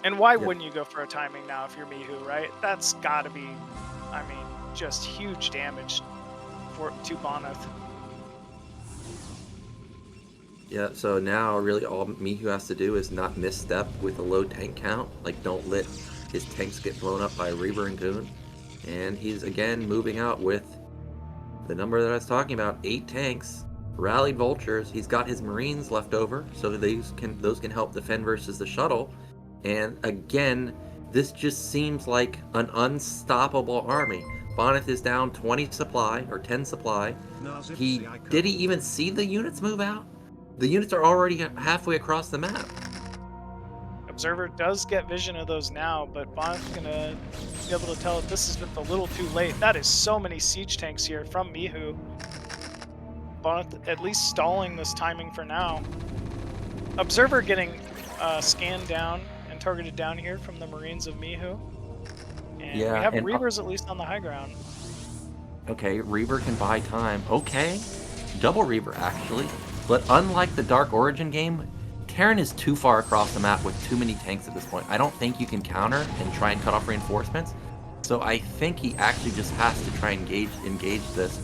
And why wouldn't you go for a timing now if you're Mihu, right? That's got to be, just huge damage to Bonyth. Yeah, so now really all Mihu has to do is not misstep with a low tank count. Like, don't let his tanks get blown up by Reaver and Goon. And he's again moving out with the number that I was talking about, 8 tanks, rallied Vultures. He's got his Marines left over, so those can help defend versus the shuttle. And again, this just seems like an unstoppable army. Bonyth is down 20 supply, or 10 supply. Did he even see the units move out? The units are already halfway across the map. Observer does get vision of those now, but Bonyth's gonna be able to tell if this is just a little too late. That is so many siege tanks here from Mihu. Bonyth at least stalling this timing for now. Observer getting scanned down and targeted down here from the Marines of Mihu. And we have Reavers at least on the high ground. Okay, Reaver can buy time. Okay, double Reaver actually. But unlike the Dark Origin game, Terran is too far across the map with too many tanks at this point. I don't think you can counter and try and cut off reinforcements. So I think he actually just has to try and engage this.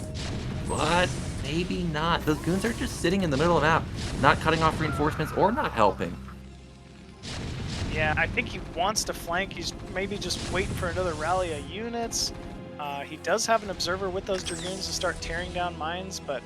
But maybe not. Those goons are just sitting in the middle of the map, not cutting off reinforcements or not helping. Yeah, I think he wants to flank. He's maybe just waiting for another rally of units. He does have an observer with those Dragoons to start tearing down mines, but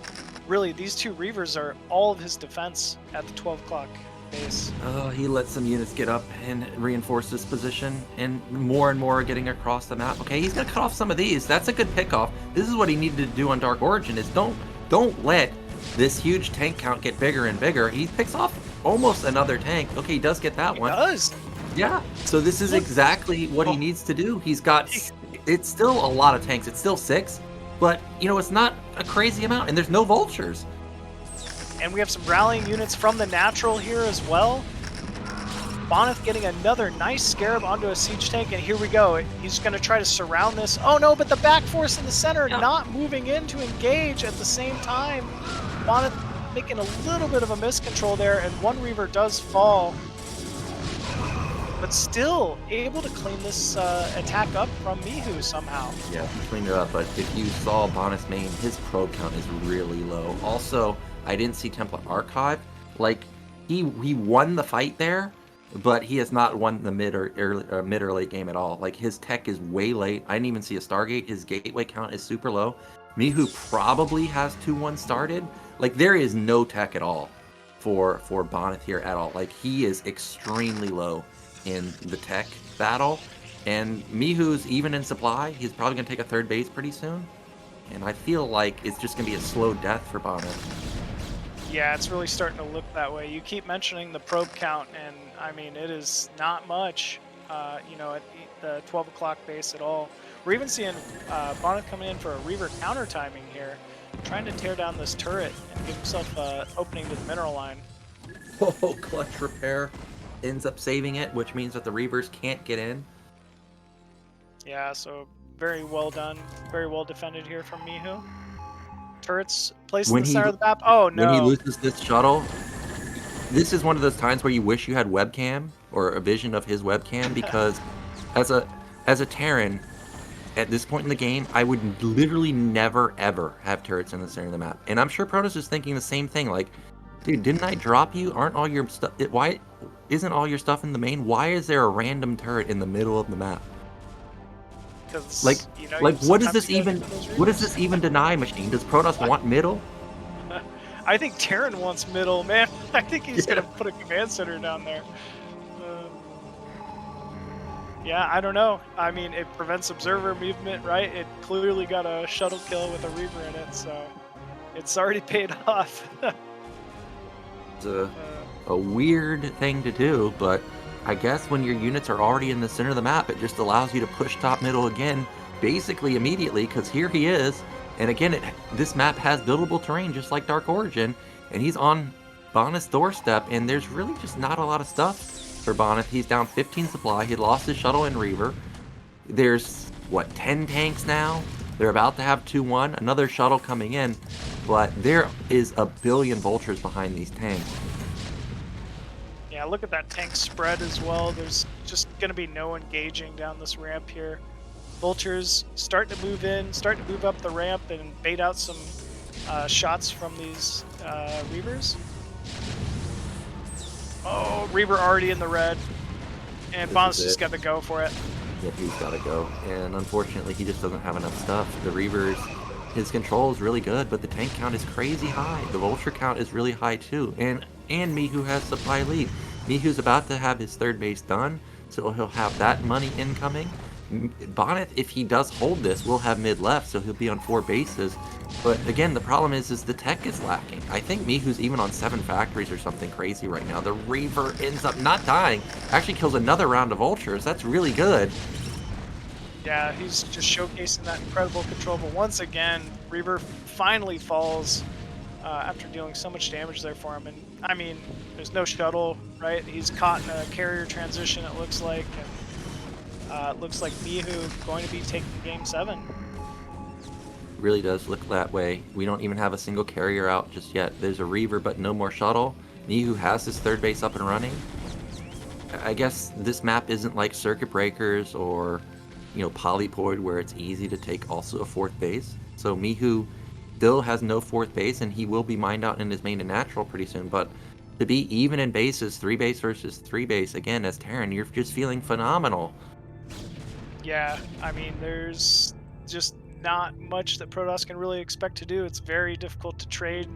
really these 2 Reavers are all of his defense at the 12 o'clock base. Oh, he let some units get up and reinforce this position, and more are getting across the map. Okay, he's gonna cut off some of these. That's a good pickoff. This is what he needed to do on Dark Origin, is don't let this huge tank count get bigger and bigger. He picks off almost another tank. Okay, he does get that one. He does. Yeah, so this is exactly what he needs to do. He's got, it's still a lot of tanks. It's still 6, but, it's not a crazy amount, and there's no Vultures. And we have some rallying units from the natural here as well. Bonyth getting another nice scarab onto a siege tank, and here we go. He's going to try to surround this. Oh no, but the back force in the center not moving in to engage at the same time. Bonyth making a little bit of a miscontrol there, and one Reaver does fall. But still able to clean this attack up from Mihu somehow. Yeah, he cleaned it up, but if you saw Bonyth's main, his probe count is really low. Also, I didn't see Template Archive. Like, he won the fight there, but he has not won the mid or late game at all. Like, his tech is way late. I didn't even see a Stargate. His gateway count is super low. Mihu probably has 2-1 started. Like, there is no tech at all for Bonyth here at all. Like, he is extremely low in the tech battle. And Mihu's even in supply. He's probably going to take a third base pretty soon. And I feel like it's just going to be a slow death for Bonyth. Yeah, it's really starting to look that way. You keep mentioning the probe count, and I mean, it is not much, you know, at the 12 o'clock base at all. We're even seeing Bonyth coming in for a Reaver counter timing here, trying to tear down this turret and give himself opening to the mineral line. Oh, clutch repair ends up saving it, which means that the Reavers can't get in. Yeah, so very well done, very well defended here from Mihu. Turrets placed in the center of the map. Oh no! When he loses this shuttle, this is one of those times where you wish you had webcam or a vision of his webcam, because as a Terran, at this point in the game, I would literally never ever have turrets in the center of the map. And I'm sure Protoss is thinking the same thing. Like, dude, didn't I drop you? Aren't all your stuff? Why isn't all your stuff in the main? Why is there a random turret in the middle of the map? Like, you know, like what does this even deny, Machine? Does Protoss want middle? I think Terran wants middle, man. I think he's gonna put a command center down there. Yeah, I don't know. I mean, it prevents observer movement, right? It clearly got a shuttle kill with a Reaver in it, so it's already paid off. It's a weird thing to do, but I guess when your units are already in the center of the map, it just allows you to push top middle again, basically immediately, because here he is. And again, this map has buildable terrain, just like Dark Origin, and he's on Bonyth's doorstep, and there's really just not a lot of stuff for Bonyth. He's down 15 supply. He lost his shuttle and Reaver. There's, what, 10 tanks now? They're about to have 2-1, another shuttle coming in, but there is a billion vultures behind these tanks. Yeah, look at that tank spread as well. There's just going to be no engaging down this ramp here. Vultures starting to move in, starting to move up the ramp and bait out some shots from these Reavers. Oh, Reaver already in the red. And Bonyth's just got to go for it. Yep, he's got to go. And unfortunately, he just doesn't have enough stuff. The Reavers, his control is really good, but the tank count is crazy high. The vulture count is really high too. And Mihu has supply lead. Mihu's about to have his third base done, so he'll have that money incoming. Bonyth, if he does hold this, will have mid left, so he'll be on 4 bases. But again, the problem is the tech is lacking. I think Mihu's even on 7 factories or something crazy right now. The Reaver ends up not dying, actually kills another round of vultures. That's really good. Yeah, he's just showcasing that incredible control. But once again, Reaver finally falls after dealing so much damage there for him. And I mean, there's no shuttle, right? He's caught in a carrier transition, it looks like. And it looks like Mihu going to be taking game 7. Really does look that way. We don't even have a single carrier out just yet. There's a Reaver, but no more shuttle. Mihu has his third base up and running. I guess this map isn't like Circuit Breakers or, you know, Polypoid, where it's easy to take also a 4th base. So Mihu still has no 4th base, and he will be mined out in his main and natural pretty soon. But to be even in bases, 3 base versus 3 base, again, as Terran, you're just feeling phenomenal. Yeah, I mean, there's just not much that Protoss can really expect to do. It's very difficult to trade,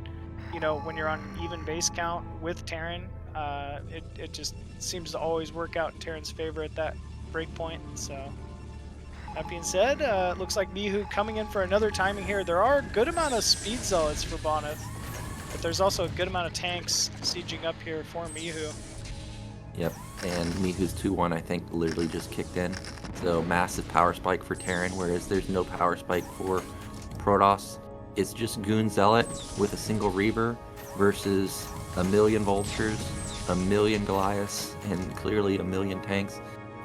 you know, when you're on even base count with Terran. It just seems to always work out in Terran's favor at that break point. So that being said, it looks like Mihu coming in for another timing here. There are a good amount of speed zealots for Bonyth, but there's also a good amount of tanks sieging up here for Mihu. Yep, and Mihu's 2-1, I think, literally just kicked in. So massive power spike for Terran, whereas there's no power spike for Protoss. It's just Goon Zealot with a single Reaver versus a million vultures, a million Goliaths, and clearly a million tanks.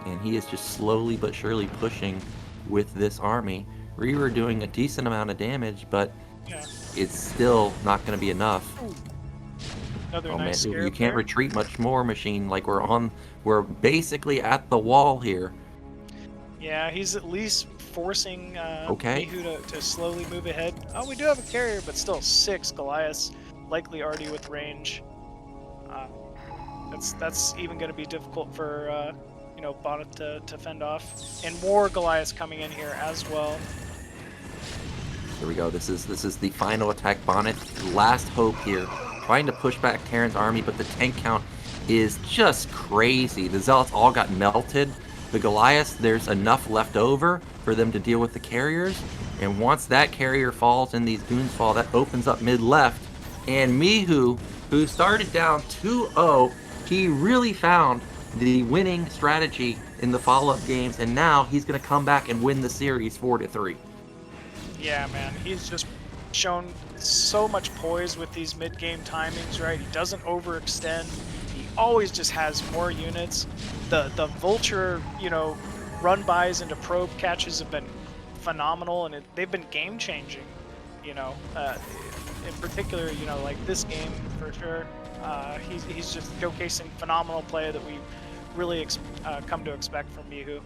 And he is just slowly but surely pushing with this army. Reaver doing a decent amount of damage, but Yeah. it's still not going to be enough. Another Oh man, nice you scare can't there. retreat much more, Machine. Like we're basically at the wall here. Yeah, he's at least forcing Okay. Mihu to slowly move ahead. Oh, we do have a carrier, but still 6 Goliaths, likely already with range. That's even going to be difficult for Bonyth to fend off, and more Goliaths coming in here as well. Here we go. This is the final attack. Bonyth, last hope here, trying to push back Terran's army, but the tank count is just crazy. The Zealots all got melted. The Goliaths, there's enough left over for them to deal with the carriers, and once that carrier falls and these goons fall, that opens up mid left. And Mihu, who started down 2-0, he really found the winning strategy in the follow-up games, and now he's going to come back and win the series 4-3. Yeah, man, he's just shown so much poise with these mid-game timings, right? He doesn't overextend. He always just has more units. The vulture, run-bys into probe catches have been phenomenal, and they've been game-changing, in particular, like this game for sure. He's just showcasing phenomenal play that we really come to expect from Mihu.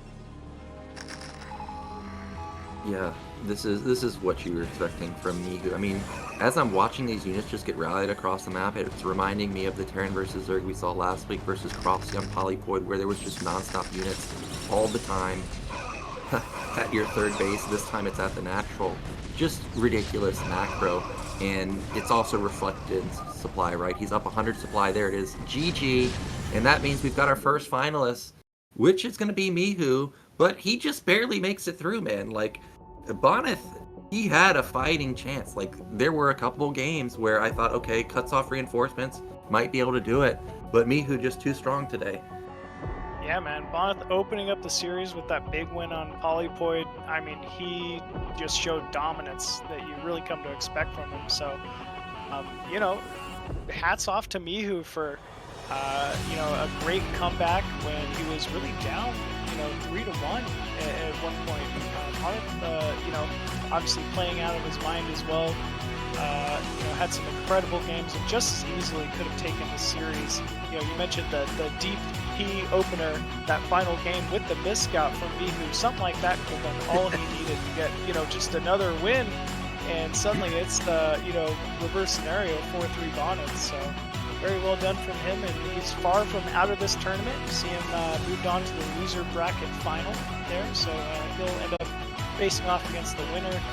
Yeah, this is what you were expecting from Mihu. I mean, as I'm watching these units just get rallied across the map, it's reminding me of the Terran versus Zerg we saw last week versus Crossy on Polypoid, where there was just non-stop units all the time at your third base. This time it's at the natural. Just ridiculous macro, and it's also reflected in supply, right? He's up 100 supply. There it is. GG, and that means we've got our first finalist, which is going to be Mihu, but he just barely makes it through, man. Like, Bonyth, he had a fighting chance. Like, there were a couple games where I thought, okay, cuts off reinforcements, might be able to do it, but Mihu just too strong today. Yeah, man, Bonyth opening up the series with that big win on Polypoid. I mean, he just showed dominance that you really come to expect from him. So, hats off to Mihu for, a great comeback when he was really down, 3-1 at one point. Bonyth, obviously playing out of his mind as well. Had some incredible games and just as easily could have taken the series. You mentioned the deep P opener, that final game with the miss scout from Mihu. Something like that could have been all he needed to get, just another win. And suddenly it's the, reverse scenario, 4-3 Bonyth. So very well done from him, and he's far from out of this tournament. You see him moved on to the loser bracket final there, so he'll end up facing off against the winner